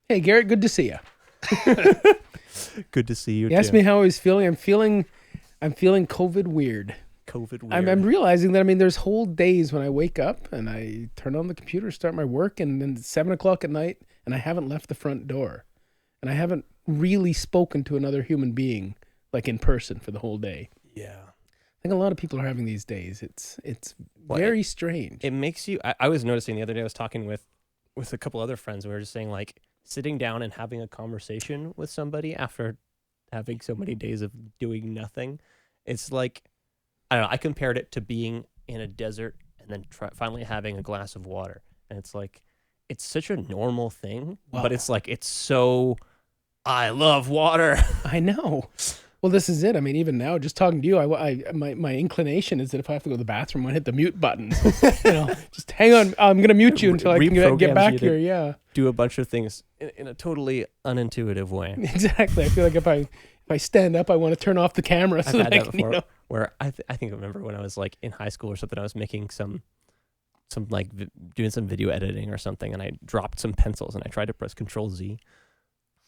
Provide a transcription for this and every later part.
Hey, Garrett, good to see you. Good to see you. You asked me how I was feeling. I'm feeling COVID weird. COVID weird. I'm realizing that, there's whole days when I wake up and I turn on the computer, start my work, and then it's 7 o'clock at night, and I haven't left the front door. And I haven't really spoken to another human being, like in person, for the whole day. Yeah. I think a lot of people are having these days. It's very strange. It makes you... I was noticing the other day, I was talking with a couple other friends, and we were just saying, like, sitting down and having a conversation with somebody after having so many days of doing nothing, it's like... I don't know, I compared it to being in a desert and then finally having a glass of water. And it's like, it's such a normal thing, but it's like, it's so, I love water. I know. Well, this is it. Even now, just talking to you, my inclination is that if I have to go to the bathroom, I'm going to hit the mute button. Just hang on. I'm going to mute you until I can get back here. Yeah. Do a bunch of things in a totally unintuitive way. Exactly. I feel like if I stand up, I want to turn off the camera so that I can, Where I think I remember when I was like in high school or something, I was making some like doing some video editing or something, and I dropped some pencils and I tried to press Control Z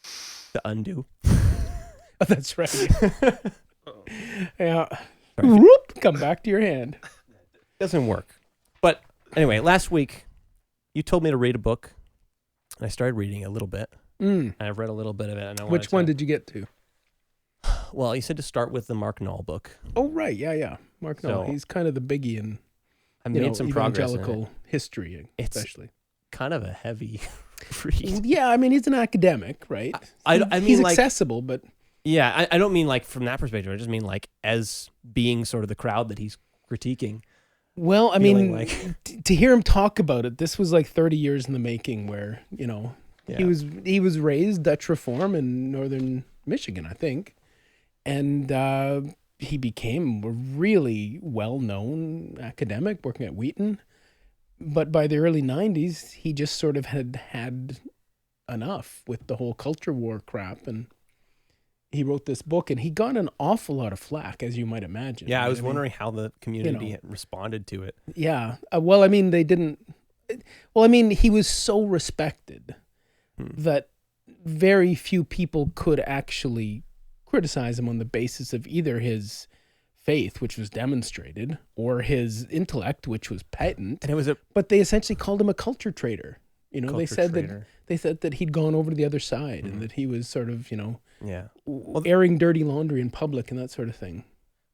to undo. Oh, that's right. Yeah. Whoop, come back to your hand. Doesn't work. But anyway, last week you told me to read a book, and I started reading a little bit. I've read a little bit of it. And Which one did you get to? Well, you said to start with the Mark Noll book. Oh, right. Yeah. Mark Noll. He's kind of the biggie in some evangelical history, especially. It's kind of a heavy read. Yeah, he's an academic, right? He's accessible, but... Yeah, I don't mean like from that perspective. I just mean like as being sort of the crowd that he's critiquing. Well, to hear him talk about it, this was like 30 years in the making where, he was raised Dutch Reform in northern Michigan, I think. And he became a really well-known academic working at Wheaton. But by the early 90s, he just sort of had enough with the whole culture war crap. And he wrote this book, and he got an awful lot of flack, as you might imagine. Yeah, I was wondering how the community responded to it. Yeah. They didn't... he was so respected that very few people could actually criticize him on the basis of either his faith, which was demonstrated, or his intellect, which was patent. And but they essentially called him a culture traitor. They said that he'd gone over to the other side, and that he was sort of, airing dirty laundry in public and that sort of thing.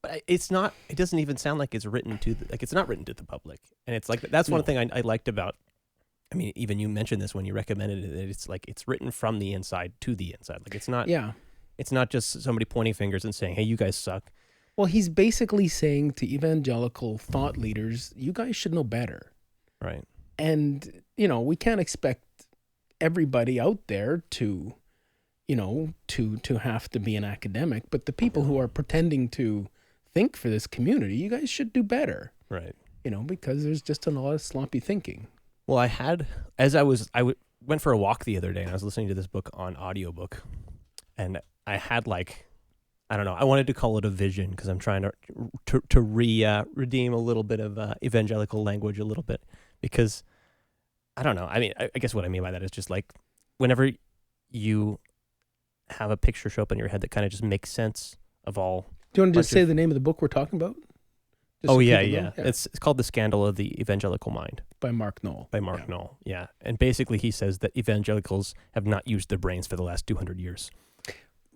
But it's not. It doesn't even sound like it's written to it's not written to the public, and it's like that's one thing I liked about. Even you mentioned this when you recommended it. That it's like it's written from the inside to the inside. Like it's not. Yeah. It's not just somebody pointing fingers and saying, "Hey, you guys suck." Well, he's basically saying to evangelical thought leaders, "You guys should know better." Right. And we can't expect everybody out there to have to be an academic, but the people who are pretending to think for this community, you guys should do better. Right. Because there's just a lot of sloppy thinking. Well, I went for a walk the other day, and I was listening to this book on audiobook, and I had I don't know, I wanted to call it a vision because I'm trying to redeem a little bit of evangelical language a little bit, because I don't know. I guess what I mean by that is just like whenever you have a picture show up in your head that kind of just makes sense of all. Do you want to just say the name of the book we're talking about? Yeah. It's called The Scandal of the Evangelical Mind. By Mark Noll. Noll, yeah. And basically he says that evangelicals have not used their brains for the last 200 years.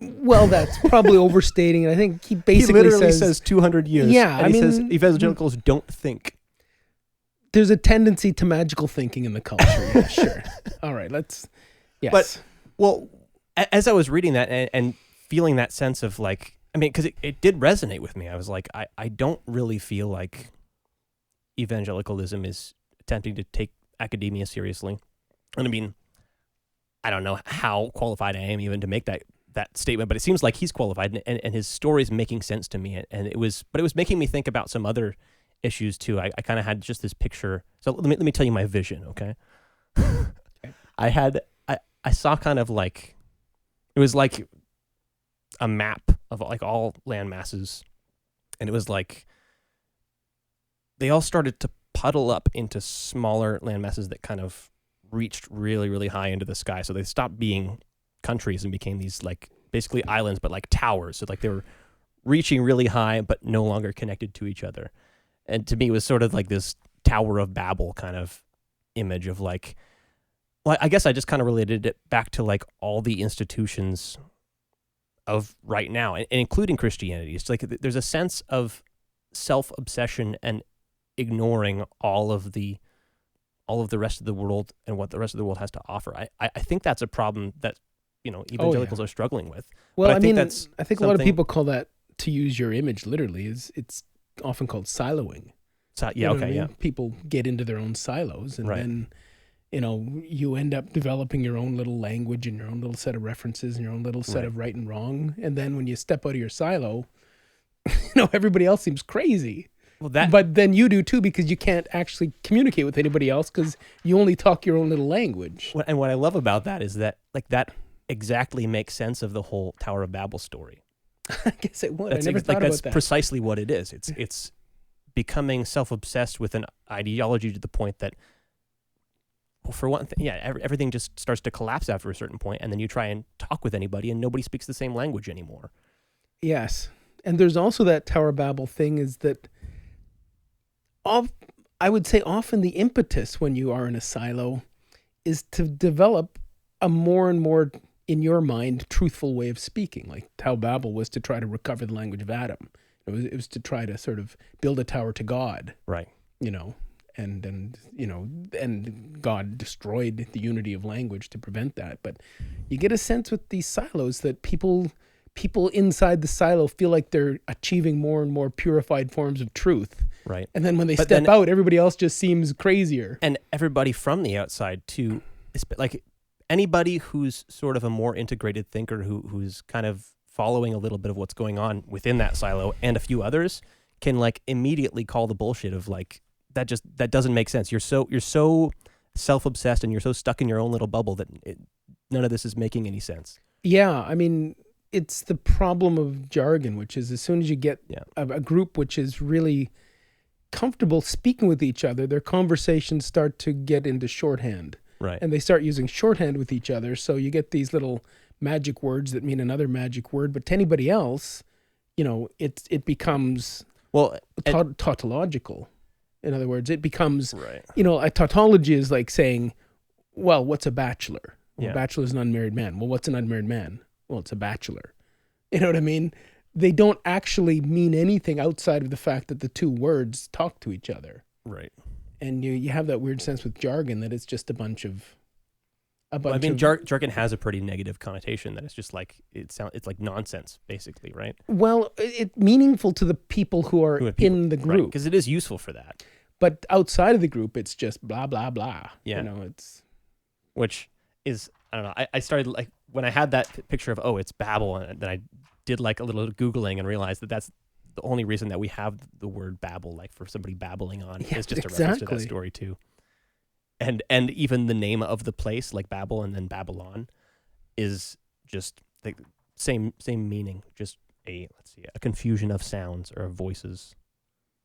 Well, that's probably overstating it. I think he basically literally says 200 years. Yeah, and he says evangelicals don't think. There's a tendency to magical thinking in the culture. Yeah, sure. All right, yes. But, as I was reading that and feeling that sense of like, because it did resonate with me. I was like, I don't really feel like evangelicalism is attempting to take academia seriously. And I don't know how qualified I am even to make that statement, but it seems like he's qualified, and his story is making sense to me. And it was making me think about some other issues too. I kind of had just this picture. So let me tell you my vision, okay? I saw kind of like, it was like a map of like all land masses, and it was like they all started to puddle up into smaller land masses that kind of reached really, really high into the sky. So they stopped being countries and became these like basically islands, but like towers. So like they were reaching really high, but no longer connected to each other. And to me, it was sort of like this Tower of Babel kind of image of like, well, I guess I just kind of related it back to like all the institutions of right now, and including Christianity. It's like there's a sense of self-obsession and ignoring all of the rest of the world and what the rest of the world has to offer. I think that's a problem that, you know, evangelicals are struggling with. Well, but I mean, that's I think a lot of people call that, to use your image literally, it's often called siloing. Yeah, okay, yeah. People get into their own silos, and then, you know, you end up developing your own little language and your own little set of references and your own little set of right and wrong. And then when you step out of your silo, you know, everybody else seems crazy. Well, but then you do too, because you can't actually communicate with anybody else because you only talk your own little language. And what I love about that is that, like, that exactly makes sense of the whole Tower of Babel story. I guess it would. I never thought about that. That's precisely what it is. It's becoming self-obsessed with an ideology to the point that, well, for one thing, everything just starts to collapse after a certain point, and then you try and talk with anybody, and nobody speaks the same language anymore. Yes, and there's also that Tower of Babel thing is that, I would say often the impetus when you are in a silo is to develop a more and more, in your mind, truthful way of speaking. Like Tower of Babel was to try to recover the language of Adam. It was to try to sort of build a tower to God. Right. You know, and you know, and God destroyed the unity of language to prevent that. But you get a sense with these silos that people inside the silo feel like they're achieving more and more purified forms of truth. Right. And then when they step out, everybody else just seems crazier. And everybody from the outside too, like anybody who's sort of a more integrated thinker who's kind of following a little bit of what's going on within that silo, and a few others can like immediately call the bullshit of like, that doesn't make sense. You're so self-obsessed and you're so stuck in your own little bubble that none of this is making any sense. Yeah, I mean, it's the problem of jargon, which is as soon as you get a group which is really comfortable speaking with each other, their conversations start to get into shorthand. Right. And they start using shorthand with each other. So you get these little magic words that mean another magic word. But to anybody else, you know, it becomes tautological. In other words, it becomes, you know, a tautology is like saying, well, what's a bachelor? Well, a bachelor is an unmarried man. Well, what's an unmarried man? Well, it's a bachelor. You know what I mean? They don't actually mean anything outside of the fact that the two words talk to each other. Right. And you have that weird sense with jargon that it's just a bunch of... jargon has a pretty negative connotation that it's just like, it's like nonsense, basically, right? Well, it's meaningful to the people who are in the group. Because it is useful for that. But outside of the group, it's just blah, blah, blah. Yeah. You know, it's... Which is, I don't know, I started like, when I had that picture of, it's Babel, and then I did like a little Googling and realized that that's the only reason that we have the word Babel, like for somebody babbling on, is just a reference to that story too. And even the name of the place, like Babel and then Babylon, is just like same meaning, just a confusion of sounds or voices.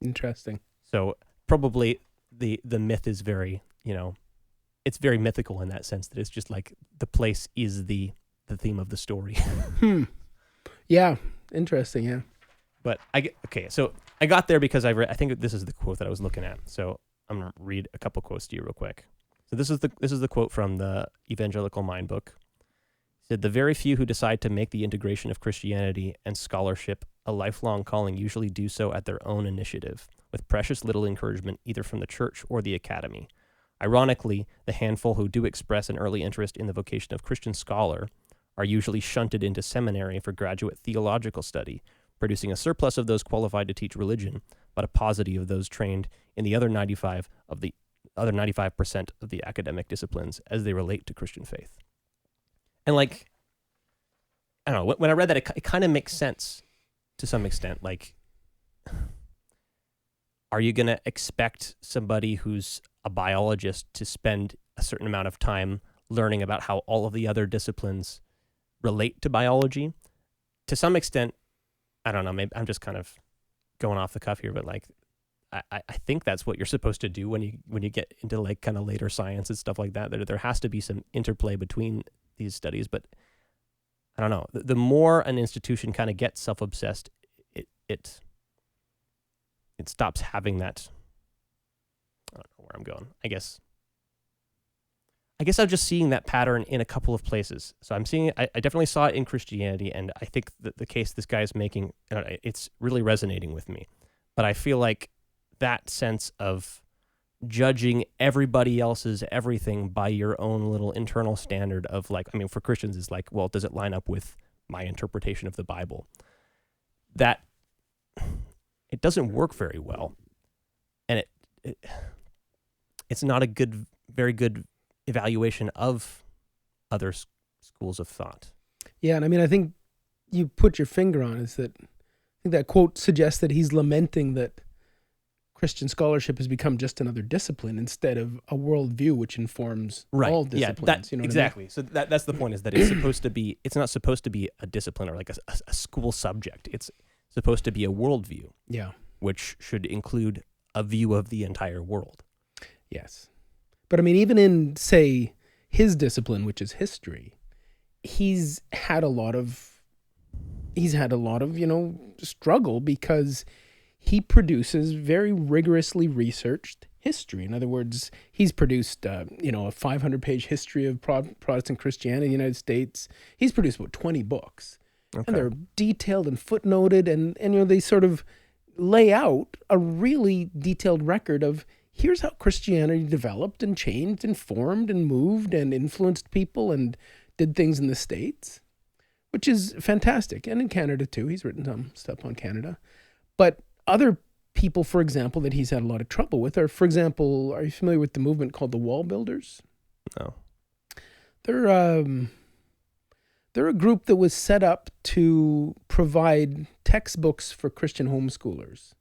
Interesting. So probably the myth is very, you know, it's very mythical in that sense that it's just like the place is the theme of the story. Yeah, interesting. Yeah. But so I got there because I think this is the quote that I was looking at. So I'm going to read a couple quotes to you real quick. So this is the quote from the Evangelical Mind book. It said, "The very few who decide to make the integration of Christianity and scholarship a lifelong calling usually do so at their own initiative, with precious little encouragement either from the church or the academy. Ironically, the handful who do express an early interest in the vocation of Christian scholar are usually shunted into seminary for graduate theological study, producing a surplus of those qualified to teach religion, but a paucity of those trained in the other 95% of the academic disciplines as they relate to Christian faith." And like, I don't know, when I read that, it kind of makes sense to some extent. Like, are you going to expect somebody who's a biologist to spend a certain amount of time learning about how all of the other disciplines relate to biology? To some extent, I don't know, maybe I'm just kind of going off the cuff here, but like, I think that's what you're supposed to do when you get into like kind of later science and stuff like that. There has to be some interplay between these studies, but I don't know. The more an institution kind of gets self-obsessed, it stops having that. I don't know where I'm going. I guess I'm just seeing that pattern in a couple of places. So I'm seeing it. I definitely saw it in Christianity, and I think that the case this guy is making, it's really resonating with me. But I feel like that sense of judging everybody else's everything by your own little internal standard of like, I mean, for Christians is like, well, does it line up with my interpretation of the Bible? That it doesn't work very well, and it's not a very good evaluation of other schools of thought. Yeah, and I mean, I think you put your finger on is that I think that quote suggests that he's lamenting that Christian scholarship has become just another discipline instead of a worldview which informs all disciplines. Yeah, exactly. I mean? So that's the point, is that it's not supposed to be a discipline or like a school subject. It's supposed to be a worldview. Yeah. Which should include a view of the entire world. Yes. But I mean, even in, say, his discipline, which is history, he's had a lot of, struggle because he produces very rigorously researched history. In other words, he's produced, a 500-page history of Protestant Christianity in the United States. He's produced about 20 books. Okay. And they're detailed and footnoted, and they sort of lay out a really detailed record of here's how Christianity developed and changed and formed and moved and influenced people and did things in the States, which is fantastic. And in Canada too. He's written some stuff on Canada. But other people, for example, that he's had a lot of trouble with are, for example, are you familiar with the movement called the Wall Builders? No. They're a group that was set up to provide textbooks for Christian homeschoolers.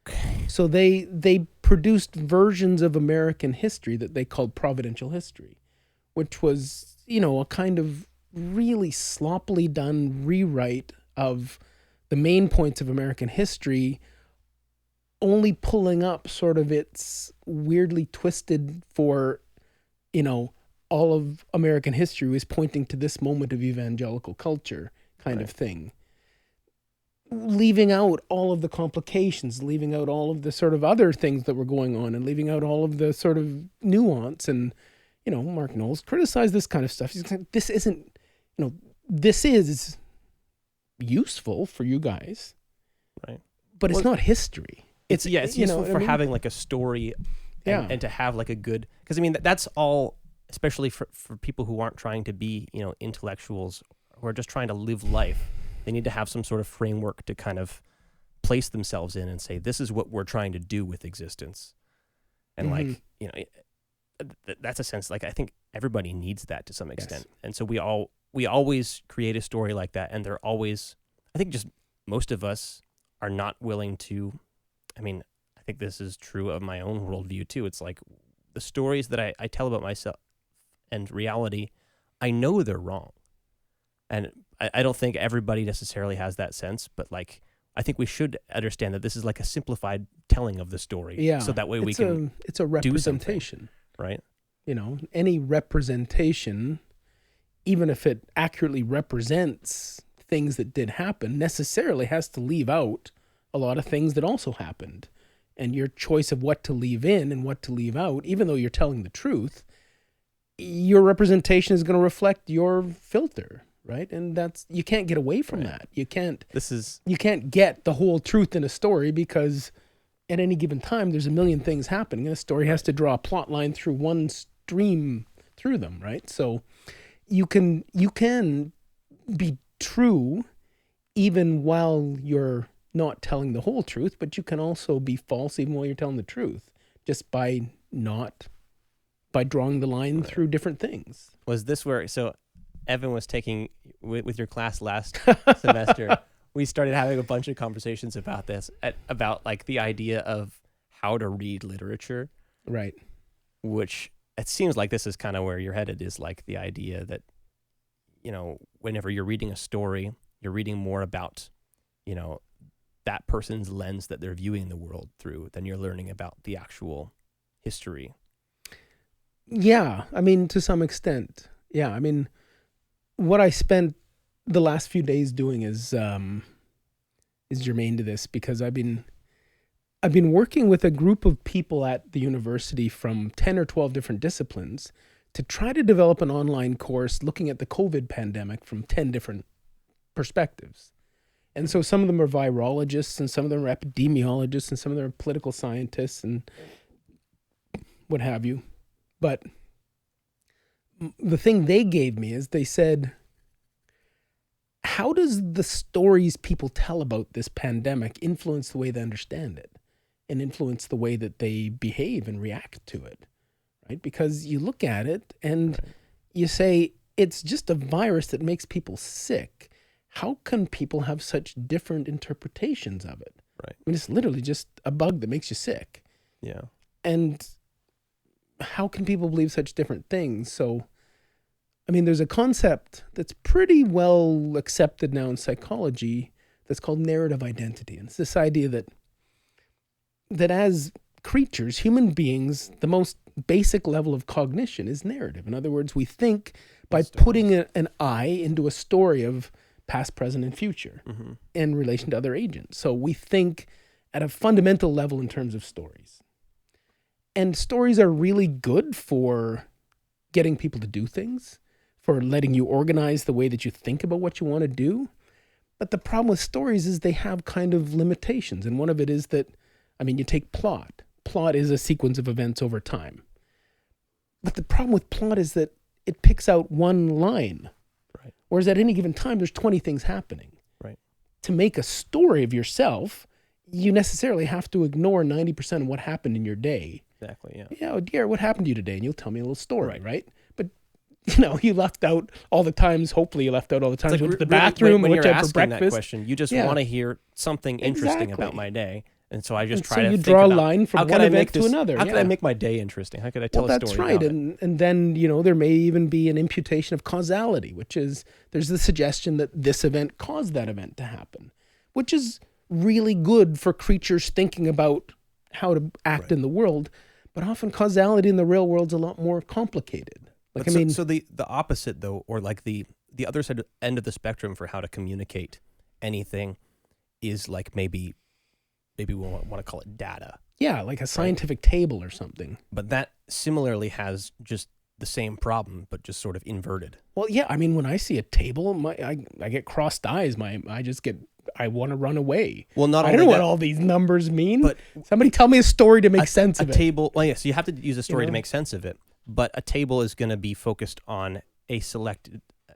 Okay. So they produced versions of American history that they called providential history, which was, a kind of really sloppily done rewrite of the main points of American history, only pulling up sort of its weirdly twisted for, all of American history was pointing to this moment of evangelical culture kind of thing. Leaving out all of the complications, leaving out all of the sort of other things that were going on, and leaving out all of the sort of nuance. And, Mark Noll's criticized this kind of stuff. He's like, this isn't, this is useful for you guys, right? But it's not history. It's useful for having like a story and to have like a good, because I mean, that's all, especially for people who aren't trying to be, intellectuals, who are just trying to live life. They need to have some sort of framework to kind of place themselves in and say, this is what we're trying to do with existence. And that's a sense, like, I think everybody needs that to some extent. Yes. And so we always create a story like that. And they're always, I think just most of us are not willing to, I mean, I think this is true of my own worldview too. It's like the stories that I tell about myself and reality, I know they're wrong. And I don't think everybody necessarily has that sense, but like, I think we should understand that this is like a simplified telling of the story. Yeah. So that way it's a representation, right? Any representation, even if it accurately represents things that did happen, necessarily has to leave out a lot of things that also happened. And your choice of what to leave in and what to leave out, even though you're telling the truth, your representation is going to reflect your filter. Right. And you can't get away from that. You can't get the whole truth in a story, because at any given time, there's a million things happening. And a story has to draw a plot line through one stream through them. Right. So you can be true even while you're not telling the whole truth, but you can also be false even while you're telling the truth, just by drawing the line through different things. Was this where, so Evan was taking with your class last semester, we started having a bunch of conversations about this, about like the idea of how to read literature. Right. Which it seems like this is kind of where you're headed, is like the idea that, whenever you're reading a story, you're reading more about, that person's lens that they're viewing the world through than you're learning about the actual history. Yeah, I mean, to some extent. Yeah, I mean, what I spent the last few days doing is germane to this, because I've been working with a group of people at the university from 10 or 12 different disciplines to try to develop an online course looking at the COVID pandemic from 10 different perspectives. And so some of them are virologists, and some of them are epidemiologists, and some of them are political scientists and what have you. But the thing they gave me is they said, how does the stories people tell about this pandemic influence the way they understand it and influence the way that they behave and react to it, right? Because you look at it and you say, it's just a virus that makes people sick. How can people have such different interpretations of it? Right. I mean, it's literally just a bug that makes you sick. Yeah. And how can people believe such different things? So, I mean, there's a concept that's pretty well accepted now in psychology that's called narrative identity. And it's this idea that as creatures, human beings, the most basic level of cognition is narrative. In other words, we think by putting an I into a story of past, present, and future in relation to other agents. So we think at a fundamental level in terms of stories. And stories are really good for getting people to do things, for letting you organize the way that you think about what you want to do. But the problem with stories is they have kind of limitations. And one of it is that, I mean, you take plot. Plot is a sequence of events over time. But the problem with plot is that it picks out one line. Right. Whereas at any given time, there's 20 things happening. Right. To make a story of yourself, you necessarily have to ignore 90% of what happened in your day. Exactly, yeah. Yeah, Garrett, what happened to you today? And you'll tell me a little story, right? But, you left out all the times, hopefully you left out all the times, went to the bathroom, when what you're you had for asking breakfast. that question, you just want to hear something interesting about my day. And so I just try to think draw about a line from one event to another. How can I make my day interesting? How could I tell a story that's right. about And then, there may even be an imputation of causality, which is there's the suggestion that this event caused that event to happen, which is really good for creatures thinking about how to act in the world. But often causality in the real world's a lot more complicated. Like, so the opposite though, or like the other side end of the spectrum for how to communicate anything is like maybe we want to call it data. Yeah, like a scientific table or something. But that similarly has just the same problem, but just sort of inverted. Well, yeah, I mean, when I see a table, I get crossed eyes. I want to run away. Well, I don't know what all these numbers mean. But somebody tell me a story to make sense of it. A table. Well, yes, you have to use a story to make sense of it. But a table is going to be focused on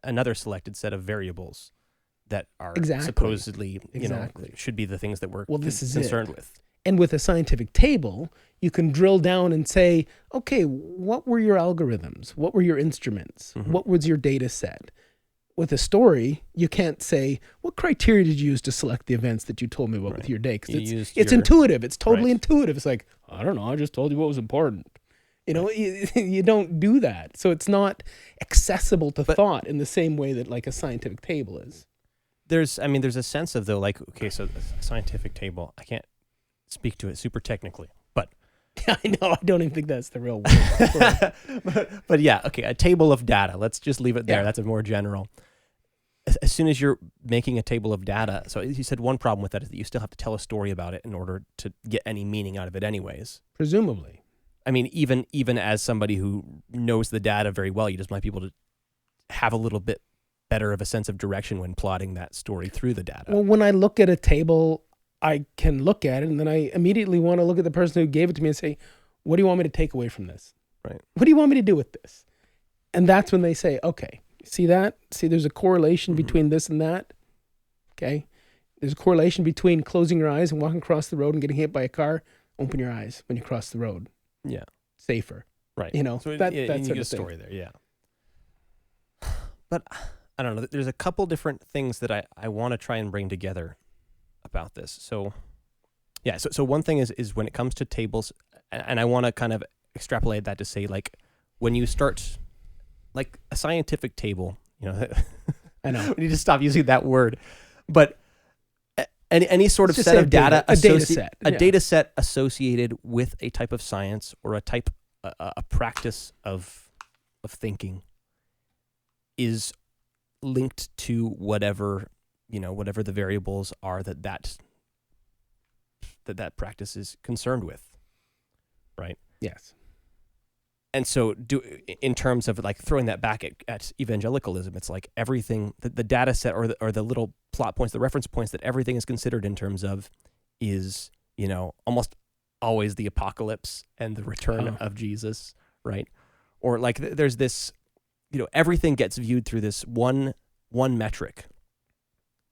another selected set of variables that are supposedly, should be the things that we're concerned with. And with a scientific table, you can drill down and say, okay, what were your algorithms? What were your instruments? What was your data set? With a story, you can't say, what criteria did you use to select the events that you told me about with your day? Because it's intuitive. It's totally intuitive. It's like, I don't know, I just told you what was important. You don't do that. So it's not accessible to thought in the same way that like a scientific table is. There's a sense of though, like, okay, so a scientific table, I can't speak to it super technically, but I know, I don't even think that's the real word. but yeah, okay, a table of data. Let's just leave it there. Yeah. That's a more general. As soon as you're making a table of data, so you said one problem with that is that you still have to tell a story about it in order to get any meaning out of it anyways. Presumably. I mean, even as somebody who knows the data very well, you just might be able to have a little bit better of a sense of direction when plotting that story through the data. Well, when I look at a table, I can look at it and then I immediately want to look at the person who gave it to me and say, what do you want me to take away from this? Right. What do you want me to do with this? And that's when they say, okay, see that? See, there's a correlation between this and that. Okay. There's a correlation between closing your eyes and walking across the road and getting hit by a car. Open your eyes when you cross the road. Yeah. Safer. Right. So that's sort a of story there. Yeah. But I don't know. There's a couple different things that I want to try and bring together about this. So, yeah. So one thing is when it comes to tables, and I want to kind of extrapolate that to say, like, when you start, like, a scientific table, I know. We need to stop using that word. But any sort of Let's just set say of data, a data set. a Yeah. data set associated with a type of science or a practice of thinking is linked to whatever the variables are that practice is concerned with, right? Yes. And so, in terms of like throwing that back at evangelicalism, it's like everything, the data set or the little plot points, the reference points that everything is considered in terms of is, almost always the apocalypse and the return of Jesus, right? Or like there's this, everything gets viewed through this one metric,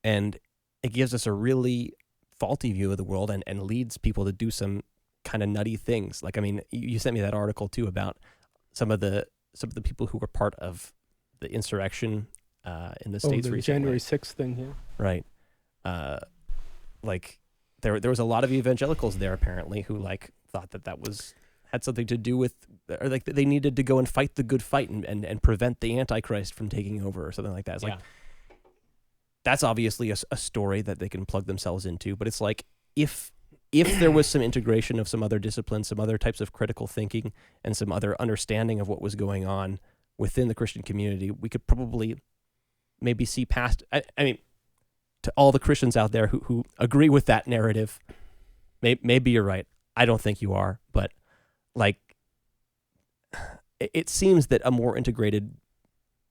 and it gives us a really faulty view of the world and leads people to do some kind of nutty things. Like, I mean, you sent me that article too about some of the people who were part of the insurrection in the States recently. January 6th thing here. Right. Like there was a lot of evangelicals there apparently who like thought that had something to do with, or like they needed to go and fight the good fight and prevent the Antichrist from taking over or something like that. It's like, that's obviously a story that they can plug themselves into, but it's like, if there was some integration of some other disciplines, some other types of critical thinking, and some other understanding of what was going on within the Christian community, we could probably maybe see past, I mean, to all the Christians out there who agree with that narrative, maybe you're right. I don't think you are, but like, it seems that a more integrated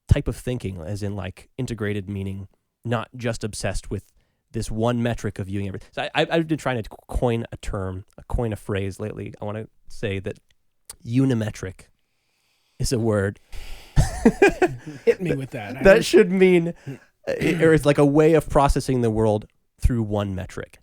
type of thinking, as in like integrated meaning not just obsessed with this one metric of viewing everything. So I've been trying to coin a phrase lately. I want to say that unimetric is a word. Hit me with that. That should mean, or it's like a way of processing the world through one metric,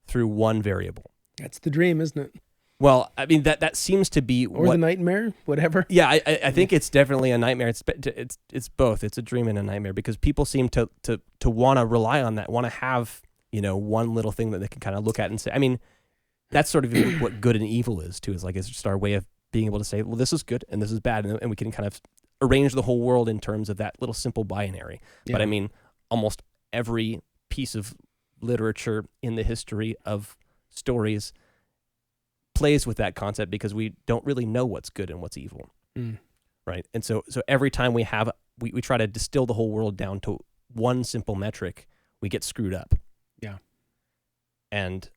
through one variable. That's the dream, isn't it? Well, I mean, that seems to be or the nightmare, whatever. Yeah, I think it's definitely a nightmare. It's both. It's a dream and a nightmare, because people seem to want to rely on that, want to have, one little thing that they can kind of look at and say. I mean, that's sort of what good and evil is too. Is like, it's just our way of being able to say, well, this is good and this is bad, and we can kind of arrange the whole world in terms of that little simple binary. Yeah. But I mean, almost every piece of literature in the history of stories plays with that concept, because we don't really know what's good and what's evil, right? And so every time we try to distill the whole world down to one simple metric, we get screwed up. Yeah. And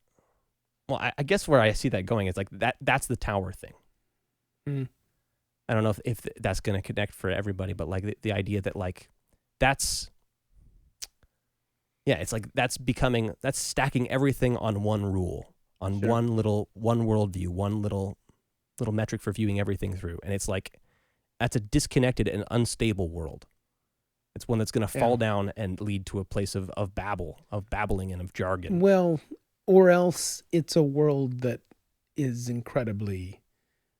well, I guess where I see that going is like that's the tower thing. I don't know if that's going to connect for everybody, but like the idea that like it's like that's stacking everything on one rule. On sure. one worldview, one little metric for viewing everything through. And it's like, that's a disconnected and unstable world. It's one that's going to fall down and lead to a place of babbling and of jargon. Well, or else it's a world that is incredibly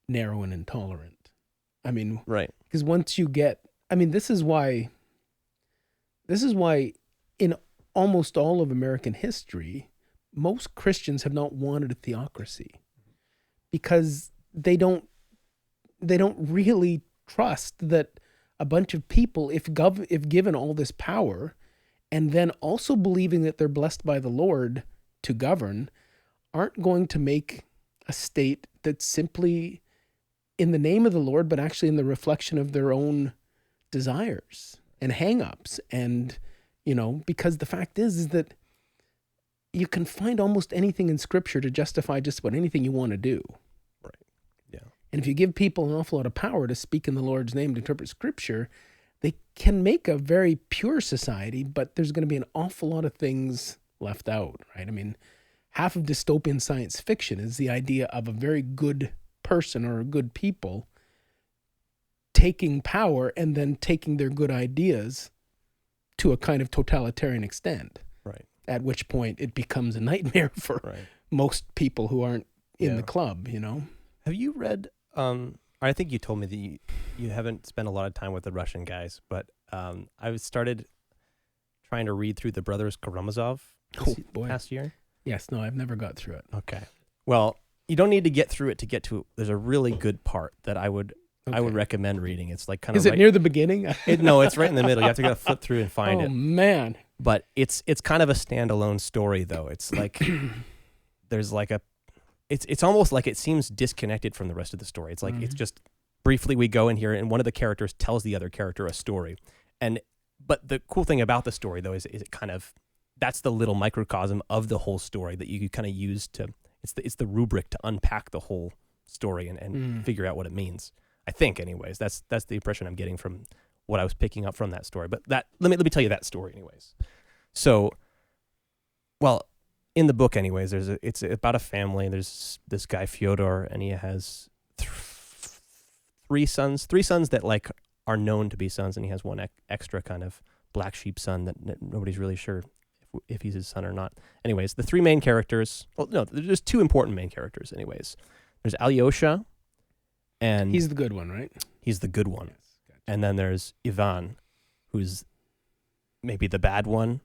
narrow and intolerant. I mean, right. Because once you get, I mean, this is why in almost all of American history, most Christians have not wanted a theocracy, because they don't really trust that a bunch of people, if given all this power, and then also believing that they're blessed by the Lord to govern, aren't going to make a state that's simply in the name of the Lord, but actually in the reflection of their own desires and hang-ups. And, because the fact is that you can find almost anything in Scripture to justify just about anything you want to do. Right. Yeah. And if you give people an awful lot of power to speak in the Lord's name, to interpret Scripture, they can make a very pure society, but there's going to be an awful lot of things left out, right? I mean, half of dystopian science fiction is the idea of a very good person or good people taking power and then taking their good ideas to a kind of totalitarian extent. Right. At which point it becomes a nightmare for most people who aren't in the club, Have you read, I think you told me that you haven't spent a lot of time with the Russian guys, but I started trying to read through the Brothers Karamazov past year. Yes, no, I've never got through it. Okay. Well, you don't need to get through it to get to, there's a really good part that I would recommend reading. It's like kind of Is it near the beginning? No, it's right in the middle. You have to go flip through and find it. Oh, man. But it's kind of a standalone story, though. It's like there's like it's almost like it seems disconnected from the rest of the story. It's like it's just briefly we go in here and one of the characters tells the other character a story, but the cool thing about the story though is it kind of that's the little microcosm of the whole story that you could kind of use to it's the rubric to unpack the whole story and figure out what it means. I think, anyways, that's the impression I'm getting from what I was picking up from that story. But that let me tell you that story, anyways. So, well, in the book, anyways, it's about a family. There's this guy Fyodor, and he has three sons that like are known to be sons, and he has one extra kind of black sheep son that nobody's really sure if he's his son or not. Anyways, the three main characters. Well, no, there's two important main characters. Anyways, there's Alyosha, and he's the good one, right? He's the good one. Yes, gotcha. And then there's Ivan, who's maybe the bad one,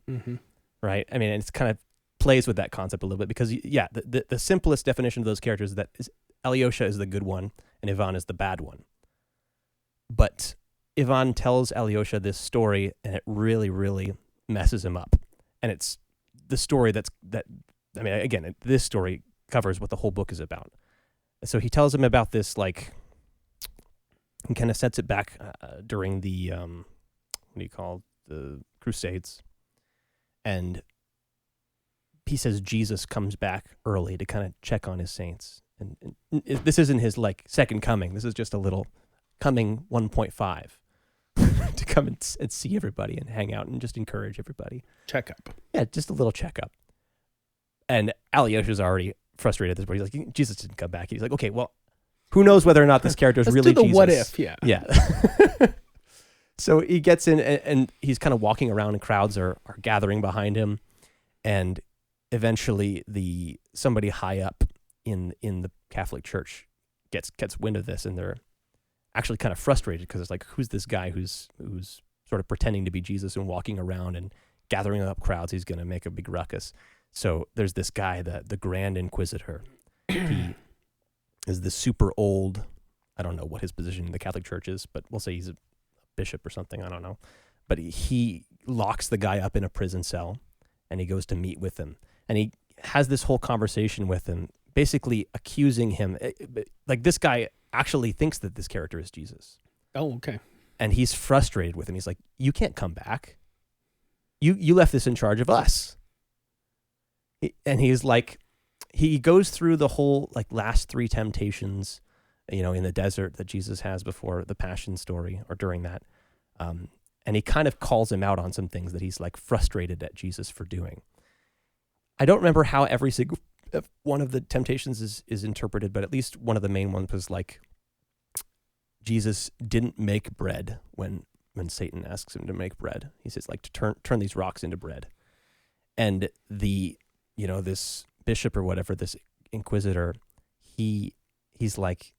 right? I mean, it's kind of plays with that concept a little bit because, yeah, the simplest definition of those characters is that Alyosha is the good one and Ivan is the bad one. But Ivan tells Alyosha this story and it really, really messes him up. And it's the story this story covers what the whole book is about. So he tells him about this, like, and kind of sets it back during the, the Crusades. And he says Jesus comes back early to kind of check on his saints. And this isn't his, like, second coming. This is just a little coming 1.5 to come and see everybody and hang out and just encourage everybody. Checkup. Yeah, just a little checkup. And Alyosha's already frustrated at this point. He's like, Jesus didn't come back. He's like, okay, well, who knows whether or not this character is really do the Jesus. what if, yeah. Yeah. So he gets in and he's kind of walking around and crowds are gathering behind him. And eventually somebody high up in the Catholic Church gets wind of this and they're actually kind of frustrated because it's like, who's this guy who's sort of pretending to be Jesus and walking around and gathering up crowds? He's going to make a big ruckus. So there's this guy, the Grand Inquisitor. He is the super old, I don't know what his position in the Catholic Church is, but we'll say he's a bishop or something, I don't know. But he locks the guy up in a prison cell and he goes to meet with him. And he has this whole conversation with him, basically accusing him. Like, this guy actually thinks that this character is Jesus. Oh, okay. And he's frustrated with him. He's like, you can't come back. You left this in charge of us. And he's like, he goes through the whole, like, last three temptations, in the desert that Jesus has before the Passion story or during that. And he kind of calls him out on some things that he's, like, frustrated at Jesus for doing. I don't remember how every single one of the temptations is interpreted, but at least one of the main ones was like, Jesus didn't make bread when Satan asks him to make bread. He says, like, to turn these rocks into bread. And this bishop or whatever, this inquisitor, he's like,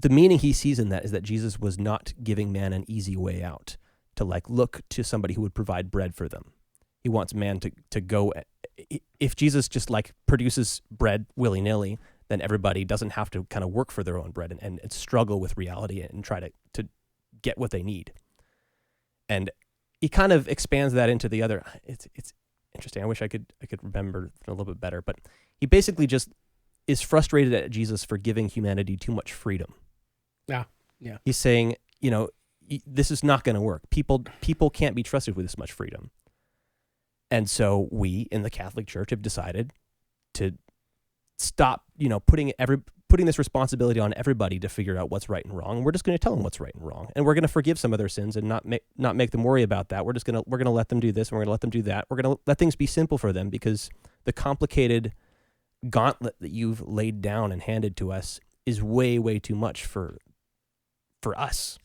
the meaning he sees in that is that Jesus was not giving man an easy way out to, like, look to somebody who would provide bread for them. He wants man to go. If Jesus just, like, produces bread willy-nilly, then everybody doesn't have to kind of work for their own bread and struggle with reality and try to get what they need. And he kind of expands that into the other. It's interesting. I wish I could remember a little bit better, but he basically just is frustrated at Jesus for giving humanity too much freedom. Yeah. He's saying, this is not going to work. People can't be trusted with this much freedom. And so we in the Catholic Church have decided to stop, putting this responsibility on everybody to figure out what's right and wrong. And we're just going to tell them what's right and wrong. And we're going to forgive some of their sins and not make them worry about that. We're going to let them do this and we're going to let them do that. We're going to let things be simple for them because the complicated gauntlet that you've laid down and handed to us is way, way too much for us.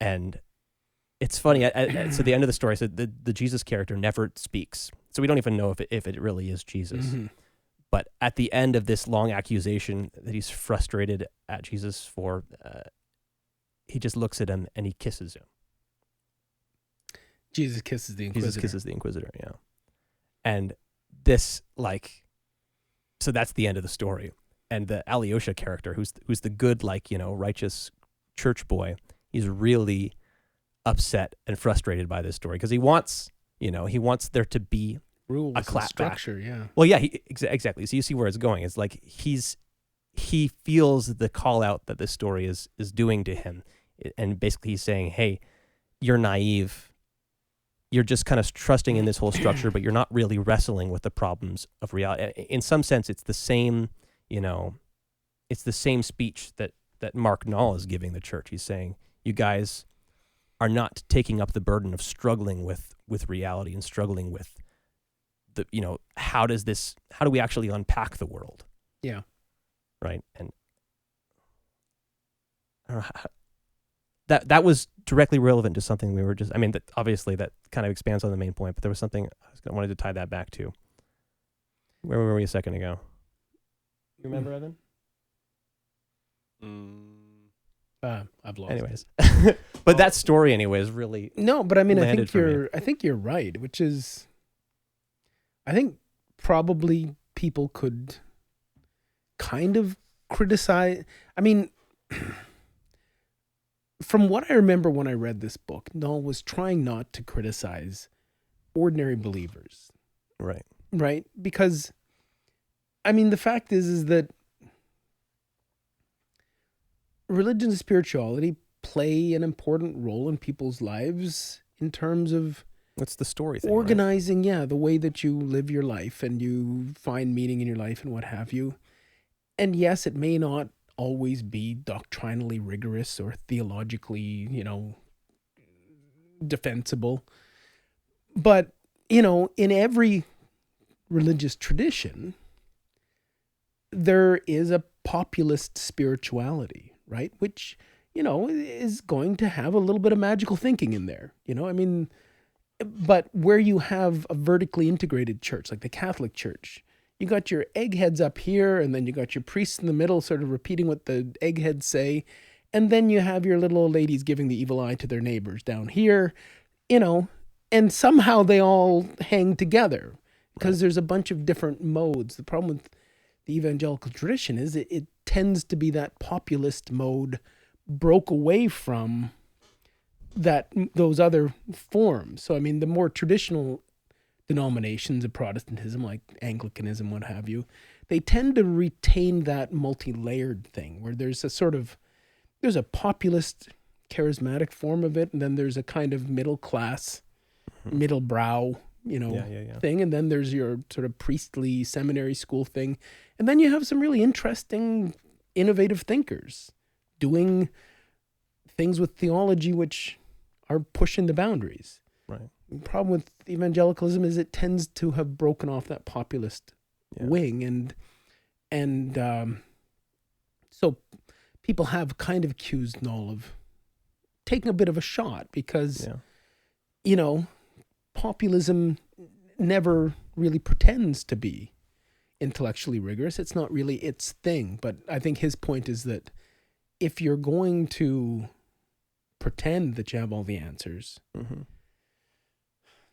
And it's funny. So the end of the story said the Jesus character never speaks. So we don't even know if it really is Jesus. Mm-hmm. But at the end of this long accusation that he's frustrated at Jesus for, he just looks at him and he kisses him. Jesus kisses the Inquisitor. Jesus kisses the Inquisitor, yeah. And this, like, so that's the end of the story. And the Alyosha character, who's the good, like, righteous church boy, he's really upset and frustrated by this story because he wants there to be Rules a clapback. Structure, yeah. Well, yeah, exactly. So you see where it's going. It's like he feels the call out that this story is doing to him, and basically he's saying, "Hey, you're naive. You're just kind of trusting in this whole structure, but you're not really wrestling with the problems of reality." In some sense, it's the same, it's the same speech that Mark Noll is giving the church. He's saying, "You guys are not taking up the burden of struggling with reality and struggling with the, how do we actually unpack the world?" Yeah. Right. And I don't know that was directly relevant to something we were just, obviously that kind of expands on the main point, but there was something I wanted to tie that back to. Where were we a second ago? You remember, Evan? I've lost. Anyways, but that story, anyways, really. No, but I think you're right, which is, I think probably people could kind of criticize. From what I remember when I read this book, Noll was trying not to criticize ordinary believers. Right. Right? Because, the fact is that religion and spirituality play an important role in people's lives in terms of that's the story thing, organizing, right? The way that you live your life and you find meaning in your life and what have you. And yes, it may not always be doctrinally rigorous or theologically, defensible. But, in every religious tradition, there is a populist spirituality, right? Which, is going to have a little bit of magical thinking in there, but where you have a vertically integrated church, like the Catholic Church, you got your eggheads up here, and then you got your priests in the middle sort of repeating what the eggheads say, and then you have your little old ladies giving the evil eye to their neighbors down here, and somehow they all hang together because there's a bunch of different modes. The problem with the evangelical tradition is it tends to be that populist mode broke away from those other forms. So, the more traditional denominations of Protestantism, like Anglicanism, what have you, they tend to retain that multi-layered thing where there's a populist charismatic form of it, and then there's a kind of middle class, middle brow, thing, and then there's your sort of priestly seminary school thing, and then you have some really interesting, innovative thinkers doing things with theology which are pushing the boundaries. Right. The problem with evangelicalism is it tends to have broken off that populist wing, and so people have kind of accused Noll of taking a bit of a shot because, populism never really pretends to be intellectually rigorous. It's not really its thing. But I think his point is that if you're going to pretend that you have all the answers,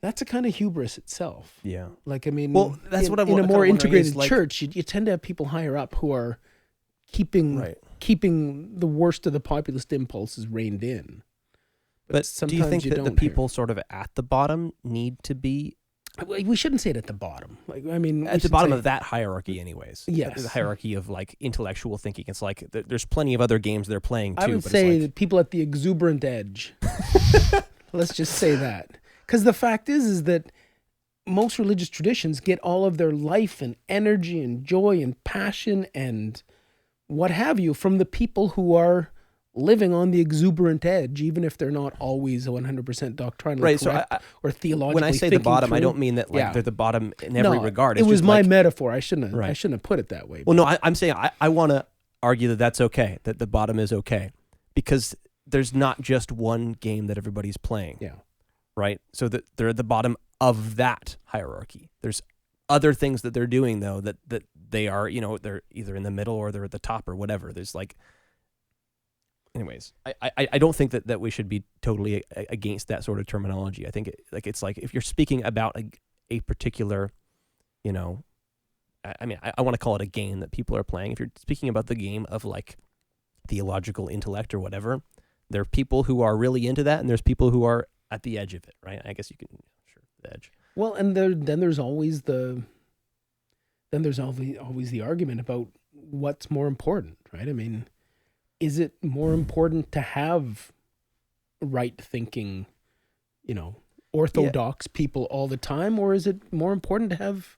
that's a kind of hubris itself. Yeah. Well, that's what I'm in a more integrated church, you tend to have people higher up who are keeping the worst of the populist impulses reined in. But do you think that the people sort of at the bottom need to be? We shouldn't say it at the bottom. At the bottom of that hierarchy, anyways. Yes, the hierarchy of intellectual thinking. It's like there's plenty of other games they're playing too. I would say that people at the exuberant edge. Let's just say that, because the fact is that most religious traditions get all of their life and energy and joy and passion and what have you from the people who are living on the exuberant edge, even if they're not always 100% doctrinally correct or theologically. When I say the bottom, I don't mean that they're the bottom in every regard. It's it was my metaphor. I shouldn't have put it that way. Well, no, I'm saying I want to argue that that's okay, that the bottom is okay, because there's not just one game that everybody's playing. Yeah. Right? So that they're at the bottom of that hierarchy. There's other things that they're doing, though, that they are, they're either in the middle or they're at the top or whatever. There's anyways, I don't think that we should be totally against that sort of terminology. I think it's like if you're speaking about a particular, I want to call it a game that people are playing. If you're speaking about the game of theological intellect or whatever, there are people who are really into that, and there's people who are at the edge of it, right? I guess you can, sure, the edge. Well, and then there's always the argument about what's more important, right? I mean, is it more important to have right thinking, orthodox people all the time, or is it more important to have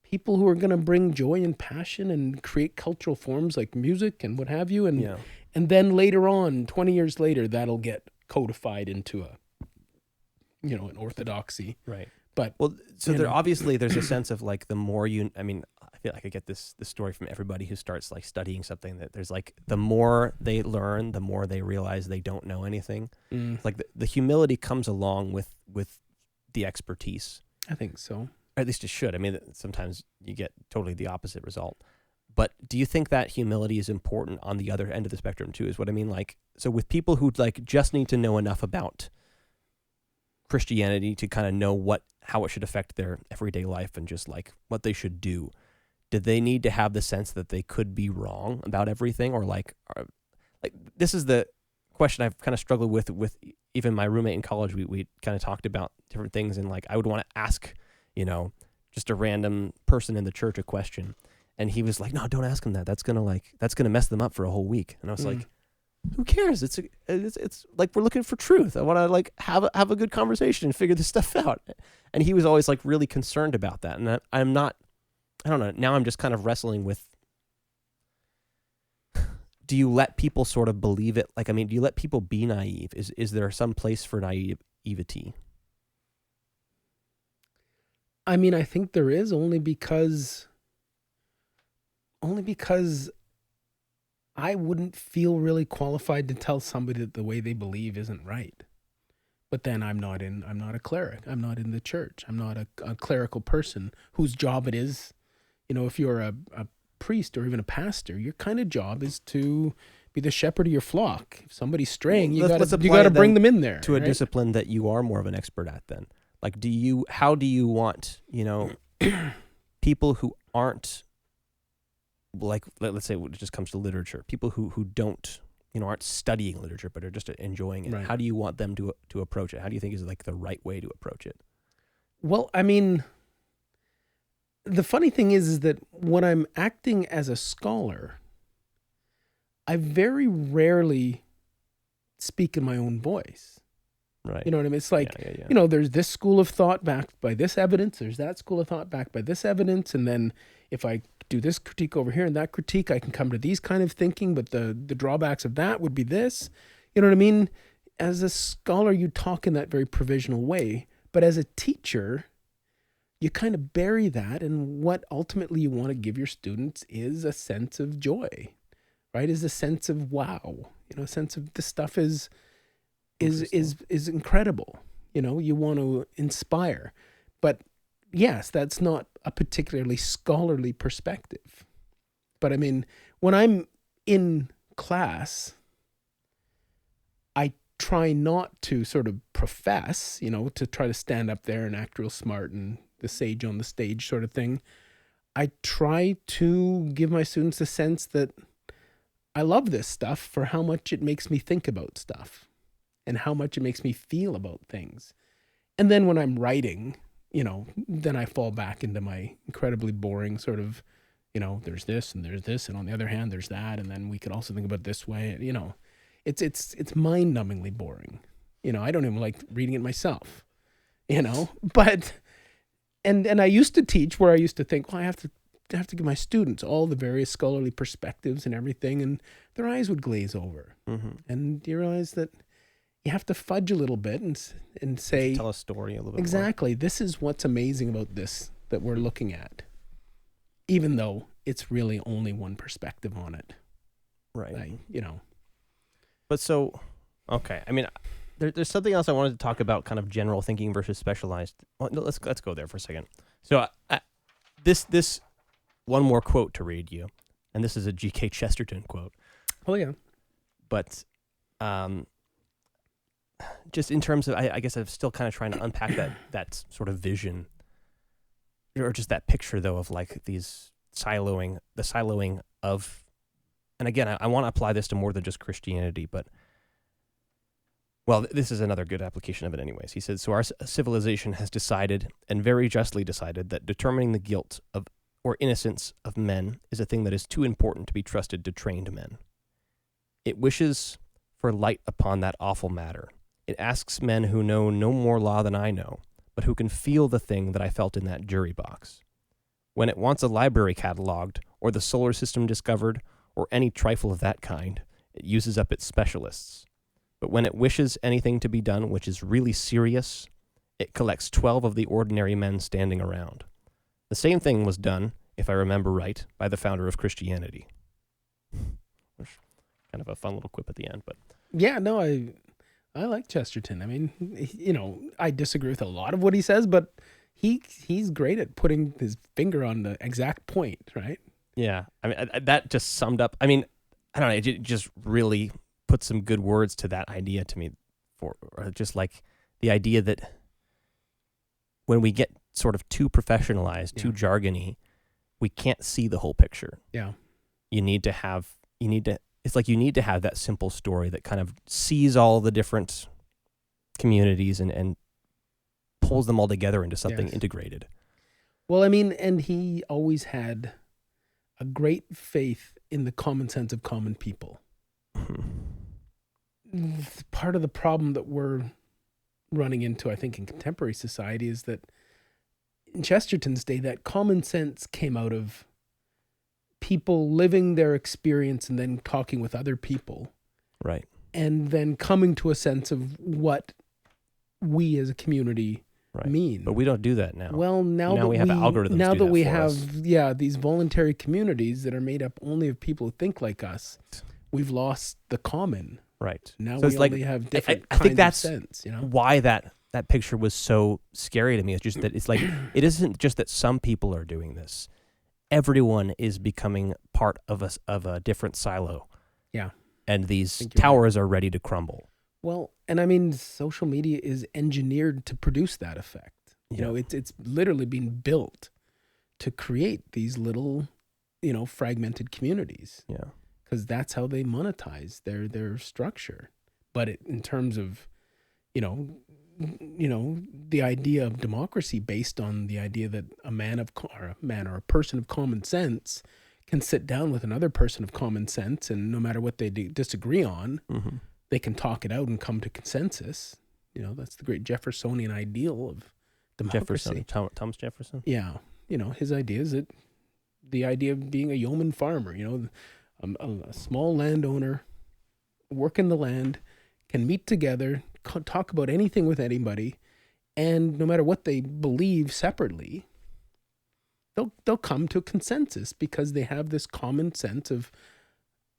people who are going to bring joy and passion and create cultural forms like music and what have you, and then later on, 20 years later, that'll get codified into an orthodoxy, right? But so there's a sense of like the more I feel like I get this story from everybody who starts like studying something, that there's like the more they learn, the more they realize they don't know anything. Like the humility comes along with the expertise. I think so. Or at least it should. I mean, sometimes you get totally the opposite result. But do you think that humility is important on the other end of the spectrum too? Is what I mean. Like, so with people who like just need to know enough about Christianity to kind of know how it should affect their everyday life and just like what they should do, they need to have the sense that they could be wrong about everything, or like this is the question I've kind of struggled with even my roommate in college. We kind of talked about different things, and like I would want to ask, just a random person in the church a question, and he was like, "No, don't ask him that. That's gonna mess them up for a whole week." And I was like, "Who cares? It's like we're looking for truth. I want to like have a good conversation and figure this stuff out." And he was always like really concerned about that, and I'm not. I don't know. Now I'm just kind of wrestling with, do you let people sort of believe it? Like, I mean, do you let people be naive? Is there some place for naivety? I mean, I think there is, only because I wouldn't feel really qualified to tell somebody that the way they believe isn't right. But then I'm not a cleric. I'm not in the church. I'm not a clerical person whose job it is. If you're a priest or even a pastor, your kind of job is to be the shepherd of your flock. If somebody's straying, you got to bring them in there to a discipline that you are more of an expert at. Then, like, how do you want people who aren't, like, let's say it just comes to literature, people who don't aren't studying literature but are just enjoying it. Right. How do you want them to approach it? How do you think is like the right way to approach it? Well, I mean, the funny thing is that when I'm acting as a scholar, I very rarely speak in my own voice. Right. You know what I mean? It's like, there's this school of thought backed by this evidence. There's that school of thought backed by this evidence. And then if I do this critique over here and that critique, I can come to these kind of thinking, but the drawbacks of that would be this. You know what I mean? As a scholar, you talk in that very provisional way. But as a teacher, you kind of bury that, and what ultimately you want to give your students is a sense of joy, right? Is a sense of wow, a sense of this stuff is incredible. You want to inspire, but yes, that's not a particularly scholarly perspective. But I mean, when I'm in class, I try not to sort of profess, to try to stand up there and act real smart and the sage on the stage sort of thing. I try to give my students a sense that I love this stuff for how much it makes me think about stuff and how much it makes me feel about things. And then when I'm writing, then I fall back into my incredibly boring sort of, there's this and there's this, and on the other hand, there's that, and then we could also think about it this way. It's mind-numbingly boring. I don't even like reading it myself, but and I used to teach where I used to think, well, I have to give my students all the various scholarly perspectives and everything, and their eyes would glaze over. Mm-hmm. And you realize that you have to fudge a little bit and say, tell a story a little bit exactly more. This is what's amazing about this that we're looking at, even though it's really only one perspective on it. Right. But so, okay. I mean, there's something else I wanted to talk about, kind of general thinking versus specialized. Well, let's go there for a second. So this one more quote to read you, and this is a G.K. Chesterton quote. Oh yeah. But just in terms of, I guess I'm still kind of trying to unpack that sort of vision, or just that picture though of like the siloing of, and again, I want to apply this to more than just Christianity, but Well, this is another good application of it anyways. He says, so our civilization has decided, and very justly decided, that determining the guilt of or innocence of men is a thing that is too important to be trusted to trained men. It wishes for light upon that awful matter. It asks men who know no more law than I know, but who can feel the thing that I felt in that jury box. When it wants a library catalogued, or the solar system discovered, or any trifle of that kind, it uses up its specialists. But when it wishes anything to be done which is really serious, it collects 12 of the ordinary men standing around. The same thing was done, if I remember right, by the founder of Christianity. Kind of a fun little quip at the end, but yeah, no, I like Chesterton. I mean, I disagree with a lot of what he says, but he's great at putting his finger on the exact point, right? Yeah, I mean that just summed up. I mean, I don't know. It just really put some good words to that idea to me, or just like the idea that when we get sort of too professionalized, too jargony, we can't see the whole picture. Yeah. It's like you need to have that simple story that kind of sees all the different communities and pulls them all together into something integrated. Well, I mean, and he always had a great faith in the common sense of common people. Part of the problem that we're running into, I think, in contemporary society is that in Chesterton's day, that common sense came out of people living their experience and then talking with other people. Right. And then coming to a sense of what we as a community mean. But we don't do that now. Well, now we have algorithms. Now that we have us. These voluntary communities that are made up only of people who think like us, we've lost the common. Right. Now so we only have different I think that's of sense, why that picture was so scary to me. It's just that it's like it isn't just that some people are doing this. Everyone is becoming part of a different silo. Yeah. And these towers are ready to crumble. Well, and I mean, social media is engineered to produce that effect. It's literally being built to create these little, fragmented communities. Yeah. Because that's how they monetize their structure. But in terms of, the idea of democracy based on the idea that a person of common sense can sit down with another person of common sense, and no matter what they disagree on, they can talk it out and come to consensus. That's the great Jeffersonian ideal of democracy. Thomas Jefferson? Yeah. His idea is that the idea of being a yeoman farmer, a small landowner, work in the land, can meet together, talk about anything with anybody, and no matter what they believe separately, they'll come to a consensus because they have this common sense of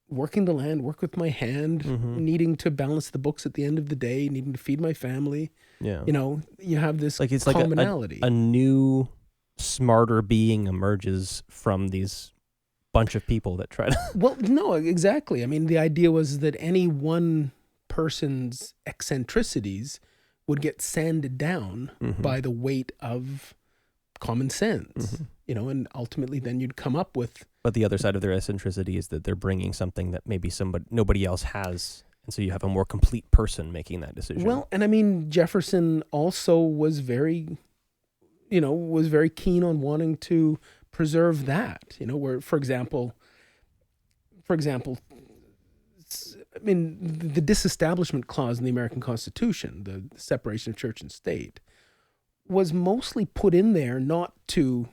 working the land, work with my hand, needing to balance the books at the end of the day, needing to feed my family. Yeah. You have this commonality. Like a new, smarter being emerges from these bunch of people that try to... Well, no, exactly. I mean, the idea was that any one person's eccentricities would get sanded down by the weight of common sense, and ultimately then you'd come up with... But the other side of their eccentricity is that they're bringing something that maybe nobody else has, and so you have a more complete person making that decision. Well, and I mean, Jefferson also was very keen on wanting to preserve that, where, for example, I mean, the disestablishment clause in the American Constitution, the separation of church and state, was mostly put in there not to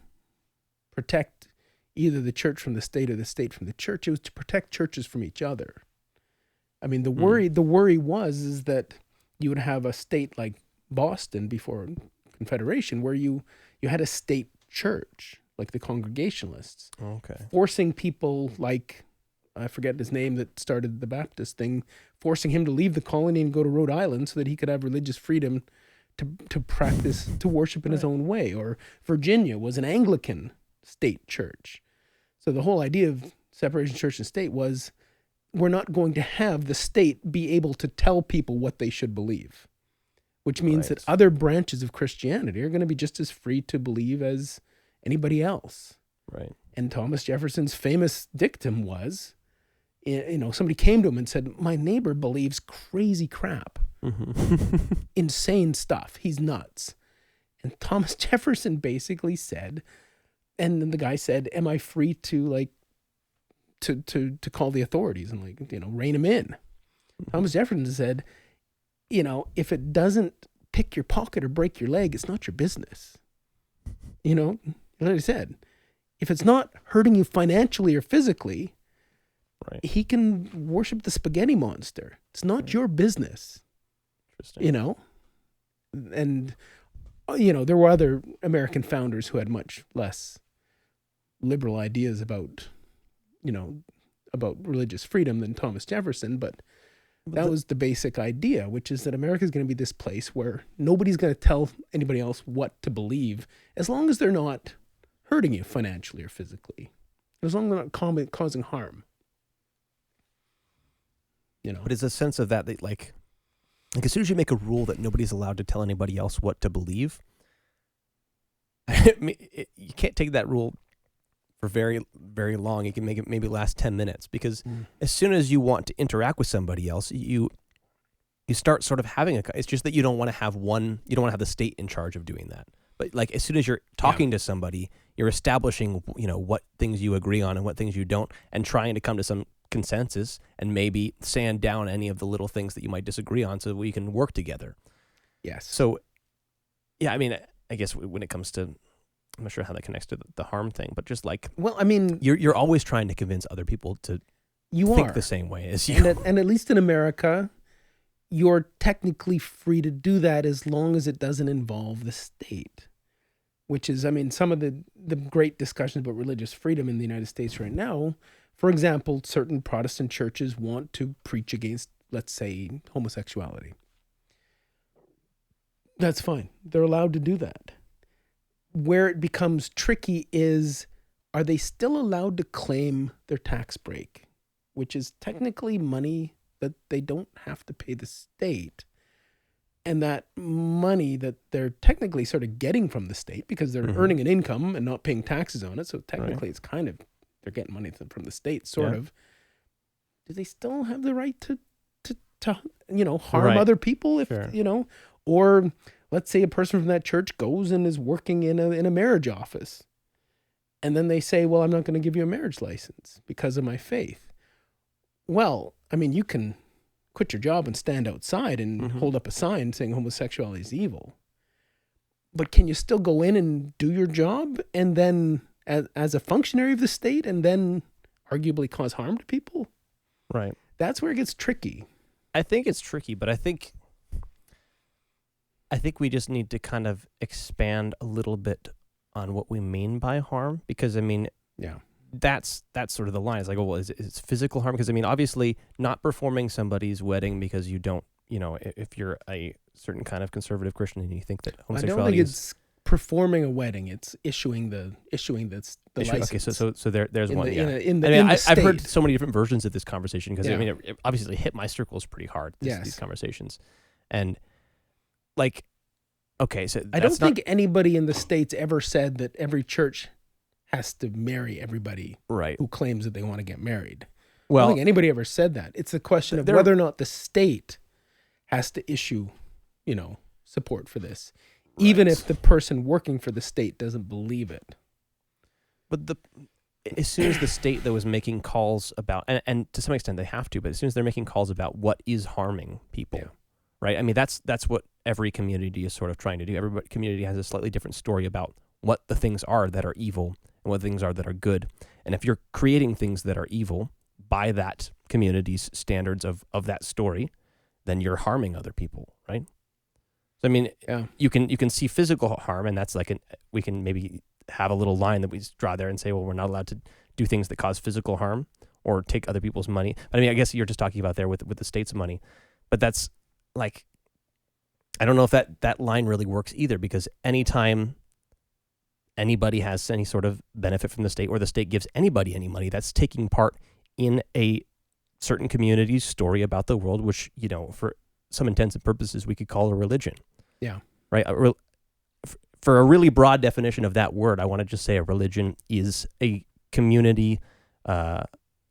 protect either the church from the state or the state from the church. It was to protect churches from each other. I mean, the worry was that you would have a state like Boston before Confederation where you had a state church like the Congregationalists, forcing people like, I forget his name that started the Baptist thing, forcing him to leave the colony and go to Rhode Island so that he could have religious freedom to practice, to worship in his own way. Or Virginia was an Anglican state church. So the whole idea of separation of church and state was, we're not going to have the state be able to tell people what they should believe, which means that other branches of Christianity are going to be just as free to believe as anybody else. Right. And Thomas Jefferson's famous dictum was, somebody came to him and said, my neighbor believes crazy crap. Insane stuff. He's nuts. And Thomas Jefferson basically said, and then the guy said, am I free to like, to call the authorities and like, rein him in? Thomas Jefferson said, if it doesn't pick your pocket or break your leg, it's not your business. Like I said, if it's not hurting you financially or physically, right. He can worship the spaghetti monster. It's not your business. Interesting. And, there were other American founders who had much less liberal ideas about religious freedom than Thomas Jefferson, but that was the basic idea, which is that America is going to be this place where nobody's going to tell anybody else what to believe as long as they're not hurting you financially or physically, as long as they're not causing harm. But it's a sense of that like as soon as you make a rule that nobody's allowed to tell anybody else what to believe, you can't take that rule for very, very long. You can make it maybe last 10 minutes because as soon as you want to interact with somebody else, you start sort of having it's just that you don't want to have the state in charge of doing that. But like as soon as you're talking to somebody, you're establishing, what things you agree on and what things you don't, and trying to come to some consensus and maybe sand down any of the little things that you might disagree on so we can work together. Yes. So, yeah, I mean, I guess when it comes to, I'm not sure how that connects to the harm thing, but just like, you're always trying to convince other people to think the same way as you. And at least in America, you're technically free to do that as long as it doesn't involve the state, which is, some of the great discussions about religious freedom in the United States right now. For example, certain Protestant churches want to preach against, let's say, homosexuality. That's fine. They're allowed to do that. Where it becomes tricky is, are they still allowed to claim their tax break, which is technically money that they don't have to pay the state, and that money that they're technically sort of getting from the state because they're earning an income and not paying taxes on it. So technically it's kind of, they're getting money from the state, sort of. Do they still have the right to harm other people if, or let's say a person from that church goes and is working in a marriage office, and then they say, well, I'm not going to give you a marriage license because of my faith. Well, you can quit your job and stand outside and hold up a sign saying homosexuality is evil. But can you still go in and do your job and then as a functionary of the state and then arguably cause harm to people? Right. That's where it gets tricky. I think it's tricky, but I think we just need to kind of expand a little bit on what we mean by harm, because that's sort of the line. It's like, it's physical harm, because obviously not performing somebody's wedding because you don't, if you're a certain kind of conservative Christian and you think that homosexuality, I don't think it's performing a wedding, it's issuing the license. Okay, so there's one. I've heard so many different versions of this conversation because it obviously hit my circles pretty hard. These conversations, and like, okay, so I don't think anybody in the States ever said that every church has to marry everybody who claims that they want to get married. Well, I don't think anybody ever said that. It's a question of whether or not the state has to issue, support for this, even if the person working for the state doesn't believe it. But as soon as the state, though, is making calls about, and to some extent they have to, but as soon as they're making calls about what is harming people, right? That's what every community is sort of trying to do. Every community has a slightly different story about what the things are that are evil and what things are that are good. And if you're creating things that are evil by that community's standards of that story, then you're harming other people, right? So you can see physical harm, and that's like we can maybe have a little line that we draw there and say, well, we're not allowed to do things that cause physical harm or take other people's money. But I guess you're just talking about there with the state's money, but that's like, I don't know if that line really works either, because anytime anybody has any sort of benefit from the state, or the state gives anybody any money, that's taking part in a certain community's story about the world, which, for some intents and purposes, we could call a religion. Yeah. Right? For a really broad definition of that word, I want to just say a religion is a community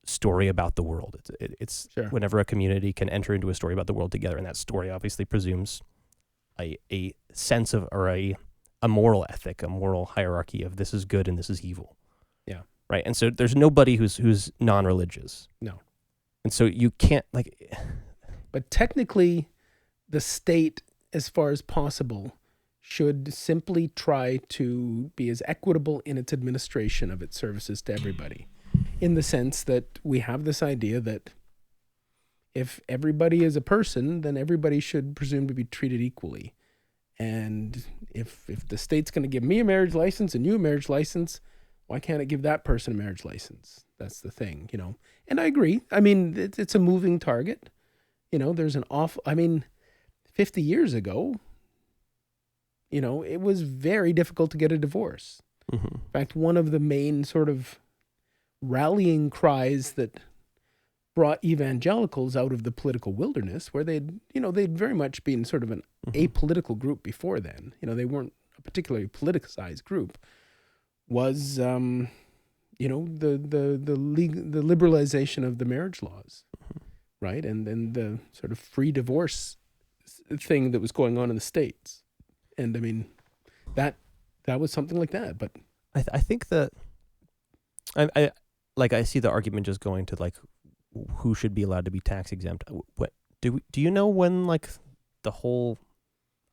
story about the world. It's Sure. whenever a community can enter into a story about the world together, and that story obviously presumes a sense of, or a moral ethic, a moral hierarchy of this is good and this is evil. Yeah. Right. And so there's nobody who's non-religious. No. And so you can't But technically, the state, as far as possible, should simply try to be as equitable in its administration of its services to everybody, in the sense that we have this idea that if everybody is a person, then everybody should presume to be treated equally. And if the state's going to give me a marriage license and you a marriage license, why can't it give that person a marriage license? That's the thing, And I agree. I mean, it's a moving target. There's 50 years ago, it was very difficult to get a divorce. Mm-hmm. In fact, one of the main sort of rallying cries that brought evangelicals out of the political wilderness, where they'd very much been sort of an apolitical group before then. They weren't a particularly politicized group. Was the liberalization of the marriage laws, right, and then the sort of free divorce thing that was going on in the States, and I mean that was something like that. But I think that I see the argument just going to like who should be allowed to be tax exempt. What do you know when the whole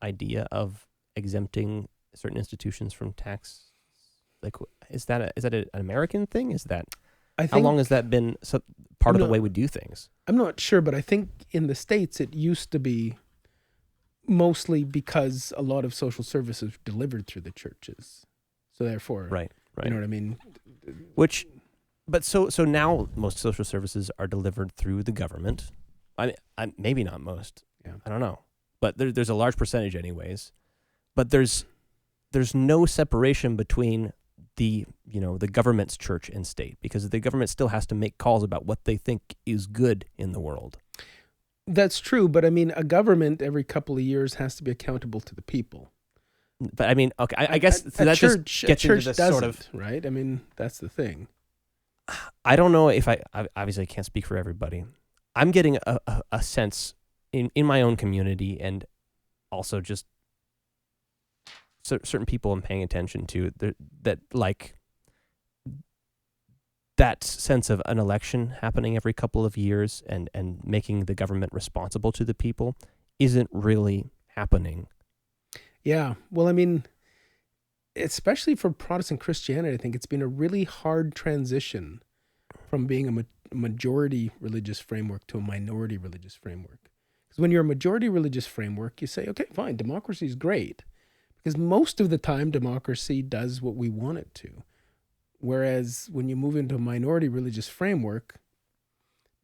idea of exempting certain institutions from tax, is that an American thing? Is that how long has that been part of the way we do things? I'm not sure, but I think in the States it used to be mostly because a lot of social services were delivered through the churches, so therefore, right. You know what I mean? But so now most social services are delivered through the government. I maybe not most. Yeah. I don't know, but there's a large percentage, anyways. But there's no separation between the government's church and state, because the government still has to make calls about what they think is good in the world. That's true, but I mean, a government every couple of years has to be accountable to the people. But I mean, okay, I guess that just gets into this sort of, right. I mean, that's the thing. I don't know if I obviously can't speak for everybody. I'm getting a sense in my own community, and also just certain people I'm paying attention to, that sense of an election happening every couple of years and making the government responsible to the people isn't really happening. Yeah. Well, I mean, especially for Protestant Christianity, I think it's been a really hard transition from being a majority religious framework to a minority religious framework. Because when you're a majority religious framework, you say, okay, fine, democracy is great. Because most of the time, democracy does what we want it to. Whereas when you move into a minority religious framework,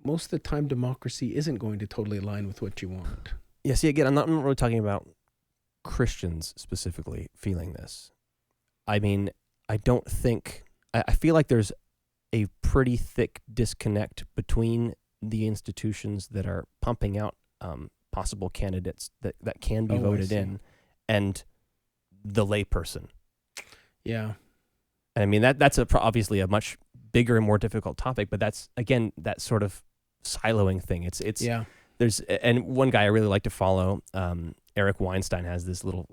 most of the time, democracy isn't going to totally align with what you want. Yeah, see, again, I'm not really talking about Christians specifically feeling this. I mean, I feel like there's a pretty thick disconnect between the institutions that are pumping out possible candidates that can be voted in and the layperson. Yeah. And I mean, that's obviously a much bigger and more difficult topic, but that's, again, that sort of siloing thing. It's yeah. And one guy I really like to follow, Eric Weinstein, has this little,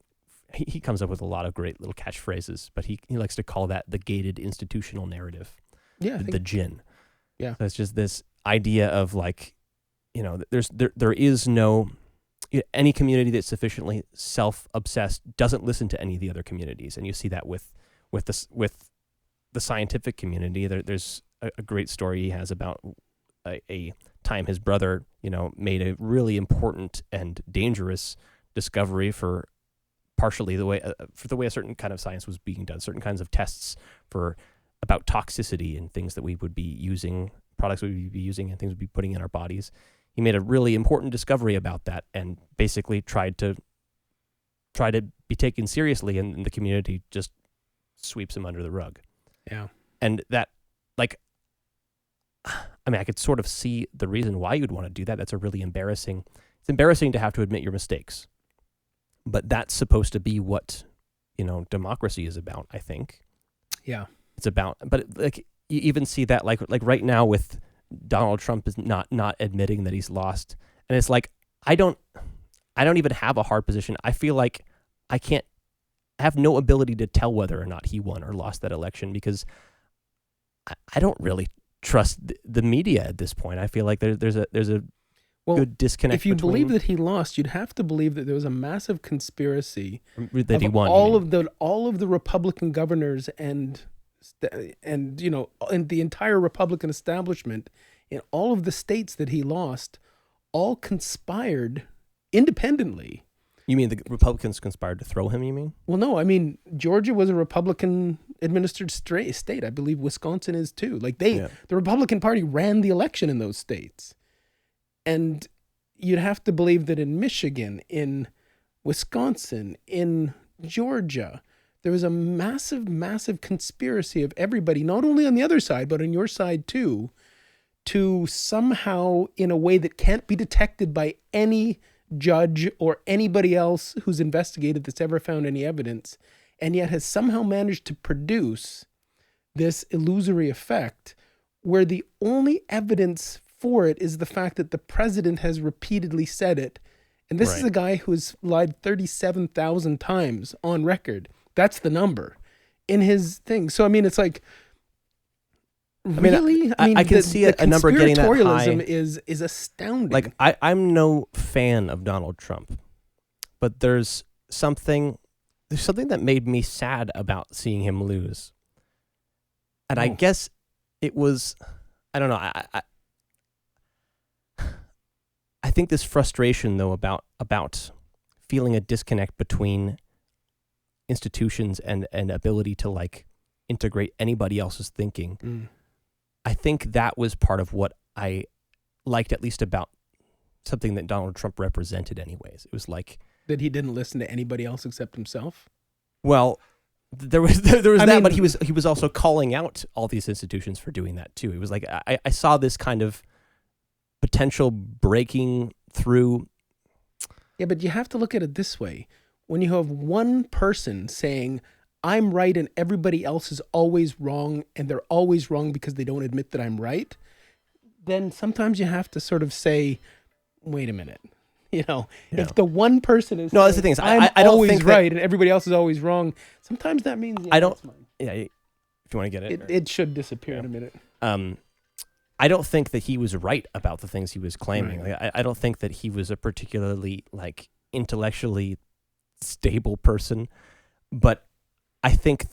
he comes up with a lot of great little catchphrases, but he likes to call that the gated institutional narrative. Yeah. The G.I.N. Yeah. So it's just this idea of there is no, any community that's sufficiently self-obsessed doesn't listen to any of the other communities. And you see that with the scientific community. There's a great story he has about a time his brother, made a really important and dangerous discovery for partially the way a certain kind of science was being done, certain kinds of tests about toxicity and things that we would be using, products we would be using and things we'd be putting in our bodies. He made a really important discovery about that and basically tried to be taken seriously, and the community just sweeps him under the rug. Yeah. And that, I could sort of see the reason why you'd want to do that. That's it's embarrassing to have to admit your mistakes. But that's supposed to be what, democracy is about, I think. Yeah. It's about, but you even see that like right now with Donald Trump is not admitting that he's lost. And it's like, I don't even have a hard position. I feel like I have no ability to tell whether or not he won or lost that election, because I don't really trust the media at this point. I feel like there's a good disconnect. If you believe that he lost, you'd have to believe that there was a massive conspiracy that he won. All of the Republican governors and and the entire Republican establishment in all of the states that he lost, all conspired independently. You mean the Republicans conspired to throw him, you mean? Well, no, I mean, Georgia was a Republican-administered state. I believe Wisconsin is too. Like the Republican Party ran the election in those states. And you'd have to believe that in Michigan, in Wisconsin, in Georgia, there was a massive, massive conspiracy of everybody, not only on the other side, but on your side too, to somehow, in a way that can't be detected by any judge or anybody else who's investigated that's ever found any evidence, and yet has somehow managed to produce this illusory effect where the only evidence for it is the fact that the president has repeatedly said it. And this is a guy who has lied 37,000 times on record. That's the number in his thing. So, I mean, it's like, really? I can see a number getting that high. Conspiratorialism is astounding. Like, I'm no fan of Donald Trump, but there's something that made me sad about seeing him lose. And I guess it was, I don't know, I think this frustration, though, about feeling a disconnect between institutions and ability to, like, integrate anybody else's thinking, I think that was part of what I liked, at least about something that Donald Trump represented anyways. It was like... That he didn't listen to anybody else except himself? Well, there was that, but he was also calling out all these institutions for doing that too. It was like, I saw this kind of potential breaking through. Yeah, but you have to look at it this way. When you have one person saying, I'm right and everybody else is always wrong, and they're always wrong because they don't admit that I'm right, then sometimes you have to sort of say, wait a minute. If the one person is that's the thing is, I'm I don't always think right and everybody else is always wrong, sometimes that means I don't. Yeah, if you want to get it, it should disappear in a minute. I don't think that he was right about the things he was claiming. Right. Like, I don't think that he was a particularly, like, intellectually stable person, but I think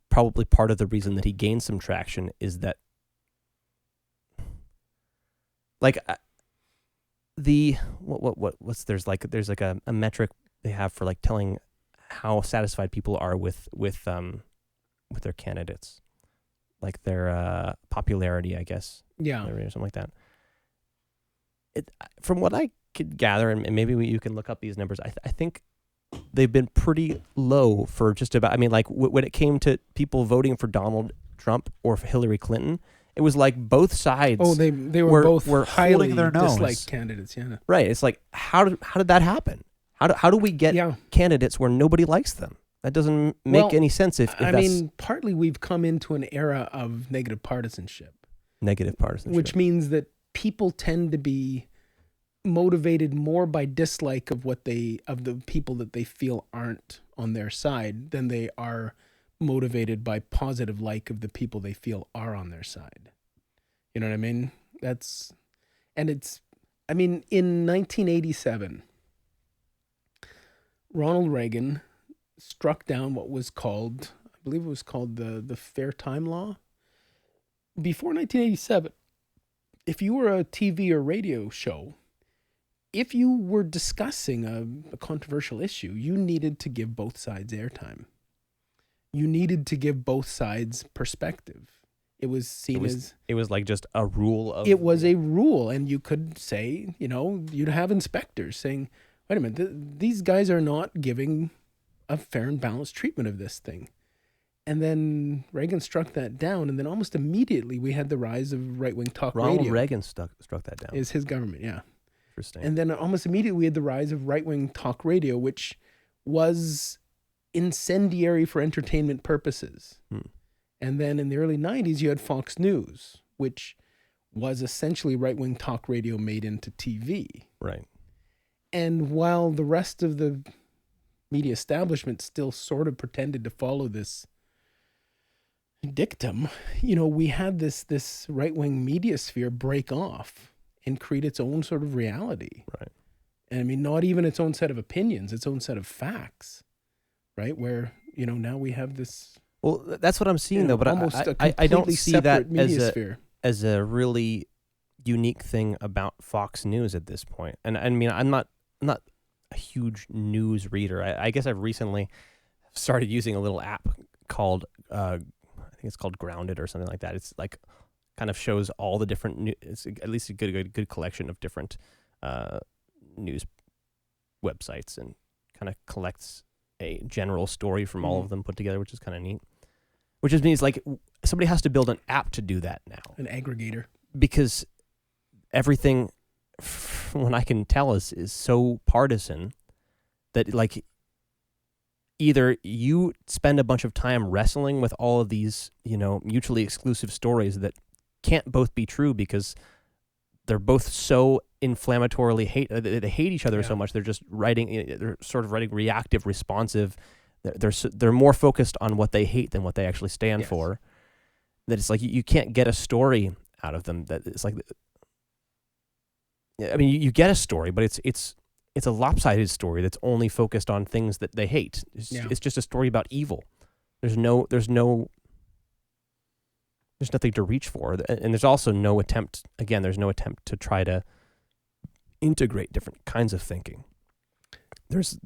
probably part of the reason that he gained some traction is that, like, there's like a metric they have for, like, telling how satisfied people are with their candidates, like their popularity, I guess. Yeah, or something like that. From what I could gather, and maybe you can look up these numbers, I think they've been pretty low for just about. I mean, like, when it came to people voting for Donald Trump or for Hillary Clinton, it was like both sides. Oh, they were both highly their nose. disliked candidates. Yeah, right. It's like, how did that happen? How do we get candidates where nobody likes them? That doesn't make any sense. If I mean, partly we've come into an era of negative partisanship, which means that people tend to be motivated more by dislike of the people that they feel aren't on their side than they are motivated by positive like of the people they feel are on their side. You know what I mean? In 1987, Ronald Reagan struck down what was called, I believe it was called the Fair Time Law. Before 1987, if you were a TV or radio show, if you were discussing a controversial issue, you needed to give both sides airtime. You needed to give both sides perspective. It was seen as... It was like just a rule of... It was a rule, and you could say, you'd have inspectors saying, wait a minute, these guys are not giving a fair and balanced treatment of this thing. And then Reagan struck that down, and then almost immediately we had the rise of right-wing talk radio. Ronald Reagan struck that down. Is his government, yeah. Interesting. And then almost immediately we had the rise of right-wing talk radio, which was incendiary for entertainment purposes. And then in the early 90s, you had Fox News, which was essentially right-wing talk radio made into TV. Right. And while the rest of the media establishment still sort of pretended to follow this dictum, we had this right-wing media sphere break off and create its own sort of reality. Right. And I mean, not even its own set of opinions, its own set of facts, right? Where, now we have this... Well, that's what I'm seeing, though, but I don't see that as a really unique thing about Fox News at this point. And I mean, I'm not a huge news reader. I guess I've recently started using a little app called, I think it's called Grounded or something like that. It's like kind of shows all the different it's at least a good collection of different news websites and kind of collects a general story from all of them put together, which is kind of neat. Which just means like somebody has to build an app to do that now. An aggregator. Because everything, from what I can tell, is so partisan that like either you spend a bunch of time wrestling with all of these, mutually exclusive stories that can't both be true because they're both so inflammatorily they hate each other so much. They're just they're sort of writing reactive, responsive. They're more focused on what they hate than what they actually stand for. That it's like you can't get a story out of them. That it's like, I mean, you get a story, but it's a lopsided story that's only focused on things that they hate. It's just a story about evil. There's nothing to reach for, and there's also no attempt. Again, there's no attempt to try to integrate different kinds of thinking. There's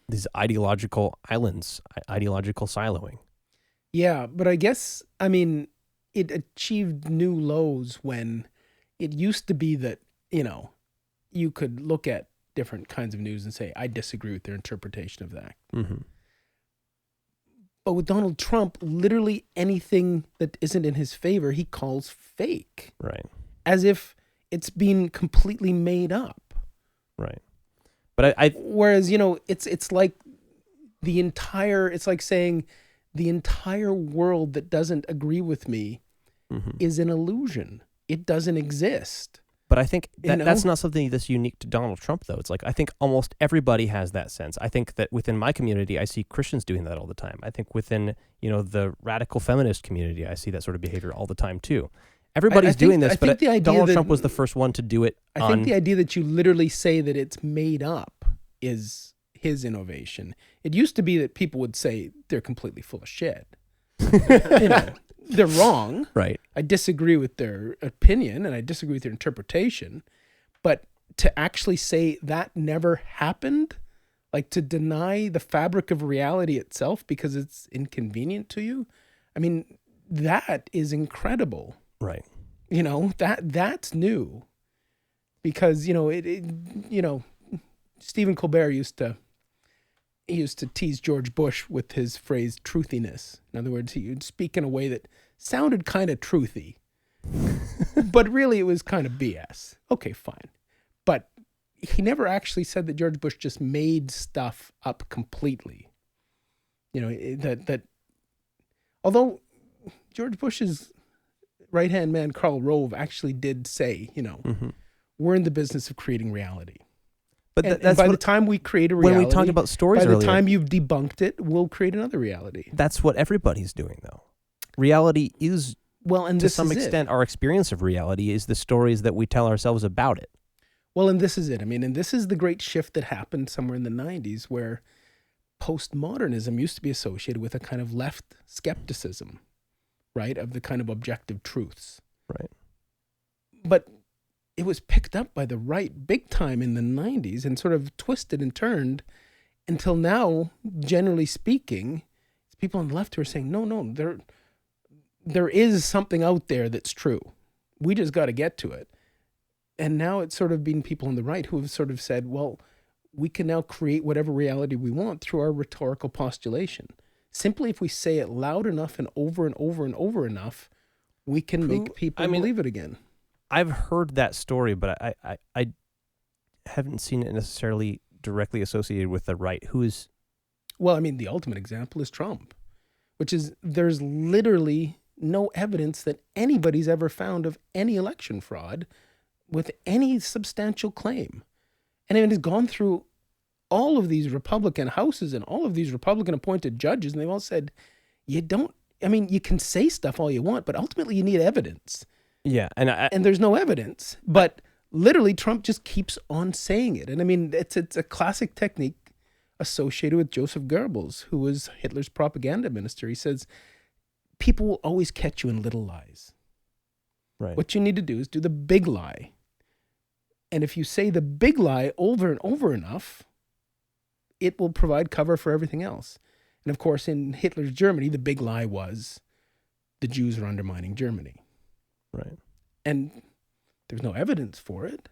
these ideological islands, ideological siloing. Yeah, but I guess, I mean, it achieved new lows when it used to be that, you could look at different kinds of news and say, I disagree with their interpretation of that. Mm-hmm. But with Donald Trump, literally anything that isn't in his favor, he calls fake. Right. As if it's been completely made up. Right. But whereas, it's like it's like saying the entire world that doesn't agree with me is an illusion. It doesn't exist. But I think that's not something that's unique to Donald Trump, though. It's like, I think almost everybody has that sense. I think that within my community, I see Christians doing that all the time. I think within, the radical feminist community, I see that sort of behavior all the time, too. Everybody's doing this, but Donald Trump was the first one to do it. I think the idea that you literally say that it's made up is his innovation. It used to be that people would say they're completely full of shit. They're wrong. Right. I disagree with their opinion and I disagree with their interpretation. But to actually say that never happened, like to deny the fabric of reality itself because it's inconvenient to you, I mean, that is incredible. Right. That's new. Because, Stephen Colbert used to tease George Bush with his phrase truthiness. In other words, he would speak in a way that sounded kind of truthy, but really it was kind of BS. Okay, fine. But he never actually said that George Bush just made stuff up completely. That although George Bush's right-hand man, Karl Rove, actually did say, we're in the business of creating reality. But that's by the time we create a reality, when we talked about stories earlier, by the time you've debunked it, we'll create another reality. That's what everybody's doing, though. Reality is, and to some extent, our experience of reality is the stories that we tell ourselves about it. Well, and this is it. I mean, and this is the great shift that happened somewhere in the 90s where postmodernism used to be associated with a kind of left skepticism, right, of the kind of objective truths. Right. But it was picked up by the right big time in the 90s and sort of twisted and turned until now, generally speaking, it's people on the left who are saying, no, there is something out there that's true. We just got to get to it. And now it's sort of been people on the right who have sort of said, well, we can now create whatever reality we want through our rhetorical postulation. Simply if we say it loud enough and over and over and over enough, we can make people believe it again. I've heard that story, but I haven't seen it necessarily directly associated with the right. Who is? Well, I mean, the ultimate example is Trump, which is there's literally no evidence that anybody's ever found of any election fraud with any substantial claim. And it has gone through all of these Republican houses and all of these Republican appointed judges, and they've all said, you can say stuff all you want, but ultimately you need evidence. Yeah. And there's no evidence. But literally Trump just keeps on saying it. And I mean, it's a classic technique associated with Joseph Goebbels, who was Hitler's propaganda minister. He says, people will always catch you in little lies. Right. What you need to do is do the big lie. And if you say the big lie over and over enough, it will provide cover for everything else. And of course, in Hitler's Germany, the big lie was the Jews are undermining Germany. Right. And there's no evidence for it.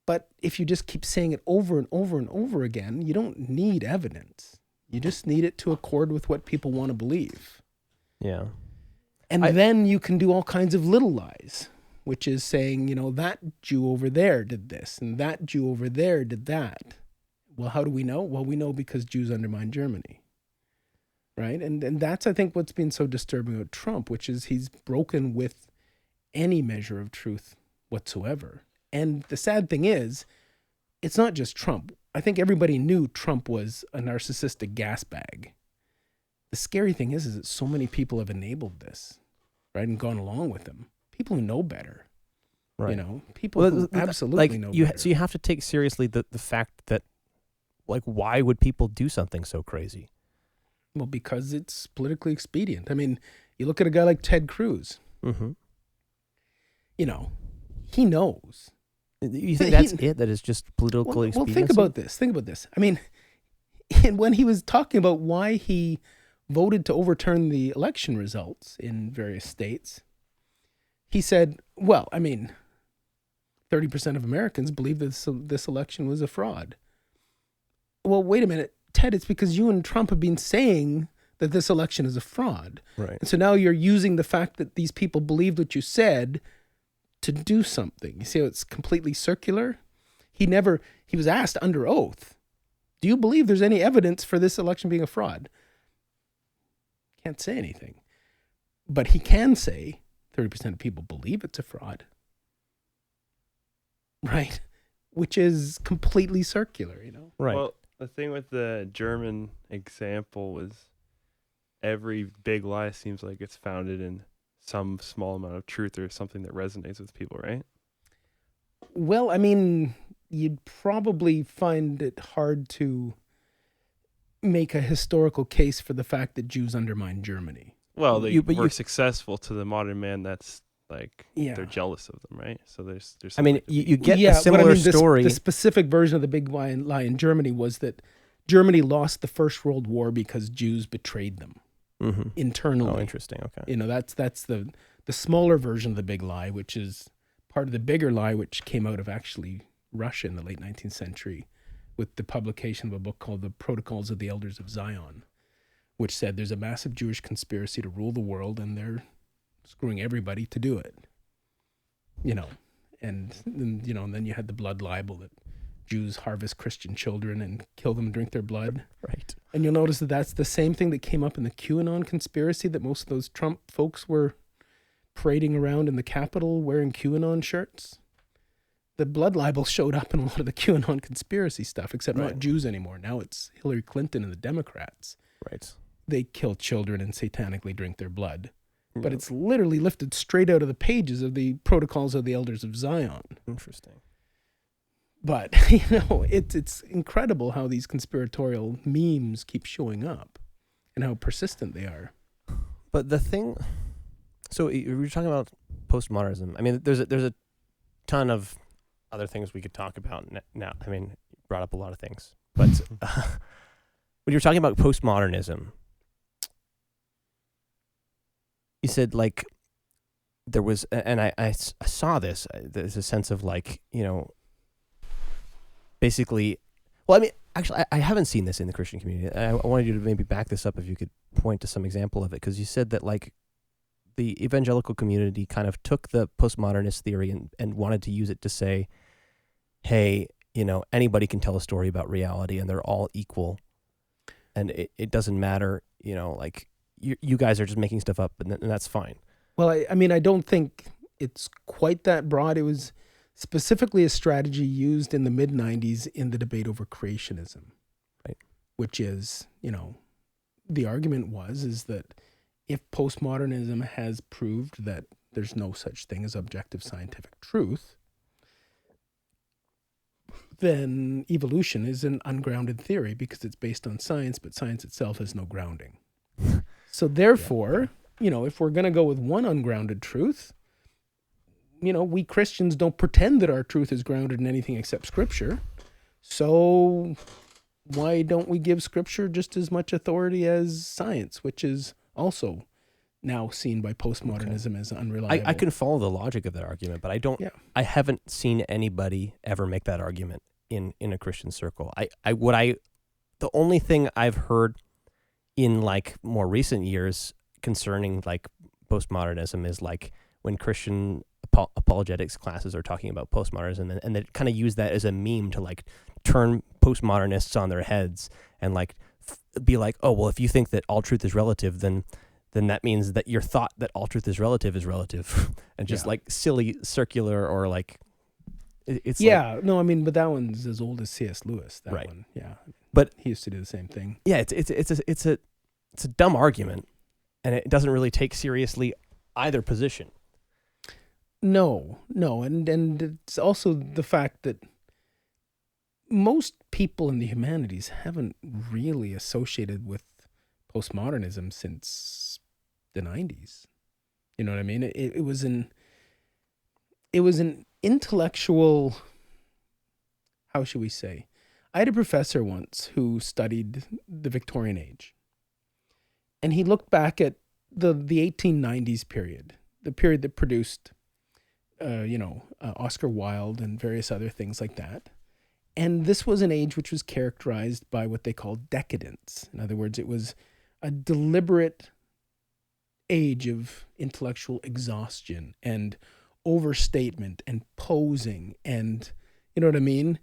But if you just keep saying it over and over and over again, you don't need evidence. You just need it to accord with what people want to believe. Yeah. And then you can do all kinds of little lies, which is saying, that Jew over there did this and that Jew over there did that. Well, how do we know? Well, we know because Jews undermine Germany. Right? And that's, I think, what's been so disturbing about Trump, which is he's broken with any measure of truth whatsoever. And the sad thing is, it's not just Trump. I think everybody knew Trump was a narcissistic gas bag. The scary thing is that so many people have enabled this, right, and gone along with him. People who know better, right? People who absolutely know better. So you have to take seriously the fact that, why would people do something so crazy? Well, because it's politically expedient. I mean, you look at a guy like Ted Cruz. Mm-hmm. He knows. You think that's it? That is just political expediency? Well, think about this. I mean, when he was talking about why he voted to overturn the election results in various states, he said, 30% of Americans believe that this election was a fraud. Well, wait a minute, Ted, it's because you and Trump have been saying that this election is a fraud. Right. And so now you're using the fact that these people believed what you said to do something. You see how it's completely circular? He was asked under oath, do you believe there's any evidence for this election being a fraud? Can't say anything. But he can say 30% of people believe it's a fraud. Right? Which is completely circular, Right. Well, the thing with the German example was every big lie seems like it's founded in some small amount of truth or something that resonates with people, right? Well, I mean, you'd probably find it hard to make a historical case for the fact that Jews undermined Germany. Well, they were successful to the modern man. That's they're jealous of them, right? So there's. I mean, you get a similar story. The specific version of the big lie in Germany was that Germany lost the First World War because Jews betrayed them. Mm-hmm. Internally. Oh, interesting. Okay. That's the smaller version of the big lie, which is part of the bigger lie, which came out of actually Russia in the late 19th century with the publication of a book called The Protocols of the Elders of Zion, which said there's a massive Jewish conspiracy to rule the world and they're screwing everybody to do it. And then you had the blood libel that Jews harvest Christian children and kill them and drink their blood. Right. And you'll notice that that's the same thing that came up in the QAnon conspiracy, that most of those Trump folks were parading around in the Capitol wearing QAnon shirts. The blood libel showed up in a lot of the QAnon conspiracy stuff, except not Jews anymore. Now it's Hillary Clinton and the Democrats. Right. They kill children and satanically drink their blood. But it's literally lifted straight out of the pages of the Protocols of the Elders of Zion. Interesting. But, it's incredible how these conspiratorial memes keep showing up and how persistent they are. But the thing, so you're talking about postmodernism. I mean, there's a ton of other things we could talk about now. I mean, you brought up a lot of things. But when you're talking about postmodernism, you said there was, and I saw this, there's a sense of basically, well, I mean, actually, I haven't seen this in the Christian community. I wanted you to maybe back this up if you could point to some example of it, because you said that the evangelical community kind of took the postmodernist theory and wanted to use it to say, hey, anybody can tell a story about reality and they're all equal. And it doesn't matter, you guys are just making stuff up, and that's fine. Well, I mean, I don't think it's quite that broad. It was specifically a strategy used in the mid-90s in the debate over creationism, right? Which is, the argument is that if postmodernism has proved that there's no such thing as objective scientific truth, then evolution is an ungrounded theory because it's based on science, but science itself has no grounding. So therefore, if we're going to go with one ungrounded truth, we Christians don't pretend that our truth is grounded in anything except Scripture. So why don't we give Scripture just as much authority as science, which is also now seen by postmodernism as unreliable? I can follow the logic of that argument, but I haven't seen anybody ever make that argument in a Christian circle. The only thing I've heard in like more recent years concerning like postmodernism is like when Christian apologetics classes are talking about postmodernism, and they kind of use that as a meme to like turn postmodernists on their heads and like be like, oh, well, if you think that all truth is relative, then that means that your thought that all truth is relative, and just like silly circular or like it's but that one's as old as C.S. Lewis. That one, yeah. But he used to do the same thing. Yeah, it's a dumb argument, and it doesn't really take seriously either position. No, and it's also the fact that most people in the humanities haven't really associated with postmodernism since the 90s. You know what I mean? It was an intellectual, how should we say? I had a professor once who studied the Victorian age, and he looked back at the 1890s period, the period that produced Oscar Wilde and various other things like that. And this was an age which was characterized by what they called decadence. In other words, it was a deliberate age of intellectual exhaustion and overstatement and posing, and you know what I mean?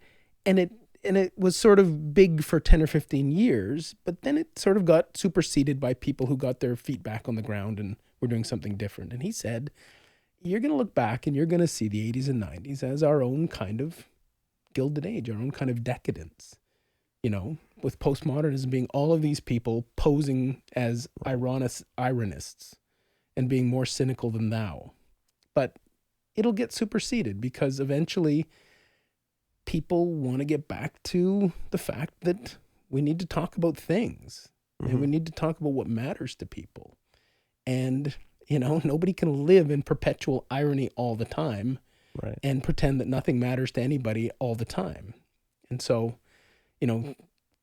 And it was sort of big for 10 or 15 years, but then it sort of got superseded by people who got their feet back on the ground and were doing something different. And he said, you're going to look back and you're going to see the 80s and 90s as our own kind of Gilded Age, our own kind of decadence, with postmodernism being all of these people posing as ironists and being more cynical than thou. But it'll get superseded because eventually people want to get back to the fact that we need to talk about things, and we need to talk about what matters to people. And, nobody can live in perpetual irony all the time. Right. And pretend that nothing matters to anybody all the time. And so,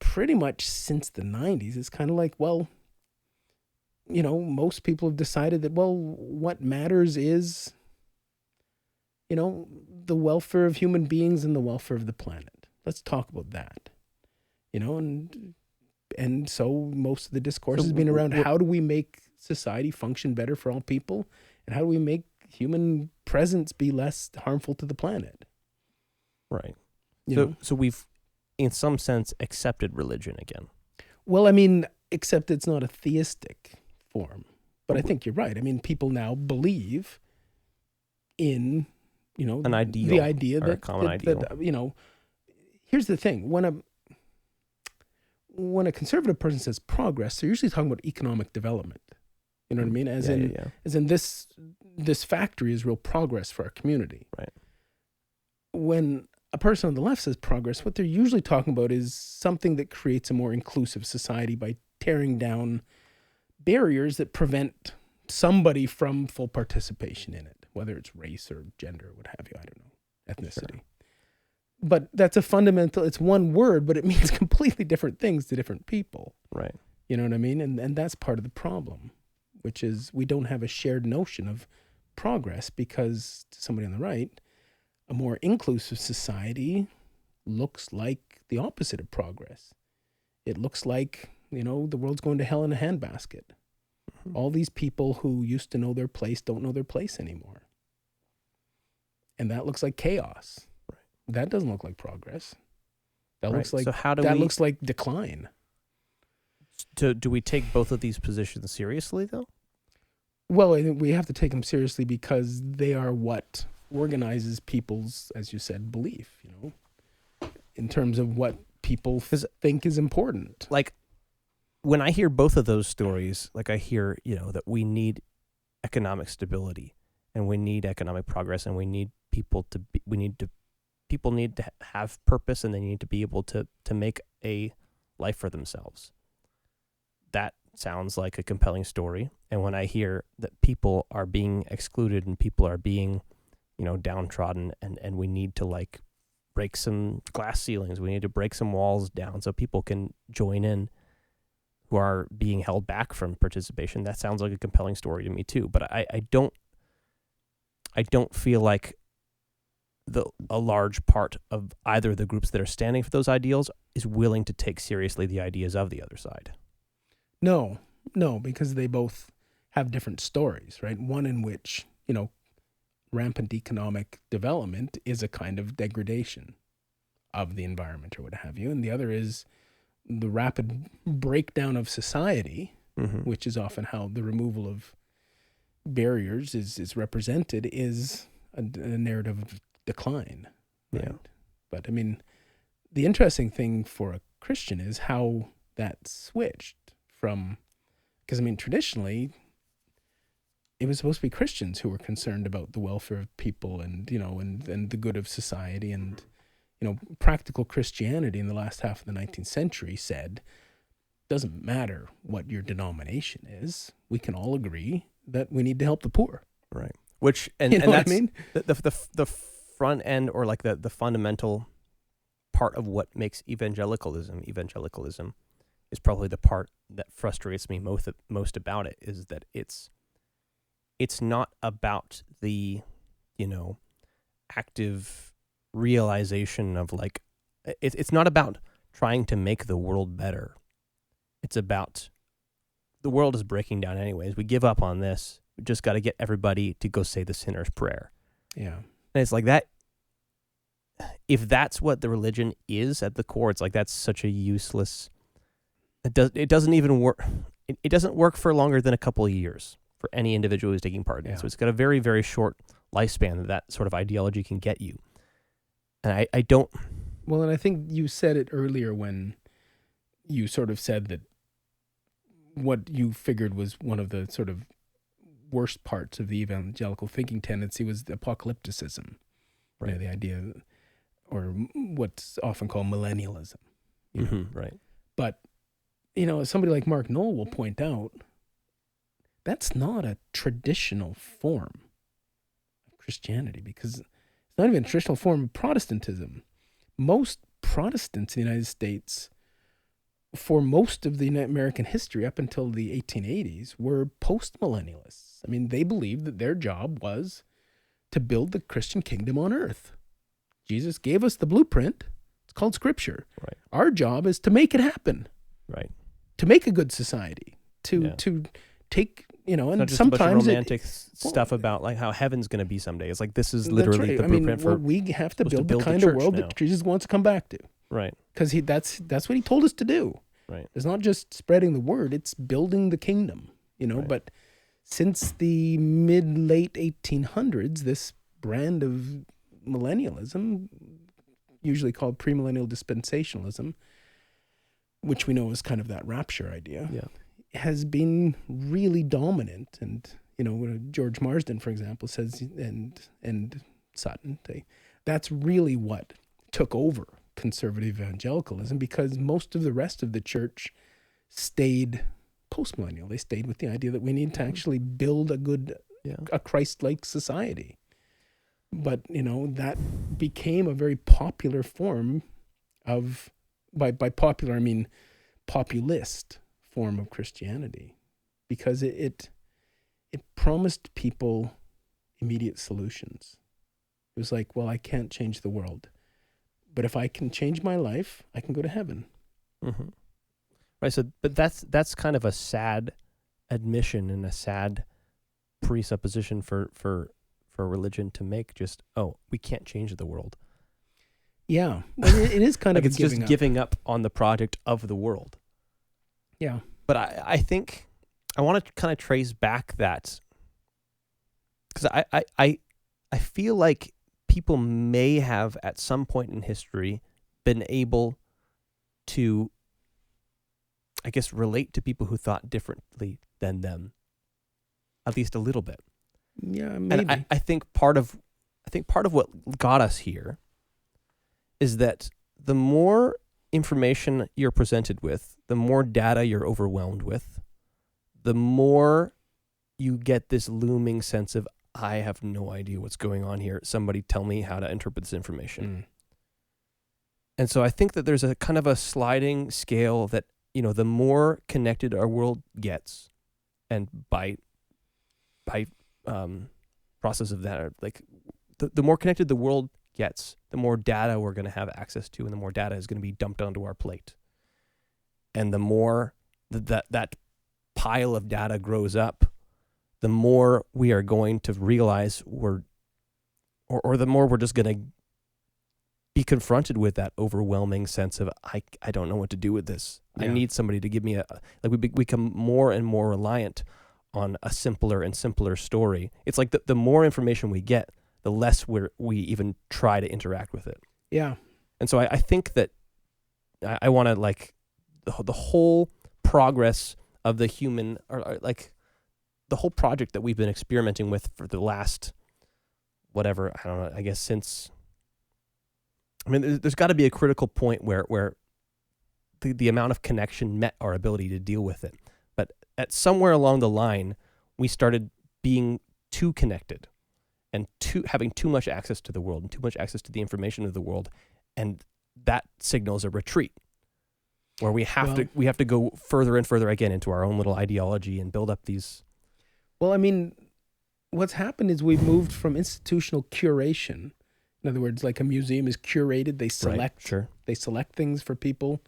pretty much since the 90s, it's kind of like, well, most people have decided that, well, what matters is, the welfare of human beings and the welfare of the planet. Let's talk about that. And so most of the discourse has been around how do we make society function better for all people, and how do we make human presence be less harmful to the planet. Right. So we've, in some sense, accepted religion again. Well, I mean, except it's not a theistic form. But I think you're right. I mean, people now believe in, an ideal, the idea that, a common ideal. That, here's the thing. When a conservative person says progress, they're usually talking about economic development. You know what I mean? As in this factory is real progress for our community. Right. When a person on the left says progress, what they're usually talking about is something that creates a more inclusive society by tearing down barriers that prevent somebody from full participation in it, whether it's race or gender, what have you, I don't know, ethnicity. Sure. But that's a fundamental, it's one word, but it means completely different things to different people. Right. You know what I mean? And that's part of the problem, which is we don't have a shared notion of progress because, to somebody on the right, a more inclusive society looks like the opposite of progress. It looks like, the world's going to hell in a handbasket. Mm-hmm. All these people who used to know their place don't know their place anymore. And that looks like chaos. Right. That doesn't look like progress. That looks like looks like decline. Do we take both of these positions seriously, though? Well, I think we have to take them seriously because they are what organizes people's, as you said, belief, in terms of what people think is important. Like, when I hear both of those stories, like I hear, that we need economic stability and we need economic progress and we need people need to have purpose and they need to be able to make a life for themselves. That sounds like a compelling story. And when I hear that people are being excluded and people are being, downtrodden and we need to break some glass ceilings, we need to break some walls down so people can join in who are being held back from participation, that sounds like a compelling story to me too. But I don't feel like a large part of either of the groups that are standing for those ideals is willing to take seriously the ideas of the other side. No, because they both have different stories, right? One in which, rampant economic development is a kind of degradation of the environment or what have you. And the other is the rapid breakdown of society, which is often how the removal of barriers is represented, is a narrative of decline. Right? Yeah. But the interesting thing for a Christian is how that switched from, because traditionally it was supposed to be Christians who were concerned about the welfare of people and the good of society, and practical Christianity in the last half of the 19th century said, doesn't matter what your denomination is, we can all agree that we need to help the poor. Right. Which and that's what I mean? The front end, or the fundamental part of what makes evangelicalism is probably the part that frustrates me most about it, is that it's not about the, active realization of it's not about trying to make the world better. It's about the world is breaking down anyways. We give up on this. We just got to get everybody to go say the sinner's prayer. Yeah. And it's like that. If that's what the religion is at the core, it's like that's such a useless. It doesn't even work. It doesn't work for longer than a couple of years for any individual who's taking part in it. So it's got a very, very short lifespan that sort of ideology can get you. And I don't. Well, and I think you said it earlier when you sort of said that what you figured was one of the sort of worst parts of the evangelical thinking tendency was the apocalypticism, right? The idea, or what's often called millennialism. Right. But, as somebody like Mark Noll will point out, that's not a traditional form of Christianity, because it's not even a traditional form of Protestantism. Most Protestants in the United States, for most of the American history up until the 1880s, were post-millennialists. They believed that their job was to build the Christian kingdom on earth. Jesus gave us the blueprint. It's called Scripture. Right. Our job is to make it happen. Right. To make a good society. To take, and not just sometimes a bunch of romantic stuff about how heaven's going to be someday. It's like this is literally the blueprint for. We have to build the kind of world that Jesus wants to come back to. Right. Because that's what he told us to do. Right. It's not just spreading the word; it's building the kingdom. Right. But since the late 1800s, this brand of millennialism, usually called premillennial dispensationalism, which we know is kind of that rapture idea, has been really dominant. And George Marsden, for example, says, and Sutton, that's really what took over conservative evangelicalism, because most of the rest of the church stayed postmillennial. They stayed with the idea that we need to actually build a Christ-like society. But, that became a very popular form of, by popular, I mean populist form of Christianity, because it promised people immediate solutions. It was like, well, I can't change the world, but if I can change my life, I can go to heaven. Mm-hmm. Right. So, but that's kind of a sad admission and a sad presupposition for religion to make. Just, we can't change the world. Yeah, well, it is kind of it's just giving up on the project of the world. Yeah, But I think I want to kind of trace back that, because I feel like people may have at some point in history been able to, I guess, relate to people who thought differently than them, at least a little bit. Yeah, maybe. And I think part of what got us here is that the more information you're presented with, the more data you're overwhelmed with, the more you get this looming sense of, I have no idea what's going on here. Somebody tell me how to interpret this information. And so I think that there's a kind of a sliding scale that, the more connected our world gets, and by process of that, like the more connected the world gets, the more data we're going to have access to, and the more data is going to be dumped onto our plate. And the more that pile of data grows up, the more we are going to realize or the more we're just going to be confronted with that overwhelming sense of, I don't know what to do with this. Yeah. I need somebody to give me we become more and more reliant on a simpler and simpler story. It's like the more information we get, the less we even try to interact with it. Yeah. And so I think that I want to, like, the whole progress of the human, or like the whole project that we've been experimenting with for the last, whatever, I don't know, I guess since, there's got to be a critical point where the amount of connection met our ability to deal with it. But at somewhere along the line, we started being too connected and having too much access to the world and too much access to the information of the world, and that signals a retreat where we have to go further and further again into our own little ideology and build up these. Well, what's happened is we've moved from institutional curation. In other words, like a museum is curated, they select things for people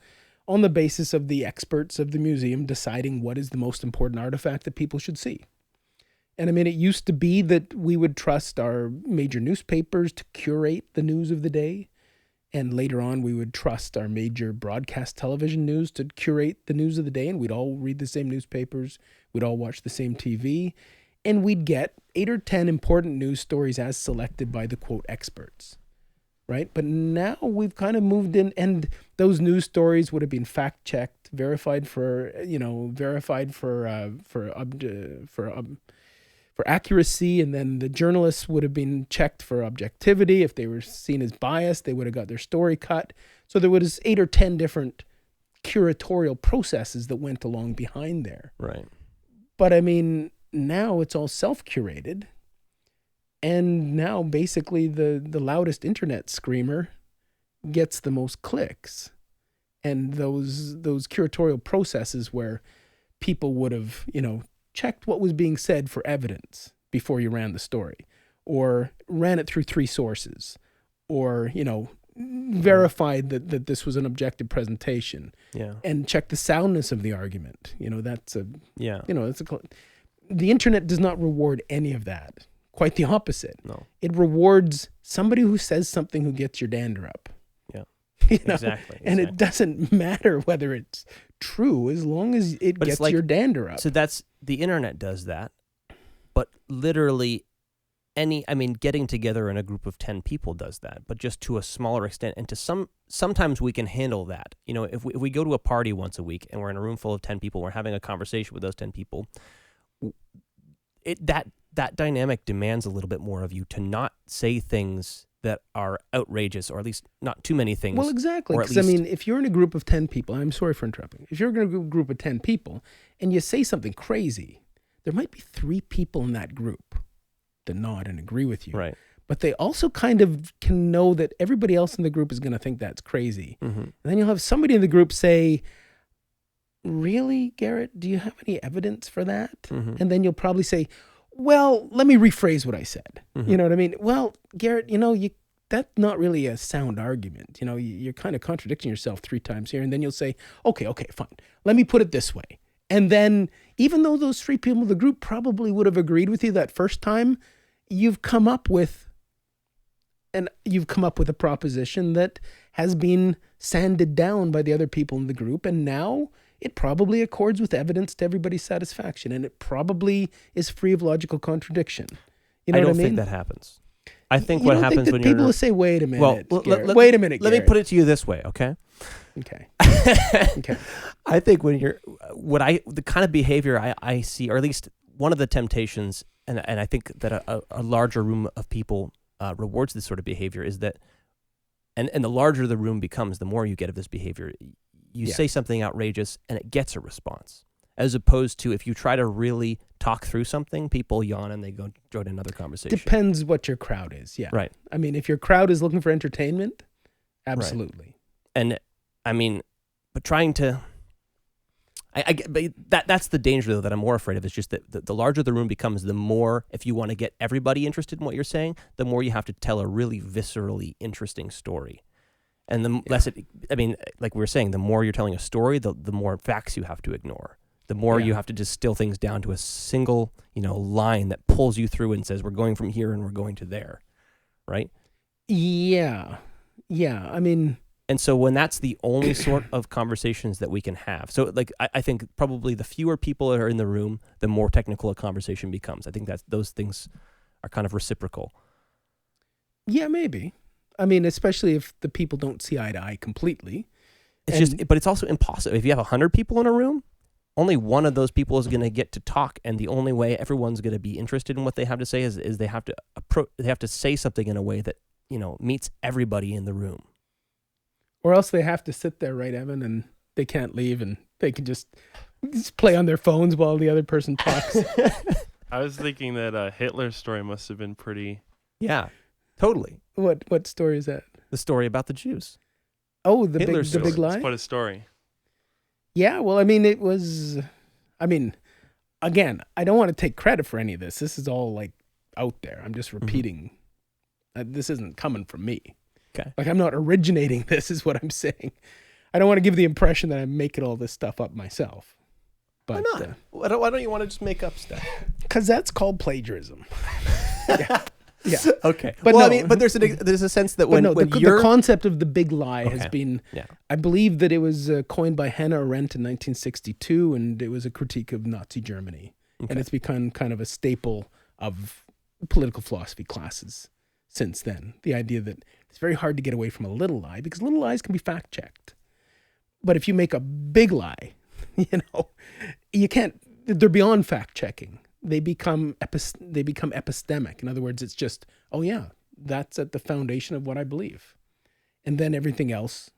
on the basis of the experts of the museum deciding what is the most important artifact that people should see. And it used to be that we would trust our major newspapers to curate the news of the day. And later on, we would trust our major broadcast television news to curate the news of the day. And we'd all read the same newspapers. We'd all watch the same TV. And we'd get 8 or 10 important news stories as selected by the, quote, experts. Right? But now we've kind of moved in, and those news stories would have been fact-checked, verified for accuracy, and then the journalists would have been checked for objectivity. If they were seen as biased, they would have got their story cut. So there was 8 or 10 different curatorial processes that went along behind there. Right. But now it's all self-curated. And now basically the loudest internet screamer gets the most clicks. And those curatorial processes where people would have, checked what was being said for evidence before you ran the story, or ran it through 3 sources, or, verified that this was an objective presentation, and checked the soundness of the argument. The internet does not reward any of that. Quite the opposite. No. It rewards somebody who says something who gets your dander up. Yeah. Exactly. And it doesn't matter whether it's true as long as it gets your dander up. So the internet does that, but literally getting together in a group of 10 people does that, but just to a smaller extent. And sometimes we can handle that. If we go to a party once a week and we're in a room full of 10 people, we're having a conversation with those 10 people, that dynamic demands a little bit more of you to not say things that are outrageous, or at least not too many things. Well, exactly. Because if you're in a group of 10 people, I'm sorry for interrupting. If you're in a group of 10 people and you say something crazy, there might be 3 people in that group that nod and agree with you. Right. But they also kind of can know that everybody else in the group is going to think that's crazy. Mm-hmm. And then you'll have somebody in the group say, "Really, Garrett, do you have any evidence for that?" Mm-hmm. And then you'll probably say, "Well, let me rephrase what I said." Mm-hmm. You know what I mean? "Well, Garrett, that's not really a sound argument. You're kind of contradicting yourself 3 times here." And then you'll say, okay, fine. Let me put it this way. And then even though those 3 people in the group probably would have agreed with you that first time, you've come up with a proposition that has been sanded down by the other people in the group. And now it probably accords with evidence to everybody's satisfaction, and it probably is free of logical contradiction. You know I don't what I mean? think that happens. I think You what don't happens think that when people you're will say, "Wait a minute, Garrett. wait a minute." Let me Garrett." put it to you this way, okay? Okay. Okay. I think when the kind of behavior I see, or at least one of the temptations, and I think that a larger room of people rewards this sort of behavior, is that, and the larger the room becomes, the more you get of this behavior. You say something outrageous and it gets a response, as opposed to if you try to really talk through something, people yawn and they go join another conversation. Depends what your crowd is. Yeah. Right. I mean, if your crowd is looking for entertainment, absolutely. Right. And I mean, but trying to, but that's the danger though that I'm more afraid of, is just that the larger the room becomes, the more, if you want to get everybody interested in what you're saying, the more you have to tell a really viscerally interesting story. And the less I mean, like we were saying, the more you're telling a story, the more facts you have to ignore. The more you have to distill things down to a single, line that pulls you through and says, we're going from here and we're going to there. Right? Yeah. Yeah. I mean, and so when that's the only sort of conversations that we can have, so like I think probably the fewer people that are in the room, the more technical a conversation becomes. I think those things are kind of reciprocal. Yeah, maybe. I mean, especially if the people don't see eye to eye completely. But it's also impossible. If you have 100 people in a room, only one of those people is going to get to talk, and the only way everyone's going to be interested in what they have to say is they have to say something in a way that meets everybody in the room. Or else they have to sit there, right, Evan, and they can't leave, and they can just play on their phones while the other person talks. I was thinking that Hitler's story must have been pretty... Yeah, totally. What story is that? The story about the Jews. Oh, the big lie? It's quite a story. Yeah, well, I mean, again, I don't want to take credit for any of this. This is all, like, out there. I'm just repeating. This isn't coming from me. Okay. Like, I'm not originating this, is what I'm saying. I don't want to give the impression that I'm making all this stuff up myself. But, why not? Why don't you want to just make up stuff? Because that's called plagiarism. Yeah. Okay. But I mean, but there's a sense that the concept of the big lie has been, yeah. I believe that it was coined by Hannah Arendt in 1962, and it was a critique of Nazi Germany. Okay. And it's become kind of a staple of political philosophy classes since then. The idea that it's very hard to get away from a little lie, because little lies can be fact-checked. But if you make a big lie, you can't, they're beyond fact-checking. They become epistemic. In other words, it's just, oh yeah, that's at the foundation of what I believe. And then everything else.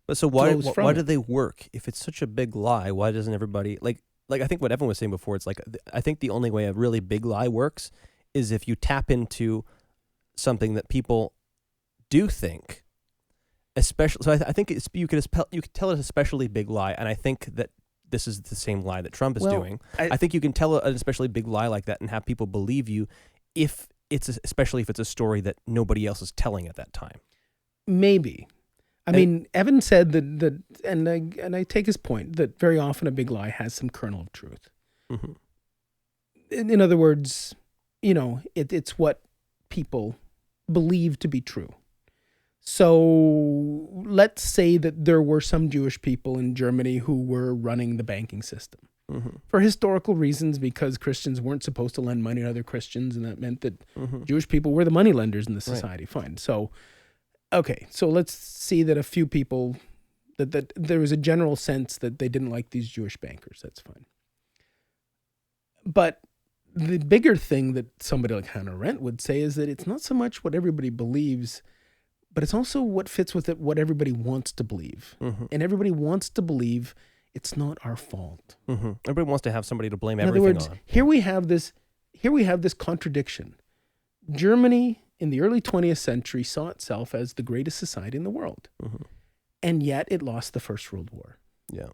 But so why do they work? If it's such a big lie, why doesn't everybody, like I think what Evan was saying before, it's like, I think the only way a really big lie works is if you tap into something that people do think, especially, so I think you could tell an especially big lie, and I think that this is the same lie that Trump is doing. I think you can tell an especially big lie like that and have people believe you, especially if it's a story that nobody else is telling at that time. Maybe. I mean, Evan said that and I take his point, that very often a big lie has some kernel of truth. Mm-hmm. In other words, it's what people believe to be true. So let's say that there were some Jewish people in Germany who were running the banking system for historical reasons, because Christians weren't supposed to lend money to other Christians, and that meant that Jewish people were the money lenders in the society. Right. Fine. So, okay, so let's see that a few people, that there was a general sense that they didn't like these Jewish bankers. That's fine. But the bigger thing that somebody like Hannah Arendt would say is that it's not so much what everybody believes, but it's also what fits with it, what everybody wants to believe. And everybody wants to believe it's not our fault. Everybody wants to have somebody to blame everything on. In other words, here we have this contradiction. Germany in the early 20th century saw itself as the greatest society in the world. And yet it lost the First World War. Yeah.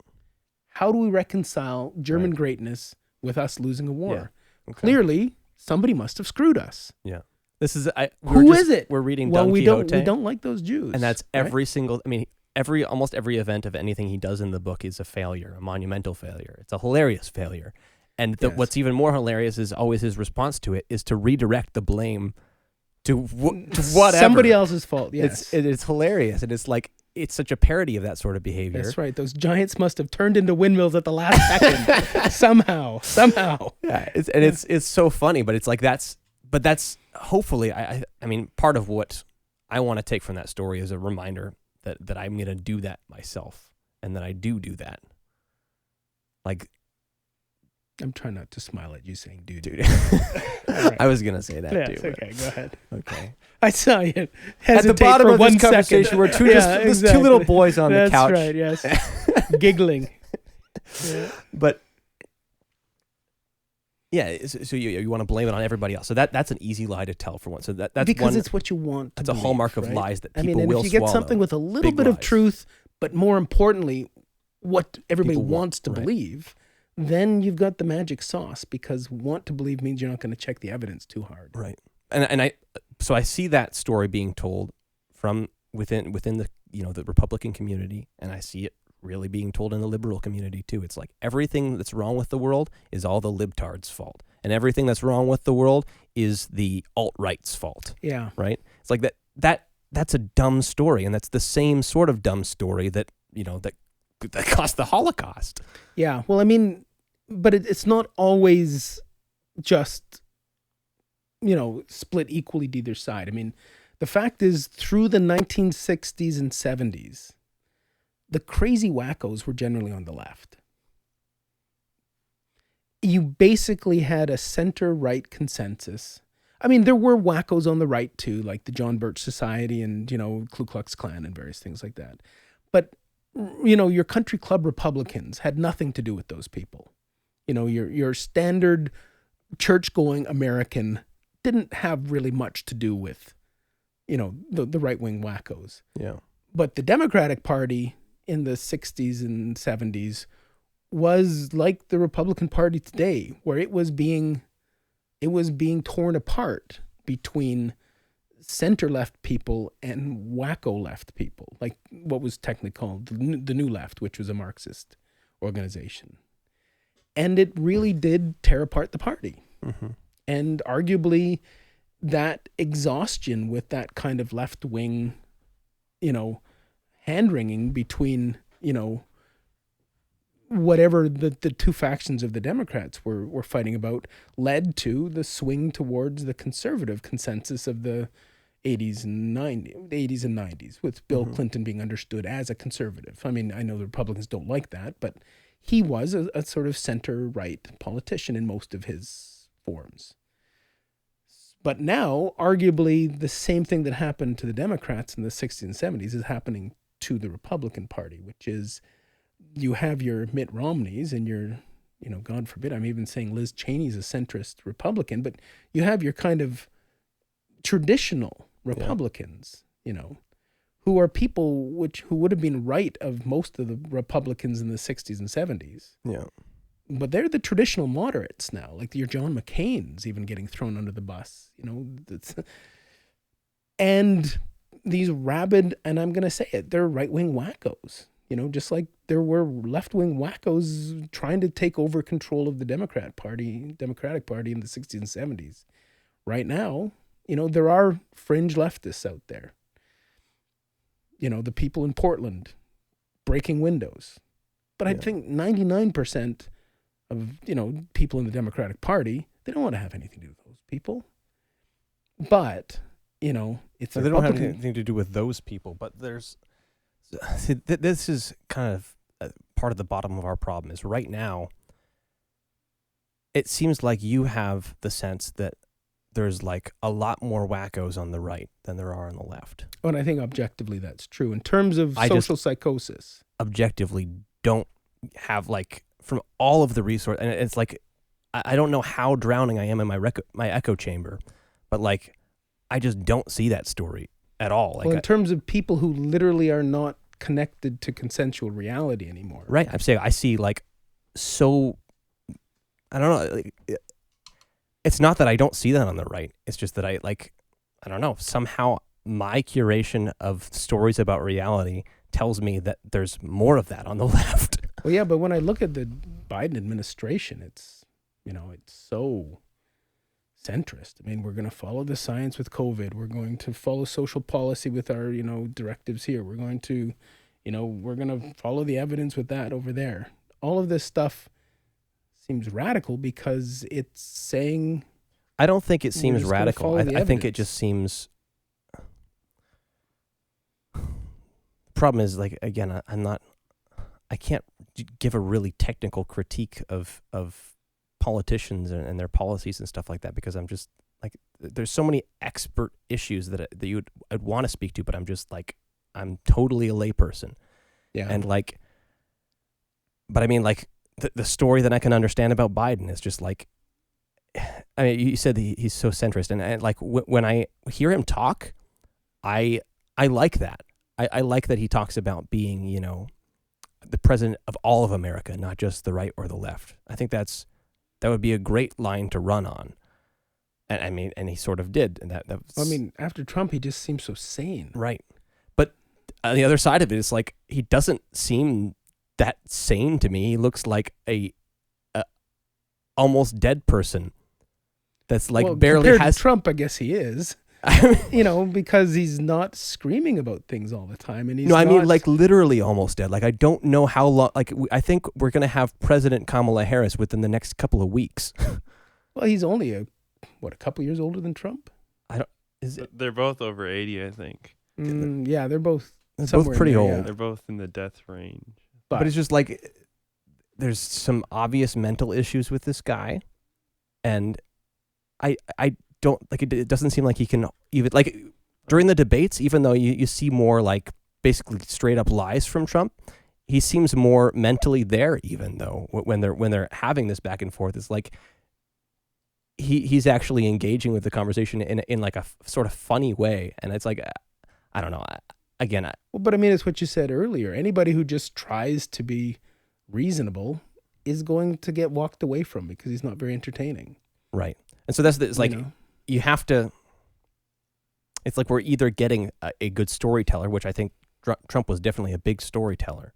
How do we reconcile German greatness with us losing a war? Yeah. Okay. Clearly, somebody must have screwed us. Yeah. This is Who is it? We're reading Don Quixote. We don't like those Jews, and that's every single. I mean, almost every event of anything he does in the book is a failure, a monumental failure. It's a hilarious failure, and what's even more hilarious is always his response to it is to redirect the blame to whatever, somebody else's fault. Yes, it's hilarious, and it's like it's such a parody of that sort of behavior. That's right. Those giants must have turned into windmills at the last second. somehow. Yeah, it's so funny, but it's like that's hopefully, I mean, part of what I want to take from that story is a reminder that I'm going to do that myself, and that I do that. Like, I'm trying not to smile at you saying dude. Right. I was going to say that too. Okay, go ahead. Okay. I saw you hesitate at the bottom for of this conversation, we're two little boys on the couch. That's right, yes. Giggling. Yeah. But yeah, so you want to blame it on everybody else. So that's an easy lie to tell for one. So that's because it's what you want to That's believe, a hallmark of right? lies that people and will if you get swallow. something with a little Big bit of lies. truth, but more importantly, what everybody People wants to right. believe, then you've got the magic sauce, because want to believe means you're not going to check the evidence too hard. Right. And I see that story being told from within the the Republican community, and I see it really being told in the liberal community too. It's like everything that's wrong with the world is all the libtards' fault, and everything that's wrong with the world is the alt-right's fault. Yeah. Right? It's like that's a dumb story, and that's the same sort of dumb story that caused the Holocaust. Yeah. Well, I mean, but it's not always just, split equally to either side. I mean, the fact is, through the 1960s and 70s, the crazy wackos were generally on the left. You basically had a center-right consensus. I mean, there were wackos on the right too, like the John Birch Society and, Ku Klux Klan and various things like that. But, your country club Republicans had nothing to do with those people. Your standard church-going American didn't have really much to do with, the right-wing wackos. Yeah. But the Democratic Party in the 60s and 70s was like the Republican Party today, where it was being torn apart between center-left people and wacko-left people, like what was technically called the New Left, which was a Marxist organization. And it really did tear apart the party. Mm-hmm. And arguably that exhaustion with that kind of left-wing, hand-wringing between, whatever the two factions of the Democrats were fighting about led to the swing towards the conservative consensus of the 80s and 90s, with Bill Mm-hmm. Clinton being understood as a conservative. I mean, I know the Republicans don't like that, but he was a sort of center-right politician in most of his forms. But now, arguably, the same thing that happened to the Democrats in the 60s and 70s is happening to the Republican Party, which is you have your Mitt Romneys and your, God forbid, I'm even saying Liz Cheney's a centrist Republican, but you have your kind of traditional Republicans, who are people who would have been right of most of the Republicans in the 60s and 70s. Yeah. But they're the traditional moderates now, like your John McCain's even getting thrown under the bus, and these rabid, and I'm going to say it, they're right-wing wackos, just like there were left-wing wackos trying to take over control of the Democratic Party in the 60s and 70s. Right now, there are fringe leftists out there. The people in Portland breaking windows. But I think 99% of, people in the Democratic Party, they don't want to have anything to do with those people. But, it's So they don't have anything to do with those people, but there's... See, this is kind of part of the bottom of our problem is right now, it seems like you have the sense that there's like a lot more wackos on the right than there are on the left. Oh, and I think objectively that's true. In terms of social psychosis. Objectively don't have like from all of the resource, and it's like, I don't know how drowning I am in my echo chamber, but like, I just don't see that story at all. Like in terms of people who literally are not connected to consensual reality anymore. Right. I'm saying I see like, so, I don't know. Like, it's not that I don't see that on the right. It's just that I don't know. Somehow my curation of stories about reality tells me that there's more of that on the left. Well, yeah, but when I look at the Biden administration, it's, it's centrist. I mean, we're going to follow the science with COVID. We're going to follow social policy with our, directives here. We're going to, we're going to follow the evidence with that over there. All of this stuff seems radical because it's saying... I don't think it seems radical. I think it just seems... The problem is, like, again, I can't give a really technical critique of politicians and their policies and stuff like that, because I'm just like, there's so many expert issues that I'd want to speak to, but I'm just like, I'm totally a layperson. Yeah. And like, but I mean, like the story that I can understand about Biden is just like, I mean, you said he's so centrist, and like when I hear him talk, I like that. I like that he talks about being, the president of all of America, not just the right or the left. I think that would be a great line to run on. And I mean, and he sort of did. And that was, I mean, after Trump, he just seems so sane. Right. But on the other side of it, it's like, he doesn't seem that sane to me. He looks like a almost dead person that's like barely compared has... to Trump, I guess he is. Because he's not screaming about things all the time, and he's I mean, like, literally almost dead. Like, I don't know how long. Like, I think we're gonna have President Kamala Harris within the next couple of weeks. Well, he's only a couple years older than Trump. They're both over 80, I think. Yeah, they're both pretty old. Yeah. They're both in the death range. But it's just like, there's some obvious mental issues with this guy, and I don't like it doesn't seem like he can even, like, during the debates, even though you see more like basically straight up lies from Trump, he seems more mentally there, even though when they're having this back and forth, it's like he's actually engaging with the conversation in like a sort of funny way. And it's like, I don't know, but I mean, it's what you said earlier. Anybody who just tries to be reasonable is going to get walked away from because he's not very entertaining. Right. And so it's like, you have to, it's like we're either getting a good storyteller, which I think Trump was definitely a big storyteller,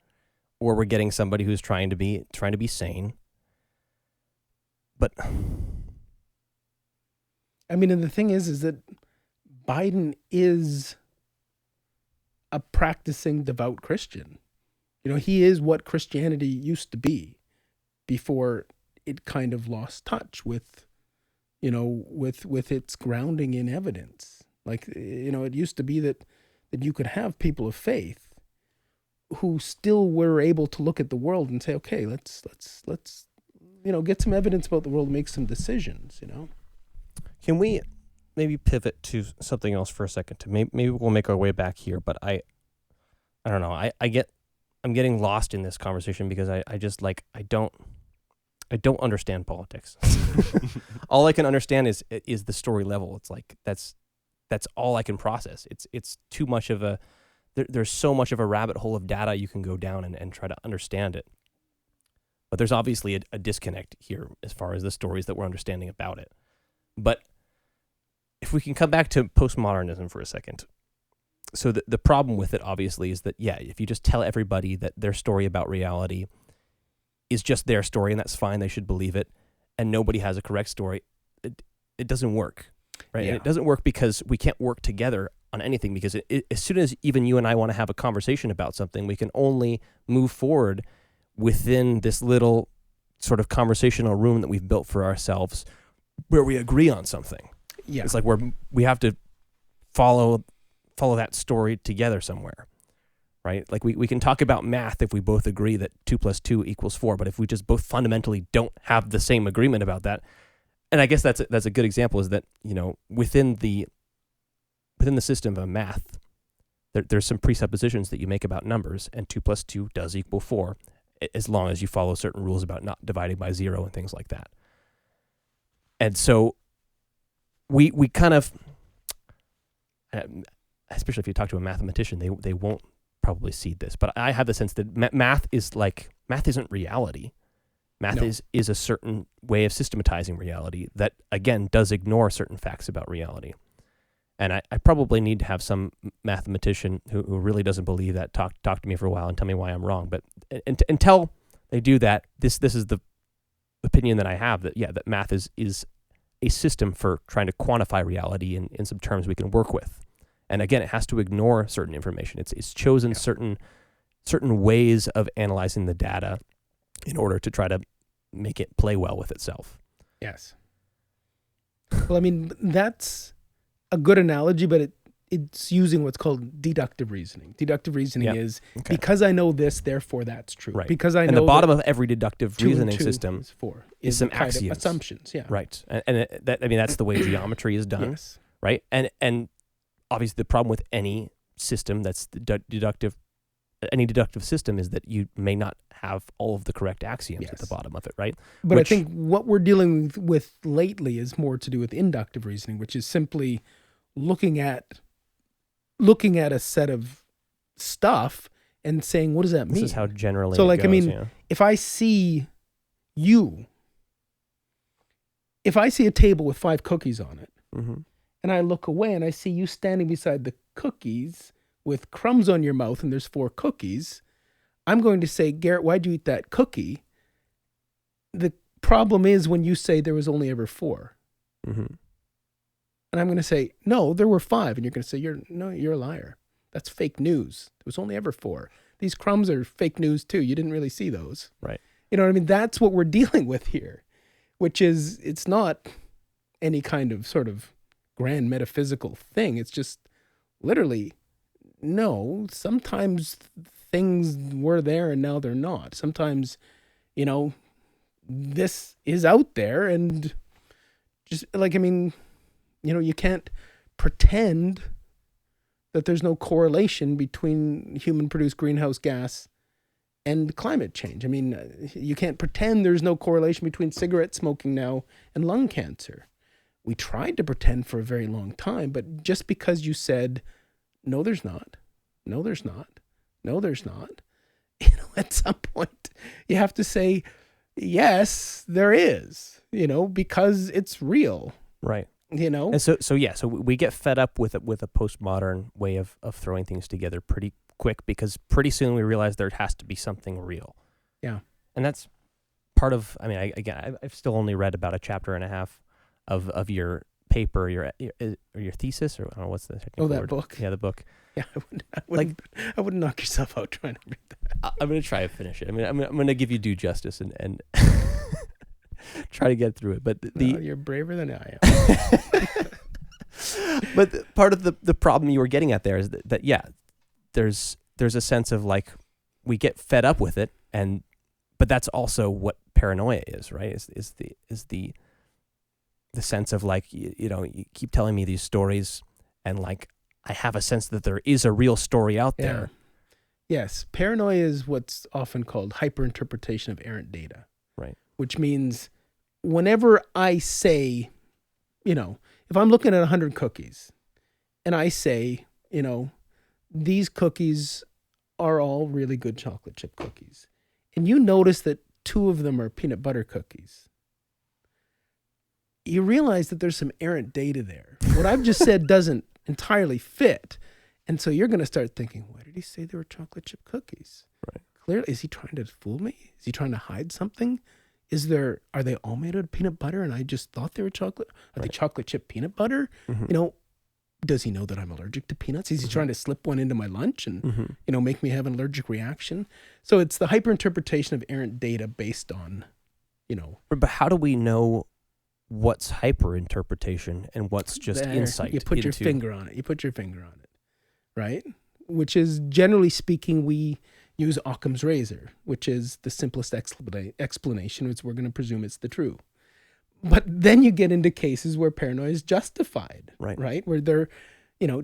or we're getting somebody who's trying to be sane. But I mean, and the thing is that Biden is a practicing devout Christian. He is what Christianity used to be before it kind of lost touch with its grounding in evidence. Like, it used to be that you could have people of faith who still were able to look at the world and say, okay, let's get some evidence about the world and make some decisions, Can we maybe pivot to something else for a second? Maybe we'll make our way back here, but I don't know. I'm getting lost in this conversation because I just like, I don't understand politics. All I can understand is the story level. It's like that's all I can process. It's too much of a there's so much of a rabbit hole of data you can go down and try to understand it. But there's obviously a disconnect here as far as the stories that we're understanding about it. But if we can come back to postmodernism for a second. So the problem with it obviously is that, if you just tell everybody that their story about reality is just their story and that's fine, they should believe it, and nobody has a correct story, it doesn't work, right? Yeah. And it doesn't work because we can't work together on anything, because as soon as even you and I want to have a conversation about something, we can only move forward within this little sort of conversational room that we've built for ourselves where we agree on something. Yeah. It's like we have to follow that story together somewhere. Right? Like we can talk about math if we both agree that 2 + 2 = 4, but if we just both fundamentally don't have the same agreement about that, and I guess that's a good example, is that, within the system of math, there's some presuppositions that you make about numbers, and 2 + 2 does = 4, as long as you follow certain rules about not dividing by 0 and things like that. And so we kind of, especially if you talk to a mathematician, they won't probably see this, but I have the sense that math isn't reality. Math is a certain way of systematizing reality that, again, does ignore certain facts about reality. And I probably need to have some mathematician who really doesn't believe that talk to me for a while and tell me why I'm wrong. But until they do that, this is the opinion that I have, that that math is a system for trying to quantify reality in some terms we can work with. And again, it has to ignore certain information. It's chosen certain ways of analyzing the data in order to try to make it play well with itself. Yes. Well, I mean, that's a good analogy, but it's using what's called deductive reasoning. Deductive reasoning is because I know this, therefore that's true. Right. Because I know. And the bottom of every deductive reasoning and 2 system is 4 is some kind of axioms. assumptions. Yeah. Right. And that's the way geometry is done. Yes. Right. And obviously the problem with any system that's deductive, any deductive system is that you may not have all of the correct axioms at the bottom of it, right? But I think what we're dealing with lately is more to do with inductive reasoning, which is simply looking at a set of stuff and saying, what does that mean? This is how generally so it goes, if I see a table with 5 cookies on it, and I look away and I see you standing beside the cookies with crumbs on your mouth and there's 4 cookies, I'm going to say, Garrett, why'd you eat that cookie? The problem is when you say there was only ever 4. And I'm going to say, no, there were 5. And you're going to say, you're a liar. That's fake news. There was only ever 4. These crumbs are fake news too. You didn't really see those. Right. You know what I mean? That's what we're dealing with here, which is, it's not any kind of sort of grand metaphysical thing. It's just literally, no, sometimes things were there and now they're not. Sometimes, this is out there and just you can't pretend that there's no correlation between human-produced greenhouse gas and climate change. I mean, you can't pretend there's no correlation between cigarette smoking now and lung cancer. We tried to pretend for a very long time, but just because you said, no, there's not, no, there's not, no, there's not, at some point you have to say, yes, there is, because it's real. Right. And so we get fed up with a postmodern way of throwing things together pretty quick, because pretty soon we realize there has to be something real. Yeah. And that's part of, I've still only read about a chapter and a half of your paper, your thesis, or I don't know what's the technical word. Book. Yeah, the book. Yeah, I wouldn't knock yourself out trying to read that. I'm going to try to finish it. I'm going to give you due justice and try to get through it. But you're braver than I am. But part of the problem you were getting at there is that there's a sense of like we get fed up with it, but that's also what paranoia is, right? Is the sense of like you keep telling me these stories and like I have a sense that there is a real story out there. Yes, paranoia is what's often called hyperinterpretation of errant data. Right. Which means whenever I say, if I'm looking at 100 cookies and I say, these cookies are all really good chocolate chip cookies, and you notice that 2 of them are peanut butter cookies, you realize that there's some errant data there. What I've just said doesn't entirely fit. And so you're going to start thinking, why did he say they were chocolate chip cookies? Right. Clearly, is he trying to fool me? Is he trying to hide something? Are they all made out of peanut butter and I just thought they were chocolate? Are they chocolate chip peanut butter? Does he know that I'm allergic to peanuts? Is he trying to slip one into my lunch and, make me have an allergic reaction? So it's the hyperinterpretation of errant data based on, But how do we know what's hyperinterpretation and what's just insight? You put your finger on it. Right? Which is, generally speaking, we use Occam's razor, which is the simplest explanation, which we're going to presume it's the true. But then you get into cases where paranoia is justified, right? Where they're,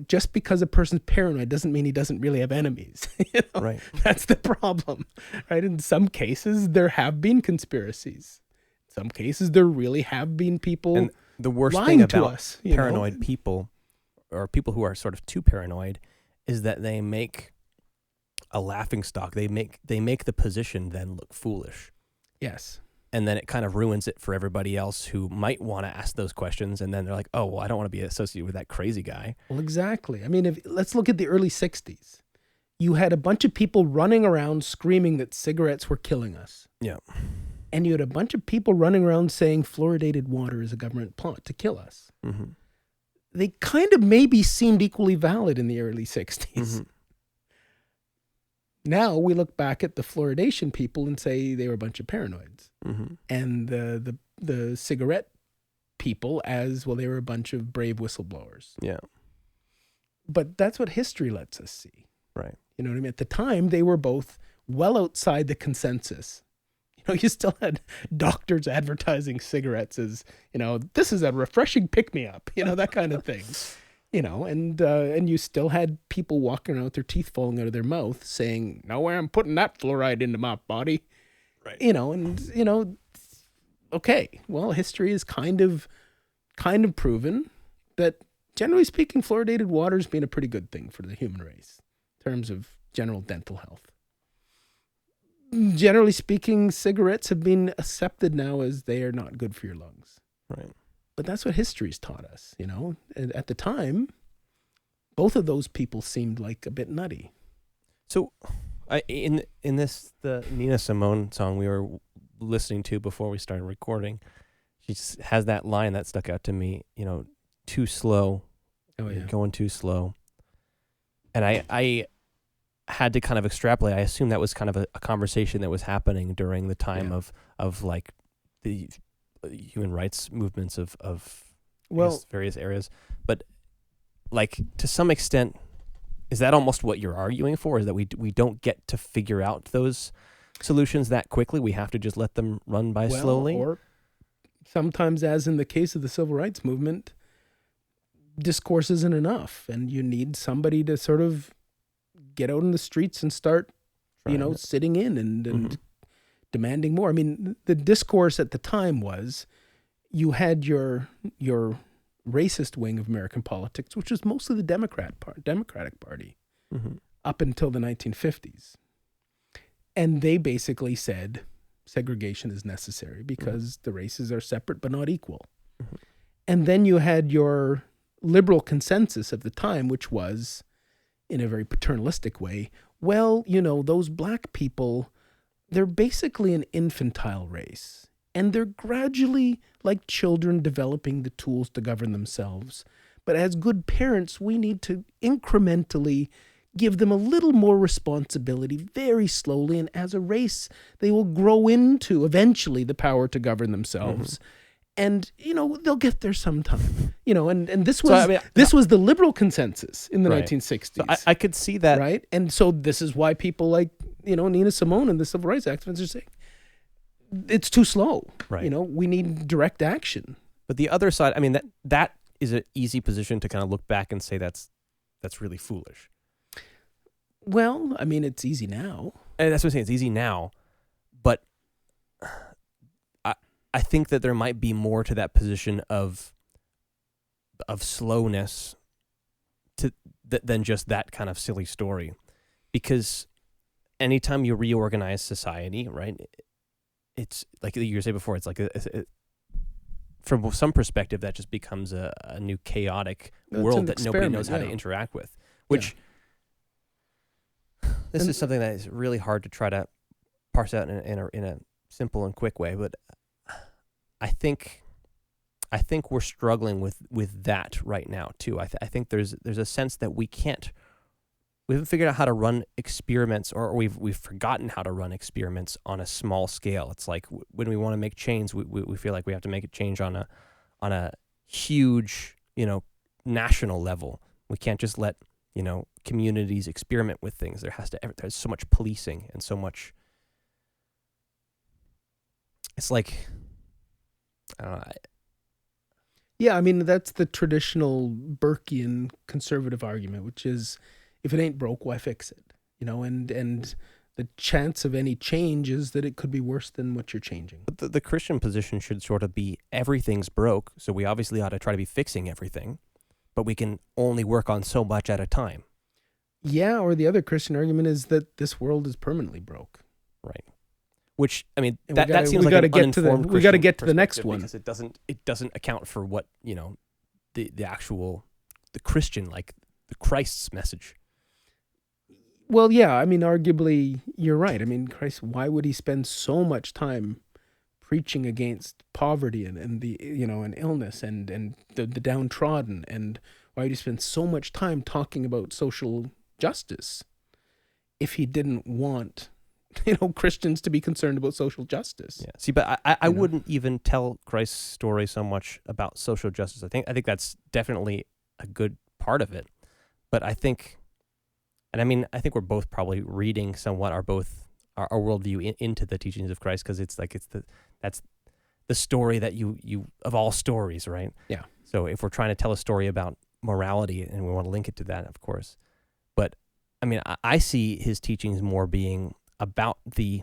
just because a person's paranoid doesn't mean he doesn't really have enemies. Right. That's the problem, right? In some cases, there have been conspiracies. In some cases, there really have been people and the worst lying thing to about us, paranoid people, or people who are sort of too paranoid, is that they make a laughingstock. They make the position then look foolish. Yes. And then it kind of ruins it for everybody else who might want to ask those questions. And then they're like, oh, well, I don't want to be associated with that crazy guy. Well, exactly. I mean, let's look at the early 60s. You had a bunch of people running around screaming that cigarettes were killing us. Yeah. and you had a bunch of people running around saying fluoridated water is a government plot to kill us. Mm-hmm. They kind of maybe seemed equally valid in the early 60s. Mm-hmm. Now we look back at the fluoridation people and say they were a bunch of paranoids. Mm-hmm. And the cigarette people as, well, they were a bunch of brave whistleblowers. Yeah. But that's what history lets us see. Right. You know what I mean? At the time, they were both well outside the consensus. You know, you still had doctors advertising cigarettes as, you know, this is a refreshing pick-me-up, you know, that kind of thing. You know, and you still had people walking around with their teeth falling out of their mouth saying, no way I'm putting that fluoride into my body. Right. You know, and, you know, okay, well, history is kind of proven that, generally speaking, fluoridated water has been a pretty good thing for the human race in terms of general dental health. Generally speaking, cigarettes have been accepted now as they are not good for your lungs. Right. But that's what history's taught us, you know. And at the time, both of those people seemed like a bit nutty. So, in the Nina Simone song we were listening to before we started recording, she just has that line that stuck out to me. You know, too slow. Oh yeah, going too slow. And I had to kind of extrapolate. I assume that was kind of a conversation that was happening during the time of like the human rights movements of various areas. But like, to some extent, is that almost what you're arguing for? Is that we don't get to figure out those solutions that quickly? We have to just let them run by slowly? Or sometimes, as in the case of the civil rights movement, discourse isn't enough, and you need somebody to sort of get out in the streets and start, sitting in and demanding more. I mean, the discourse at the time was, you had your racist wing of American politics, which was mostly the Democratic Party, up until the 1950s. And they basically said segregation is necessary because the races are separate but not equal. And then you had your liberal consensus of the time, which was, in a very paternalistic way, well, those black people, they're basically an infantile race. And they're gradually, like children, developing the tools to govern themselves. But as good parents, we need to incrementally give them a little more responsibility very slowly. And as a race, they will grow into, eventually, the power to govern themselves. And, they'll get there sometime. And this was this was the liberal consensus in the 1960s. So I could see that. Right? And so this is why people like, Nina Simone and the civil rights activists are saying, it's too slow. Right. We need direct action. But the other side, I mean, that is an easy position to kind of look back and say that's really foolish. Well, I mean, it's easy now. And that's what I'm saying. It's easy now. But I think that there might be more to that position of slowness than just that kind of silly story. Because anytime you reorganize society, right, it's like you said before, it's like from some perspective that just becomes a new chaotic world that nobody knows how to interact with. Which this is something that is really hard to try to parse out in a simple and quick way. But I think we're struggling with that right now too. I think there's a sense that we haven't figured out how to run experiments, or we've forgotten how to run experiments on a small scale. It's like when we want to make change, we feel like we have to make a change on a huge, national level. We can't just let, communities experiment with things. There's so much policing and so much. It's like, I don't know. Yeah, I mean, that's the traditional Burkean conservative argument, which is, if it ain't broke, why fix it? And the chance of any change is that it could be worse than what you're changing. But the Christian position should sort of be everything's broke, so we obviously ought to try to be fixing everything, but we can only work on so much at a time. Yeah, or the other Christian argument is that this world is permanently broke. Right. Which, I mean, that seems like an uninformed Christian we got to get to the next one. Because it doesn't account for what, the actual, the Christian, like the Christ's message. Well, yeah, I mean, arguably, you're right. I mean, Christ, why would he spend so much time preaching against poverty and the, and illness and the downtrodden? And why would he spend so much time talking about social justice if he didn't want, Christians to be concerned about social justice? Yeah. See, but I wouldn't even tell Christ's story so much about social justice. I think that's definitely a good part of it. But I think we're both probably reading somewhat our worldview into the teachings of Christ, because that's the story that you of all stories, right? Yeah. So if we're trying to tell a story about morality and we want to link it to that, of course. But I see his teachings more being about the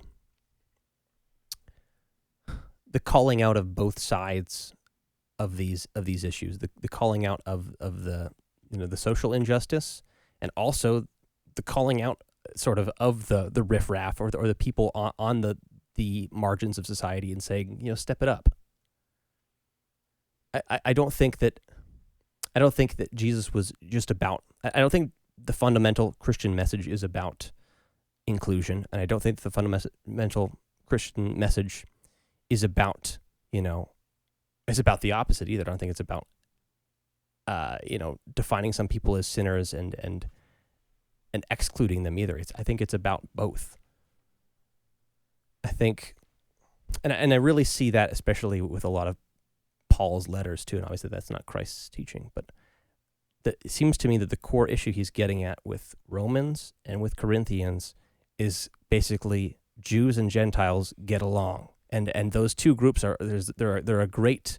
calling out of both sides of these issues, the calling out of the the social injustice, and also the calling out sort of the riffraff or the people on the margins of society, and saying, step it up. I don't think that Jesus was just about. I don't think the fundamental Christian message is about inclusion, and I don't think the fundamental Christian message is about is about the opposite either. I don't think it's about defining some people as sinners and excluding them either. I think it's about both. I think, and I really see that especially with a lot of Paul's letters too, and obviously that's not Christ's teaching, but it seems to me that the core issue he's getting at with Romans and with Corinthians is basically Jews and Gentiles get along, and those two groups they're a great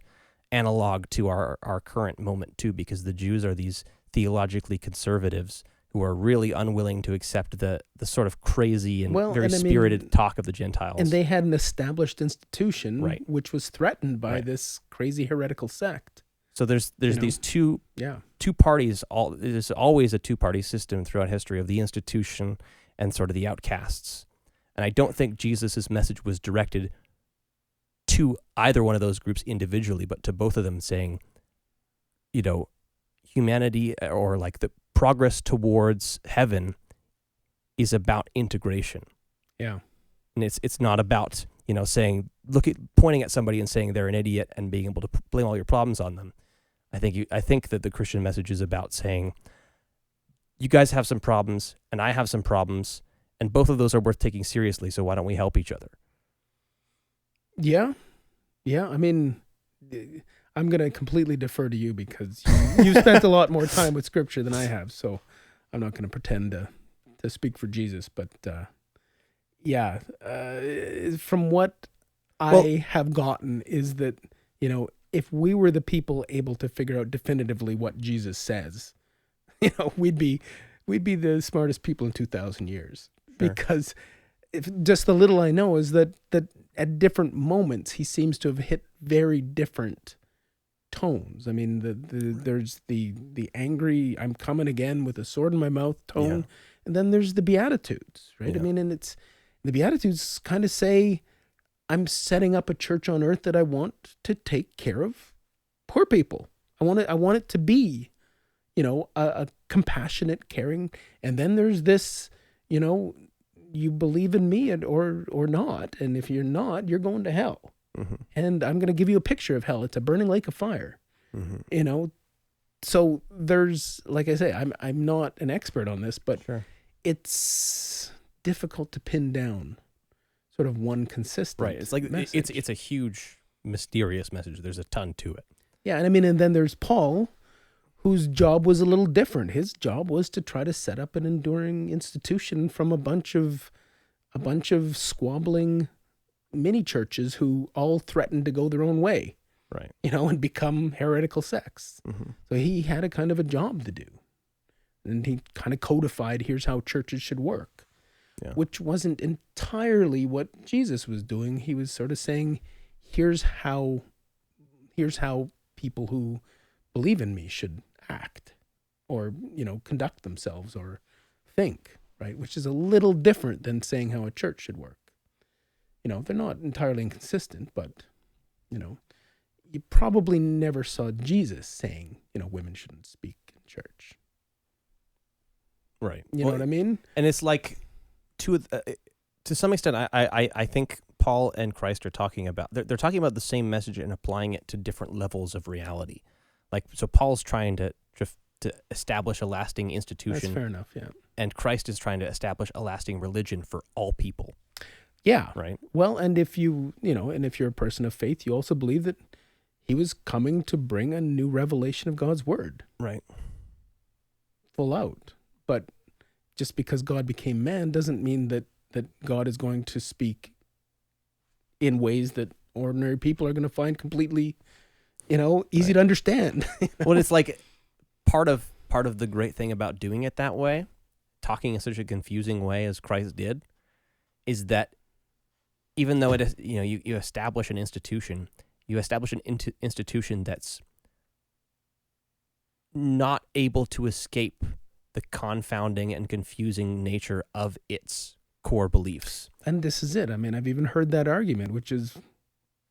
analog to our current moment too, because the Jews are these theologically conservatives who are really unwilling to accept the sort of crazy and very spirited talk of the Gentiles. And they had an established institution, right, which was threatened by this crazy heretical sect. So there's these two parties. There's always a two-party system throughout history of the institution and sort of the outcasts. And I don't think Jesus' message was directed to either one of those groups individually, but to both of them, saying, humanity, or like the progress towards heaven, is about integration. Yeah. And it's not about, pointing at somebody and saying they're an idiot and being able to blame all your problems on them. I think that the Christian message is about saying, you guys have some problems and I have some problems, and both of those are worth taking seriously, so why don't we help each other? Yeah. Yeah. I'm going to completely defer to you because you spent a lot more time with Scripture than I have, so I'm not going to pretend to speak for Jesus. But from what I have gotten is that, if we were the people able to figure out definitively what Jesus says, we'd be the smartest people in 2,000 years. Sure. Because just the little I know is that at different moments he seems to have hit very different tones. There's the angry, I'm coming again with a sword in my mouth tone, and then there's the Beatitudes, right? Yeah. And it's the Beatitudes kind of say, I'm setting up a church on earth that I want to take care of poor people. I want it to be, a compassionate, caring. And then there's this, you believe in me or not. And if you're not, you're going to hell. Mm-hmm. And I'm going to give you a picture of hell. It's a burning lake of fire. Mm-hmm. So there's, like I say, I'm not an expert on this, but sure, it's difficult to pin down sort of one consistent. Right. It's like message. It's a huge, mysterious message. There's a ton to it. Yeah, and then there's Paul, whose job was a little different. His job was to try to set up an enduring institution from a bunch of squabbling mini churches who all threatened to go their own way. Right. And become heretical sects. Mm-hmm. So he had a kind of a job to do. And he kind of codified, here's how churches should work. Yeah. Which wasn't entirely what Jesus was doing. He was sort of saying, here's how people who believe in me should act or, conduct themselves or think, right? Which is a little different than saying how a church should work. They're not entirely inconsistent, but, you probably never saw Jesus saying, women shouldn't speak in church. Right. You know what I mean? And it's like, to some extent, I think Paul and Christ are talking about, they're talking about the same message and applying it to different levels of reality. Like, so Paul's trying to establish a lasting institution. That's fair enough, yeah. And Christ is trying to establish a lasting religion for all people. Yeah. Right. Well, and if if you're a person of faith, you also believe that he was coming to bring a new revelation of God's word. Right. Full out. But just because God became man doesn't mean that God is going to speak in ways that ordinary people are going to find completely, easy to understand. Well, it's like part of the great thing about doing it that way, talking in such a confusing way as Christ did, is that even though it is, you establish an institution, institution that's not able to escape the confounding and confusing nature of its core beliefs. And this is it. I mean, I've even heard that argument, which is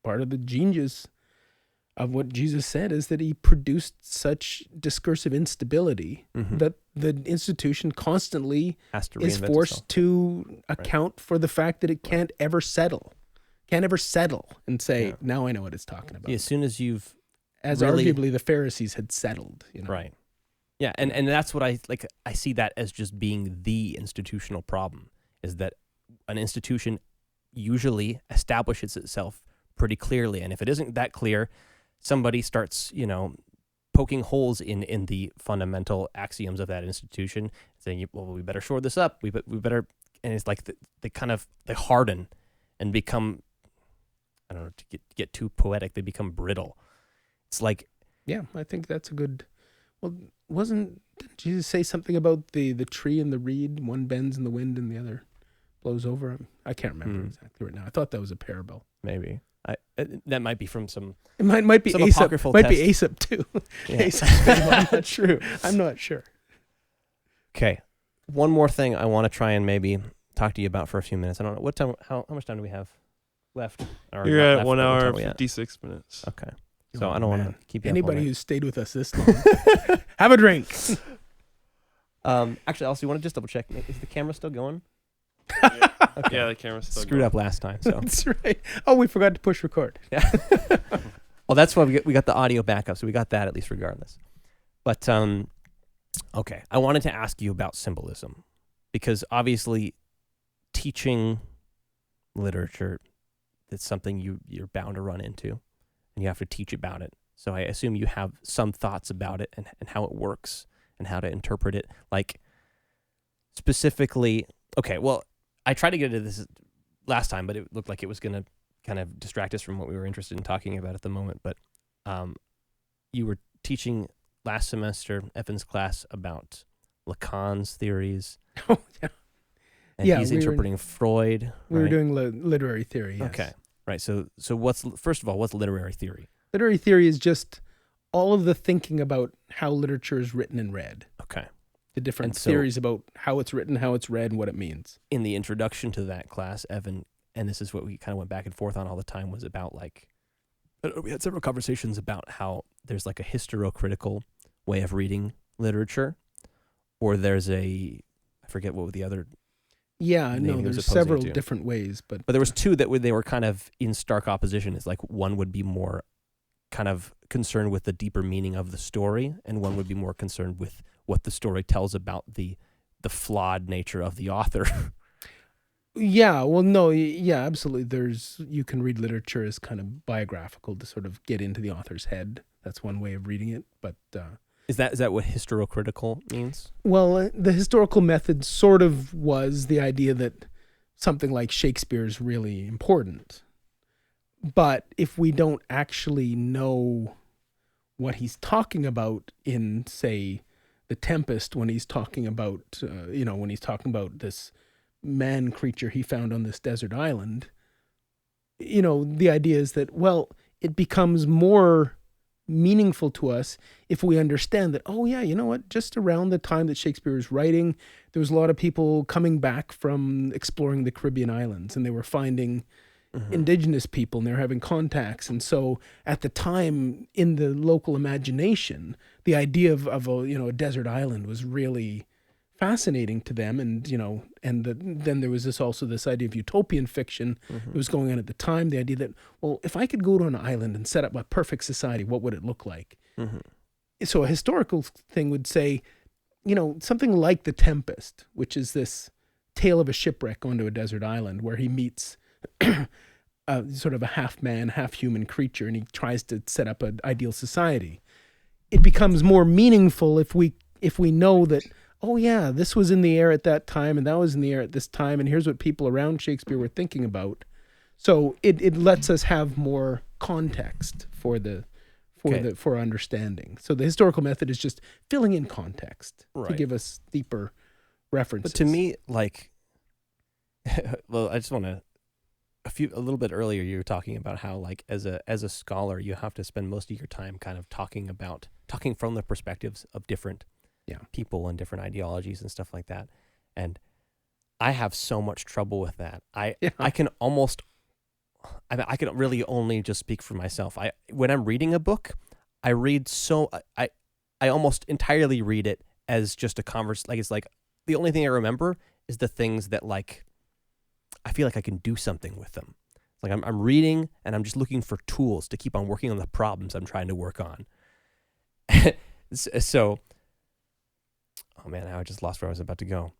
part of the genius of what Jesus said, is that he produced such discursive instability that the institution constantly is forced to account for the fact that it can't ever settle and say, now I know what it's talking about. As soon as you've arguably the Pharisees had settled, Right. Yeah, and that's what I like. I see that as just being the institutional problem, is that an institution usually establishes itself pretty clearly, and if it isn't that clear, somebody starts, poking holes in the fundamental axioms of that institution, saying, well, we better shore this up. We better, and it's like they harden and become, I don't know, to get too poetic, they become brittle. It's like, yeah, I think that's a good. Well, didn't Jesus say something about the tree and the reed? One bends in the wind and the other blows over. I can't remember exactly right now. I thought that was a parable. Maybe. That might be from some. It might be some Aesop. apocryphal Might text. be Aesop too. Yeah. I'm not sure. Okay, one more thing I want to try and maybe talk to you about for a few minutes. I don't know what time. How much time do we have left? Or You're not at left, 1 but what hour time and are we at? 56 minutes. Okay, so I don't want to keep you up all Anybody night. who's stayed with us this long, have a drink. Actually, also, you want to just double check? Is the camera still going? Okay. Yeah, the camera's still Screwed going. up last time. So That's right. Oh, we forgot to push record. yeah. Well, that's why we got the audio backup, so we got that at least regardless. But okay, I wanted to ask you about symbolism, because obviously teaching literature, it's something you're bound to run into, and you have to teach about it. So I assume you have some thoughts about it and how it works and how to interpret it. Like, specifically, okay, well, I tried to get into this last time, but it looked like it was going to kind of distract us from what we were interested in talking about at the moment. But you were teaching last semester, Evan's class, about Lacan's theories. Oh, yeah. And he's interpreting Freud. We were doing literary theory, yes. Okay, right. So first of all, what's literary theory? Literary theory is just all of the thinking about how literature is written and read. Okay. The different theories about how it's written, how it's read, and what it means. In the introduction to that class, Evan, and this is what we kind of went back and forth on all the time, was about we had several conversations about how there's like a historiocritical way of reading literature, or there's I forget what the other. Yeah, name no, he was there's opposing several to. different ways, but there was two that they were kind of in stark opposition. It's like one would be more kind of concerned with the deeper meaning of the story, and one would be more concerned with what the story tells about the flawed nature of the author. Yeah, well, no, yeah, absolutely. You can read literature as kind of biographical to sort of get into the author's head. That's one way of reading it, but is that what historiocritical means? Well, the historical method sort of was the idea that something like Shakespeare is really important. But if we don't actually know what he's talking about in, say, The Tempest, when he's talking about, when he's talking about this man creature he found on this desert island, the idea is that, well, it becomes more meaningful to us if we understand that, oh yeah, you know what, just around the time that Shakespeare was writing, there was a lot of people coming back from exploring the Caribbean islands, and they were finding indigenous people, and they're having contacts. And so at the time, in the local imagination, the idea of a desert island was really fascinating to them. And, then there was also this idea of utopian fiction that was going on at the time. The idea that, well, if I could go to an island and set up a perfect society, what would it look like? So a historical thing would say, something like The Tempest, which is this tale of a shipwreck onto a desert island where he meets sort of a half man, half human creature, and he tries to set up an ideal society. It becomes more meaningful if we know that, oh yeah, this was in the air at that time, and that was in the air at this time, and here's what people around Shakespeare were thinking about. So it lets us have more context for understanding. So the historical method is just filling in context to give us deeper references. But to me, well, I just want to, a little bit earlier, you were talking about how, as a scholar, you have to spend most of your time kind of talking from the perspectives of different people and different ideologies and stuff like that. And I have so much trouble with that. I can really only just speak for myself. When I'm reading a book, I almost entirely read it as just a it's like the only thing I remember is the things that I feel like I can do something with them. It's like I'm reading and I'm just looking for tools to keep on working on the problems I'm trying to work on. So, oh man, I just lost where I was about to go.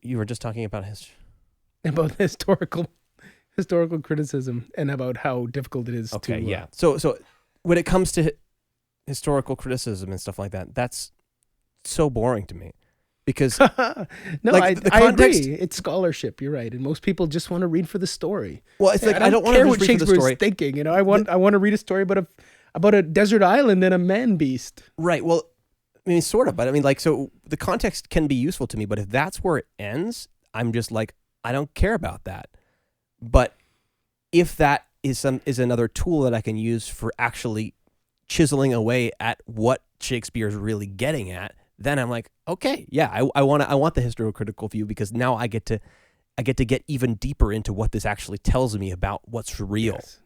You were just talking about historical criticism and about how difficult it is to... Okay, yeah. So when it comes to historical criticism and stuff like that, that's so boring to me. Because I agree. It's scholarship. You're right, and most people just want to read for the story. Well, it's I don't want to what Shakespeare's thinking. I want to read a story about a desert island and a man beast. Right. Well, I mean, sort of, but I mean, so the context can be useful to me. But if that's where it ends, I'm just I don't care about that. But if that is another tool that I can use for actually chiseling away at what Shakespeare is really getting at, then I'm like, okay, yeah, I want the historiocritical view, because now I get to get even deeper into what this actually tells me about what's real. Yes.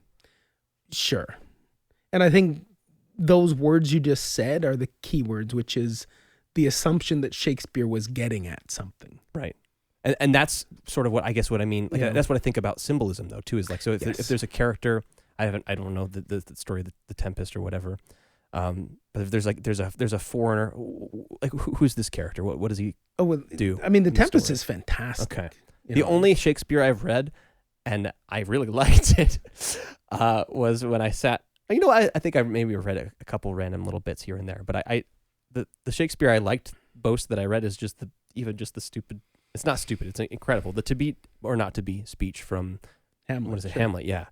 Sure. And I think those words you just said are the key words, which is the assumption that Shakespeare was getting at something. Right. And that's sort of what I mean. That's what I think about symbolism, though, too, is if there's a character, I don't know the story of the Tempest or whatever. But if there's a foreigner, who's this character? What does he do? I mean, the Tempest is fantastic. Okay. The only Shakespeare I've read, and I really liked it, was when I sat. I think I maybe read a couple random little bits here and there, but the Shakespeare I liked most that I read is just the stupid. It's not stupid. It's incredible. The to be or not to be speech from Hamlet. What is it? Sure. Hamlet. Yeah.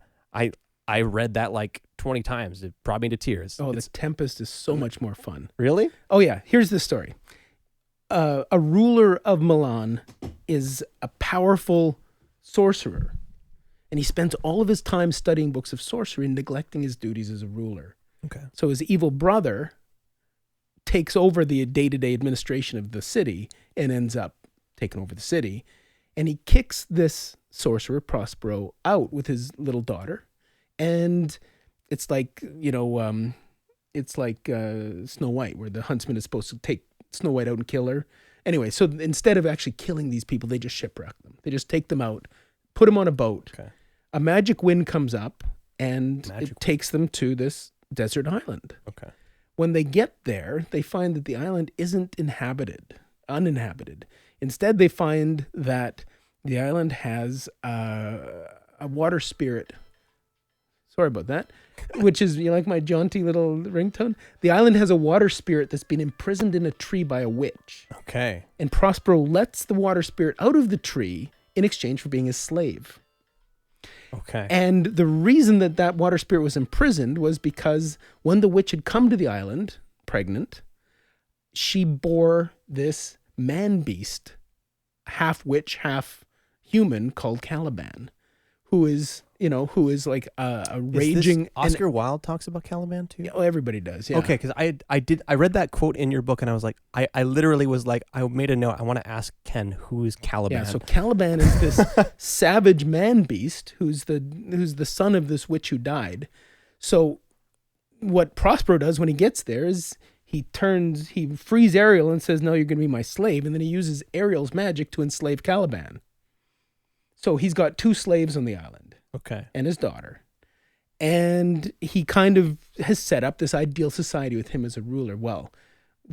I read that 20 times. It brought me to tears. Oh, The Tempest is so much more fun. Really? Oh, yeah. Here's the story. A ruler of Milan is a powerful sorcerer, and he spends all of his time studying books of sorcery and neglecting his duties as a ruler. Okay. So his evil brother takes over the day-to-day administration of the city and ends up taking over the city, and he kicks this sorcerer, Prospero, out with his little daughter. And it's like Snow White, where the huntsman is supposed to take Snow White out and kill her. Anyway, so instead of actually killing these people, they just shipwreck them. They just take them out, put them on a boat. Okay. A magic wind comes up, and it takes them to this desert island. Okay. When they get there, they find that the island isn't uninhabited. Instead, they find that the island has a water spirit. Sorry about that. Which is, you like my jaunty little ringtone? The island has a water spirit that's been imprisoned in a tree by a witch. Okay. And Prospero lets the water spirit out of the tree in exchange for being his slave. Okay. And the reason that water spirit was imprisoned was because when the witch had come to the island, pregnant, she bore this man beast, half witch, half human, called Caliban, who is like a raging. Oscar Wilde talks about Caliban too. Yeah, well, everybody does. Yeah. Okay, because I read that quote in your book, and I was like, I literally was like, I made a note. I want to ask Ken, who is Caliban? Yeah. So Caliban is this savage man beast who's the son of this witch who died. So what Prospero does when he gets there is he frees Ariel and says, no, you're going to be my slave. And then he uses Ariel's magic to enslave Caliban. So he's got 2 slaves on the island. Okay. And his daughter. And he kind of has set up this ideal society with him as a ruler. Well,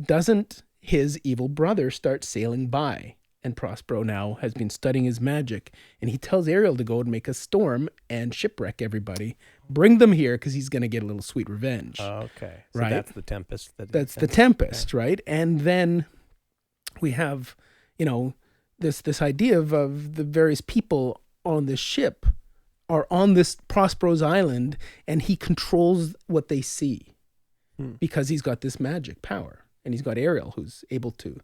doesn't his evil brother start sailing by? And Prospero now has been studying his magic. And he tells Ariel to go and make a storm and shipwreck everybody. Bring them here because he's going to get a little sweet revenge. Okay. So right? that's the Tempest. That's the Tempest, right? And then we have, this idea of the various people on this ship are on this Prospero's island, and he controls what they see because he's got this magic power, and he's got Ariel who's able to.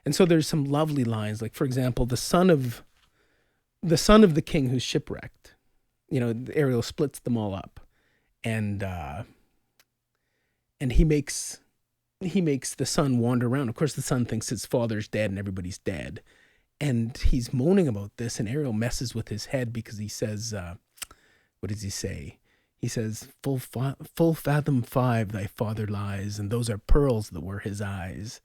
And so there's some lovely lines, like, for example, the son of the king who's shipwrecked, Ariel splits them all up, and he makes the son wander around. Of course, the son thinks his father's dead and everybody's dead. And he's moaning about this, and Ariel messes with his head because he says, what does he say? He says, full fathom 5 thy father lies, and those are pearls that were his eyes.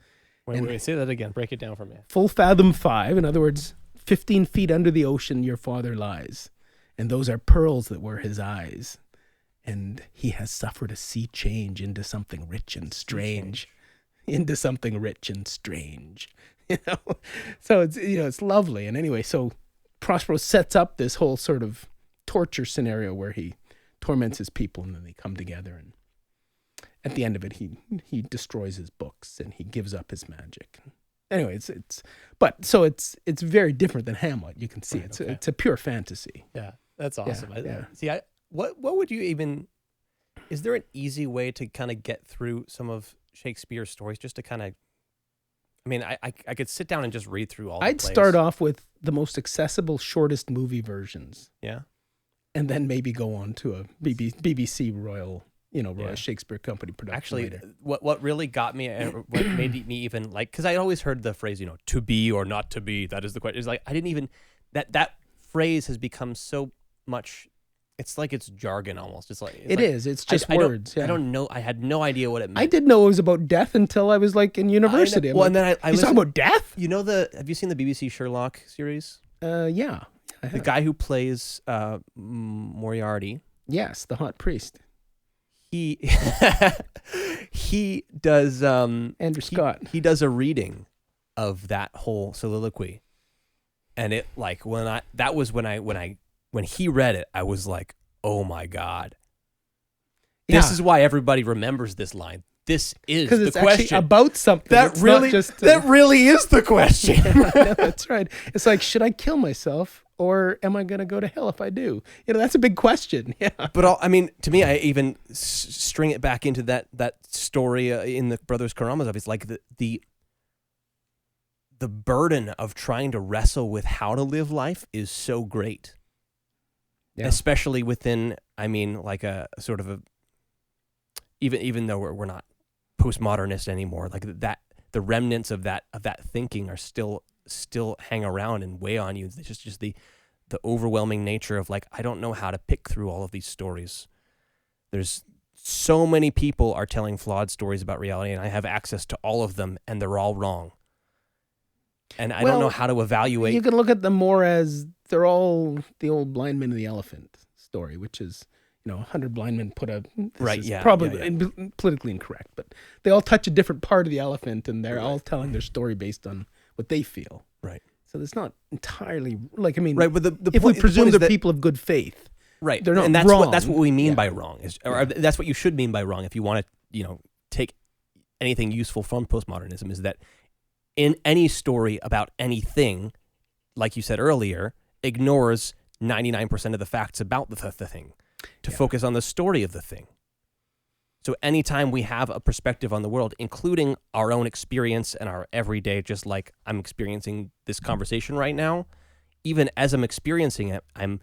Wait, say that again. Break it down for me. Full fathom 5, in other words, 15 feet under the ocean your father lies, and those are pearls that were his eyes. And he has suffered a sea change into something rich and strange. Into something rich and strange. So it's lovely. And anyway, so Prospero sets up this whole sort of torture scenario where he torments his people, and then they come together, and at the end of it he destroys his books and he gives up his magic. Anyway, it's very different than Hamlet. You can see it's a pure fantasy. Yeah, that's awesome. Yeah. See, what would you even? Is there an easy way to kind of get through some of Shakespeare's stories, just to kind of? I mean, I could sit down and just read through all. I'd start off with the most accessible, shortest movie versions. Yeah, and then maybe go on to a BBC Royal Shakespeare Company production. Actually, later. what really got me, what made me even like, because I always heard the phrase, to be or not to be. That is the question. It's like I didn't even that phrase has become so much. It's like it's jargon almost. It's just words. I don't know. I had no idea what it meant. I didn't know it was about death until I was like in university. And then I he's talking about death? Have you seen the BBC Sherlock series? Yeah. The guy who plays Moriarty. Yes, the hot priest. He does Andrew Scott. He does a reading of that whole soliloquy. And it when he read it, I was like, "Oh my God! This is why everybody remembers this line. This is the it's question actually about something. That really is the question." Yeah, that's right. It's like, should I kill myself, or am I going to go to hell if I do? That's a big question. Yeah. But to me, I even string it back into that story in the Brothers Karamazov. It's like the burden of trying to wrestle with how to live life is so great. Yeah. Especially within, like a sort of even though we're not postmodernist anymore, like that, the remnants of that thinking are still hang around and weigh on you. It's just the overwhelming nature of like, I don't know how to pick through all of these stories. There's so many people are telling flawed stories about reality, and I have access to all of them, and they're all wrong. And I don't know how to evaluate. You can look at them more as they're all the old blind man and the elephant story, which is, 100 blind men put a... Probably politically incorrect, but they all touch a different part of the elephant, and they're all telling their story based on what they feel. Right. So it's not entirely... But if we presume they're people of good faith, right, they're not and wrong. That's what we mean by wrong. Or that's what you should mean by wrong if you want to, take anything useful from postmodernism, is that in any story about anything, like you said earlier, ignores 99% of the facts about the thing to focus on the story of the thing. So anytime we have a perspective on the world, including our own experience and our everyday, just like I'm experiencing this conversation right now, even as I'm experiencing it, I'm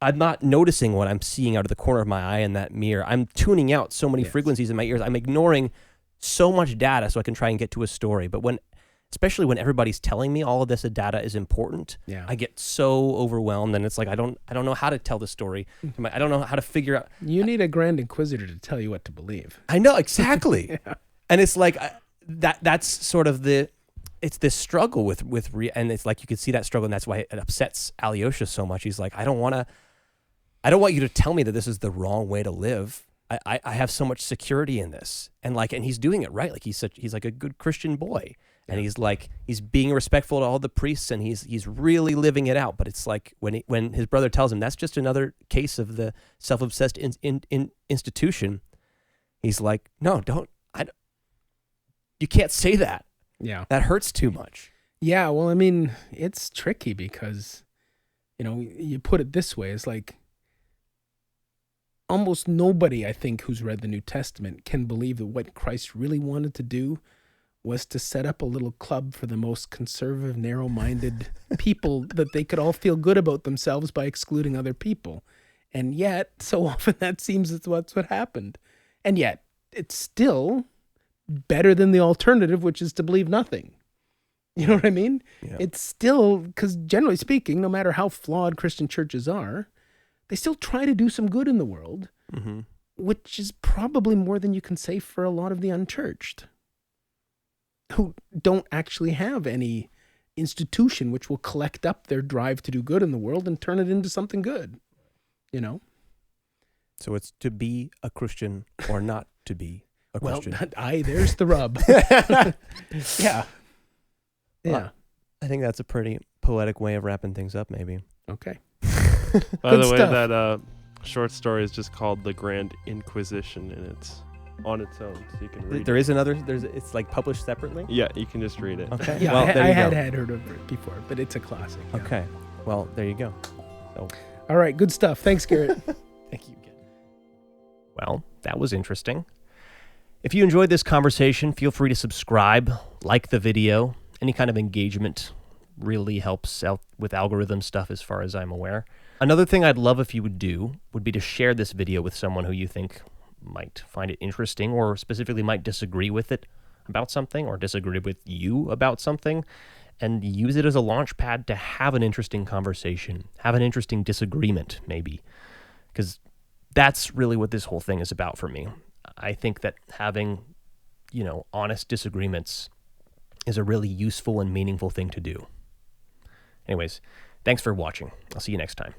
not noticing what I'm seeing out of the corner of my eye in that mirror. I'm tuning out so many frequencies in my ears. I'm ignoring so much data so I can try and get to a story. But when especially when everybody's telling me all of this data is important. Yeah. I get so overwhelmed, and it's like I don't know how to tell the story. I don't know how to figure out. You need a Grand Inquisitor to tell you what to believe. I know exactly, and it's like that's sort of it's this struggle with and it's like you can see that struggle, and that's why it upsets Alyosha so much. He's like, I don't want you to tell me that this is the wrong way to live. I have so much security in this, and he's doing it right. Like he's like a good Christian boy. And he's being respectful to all the priests, and he's really living it out. But it's like when his brother tells him that's just another case of the self-obsessed institution, he's like, no, you can't say that. Yeah, that hurts too much. Yeah, well, I mean, it's tricky because, you put it this way: it's like almost nobody, I think, who's read the New Testament can believe that what Christ really wanted to do was to set up a little club for the most conservative, narrow-minded people that they could all feel good about themselves by excluding other people. And yet, so often that seems that's what happened. And yet, it's still better than the alternative, which is to believe nothing. You know what I mean? Yeah. It's still, because generally speaking, no matter how flawed Christian churches are, they still try to do some good in the world, which is probably more than you can say for a lot of the unchurched, who don't actually have any institution which will collect up their drive to do good in the world and turn it into something good, So it's to be a Christian or not to be a Christian. Well, there's the rub. Yeah. Well, I think that's a pretty poetic way of wrapping things up, maybe. Okay. By the way, stuff. that short story is just called The Grand Inquisition, and it's on its own, so you can read There it. is another. It's like published separately. Yeah, you can just read it. Okay. Yeah, Well, I there you had go. heard of it before, but it's a classic. Yeah. Okay. Well, there you go. So, All right, good stuff. Thanks, Garrett. thank you again. Well, that was interesting. If you enjoyed this conversation, feel free to subscribe, like the video. Any kind of engagement really helps out with algorithm stuff as far as I'm aware. Another thing I'd love if you would do would be to share this video with someone who you think might find it interesting, or specifically might disagree with it about something, or disagree with you about something, and use it as a launch pad to have an interesting conversation, have an interesting disagreement, maybe. Because that's really what this whole thing is about for me. I think that having, honest disagreements is a really useful and meaningful thing to do. Anyways, thanks for watching. I'll see you next time.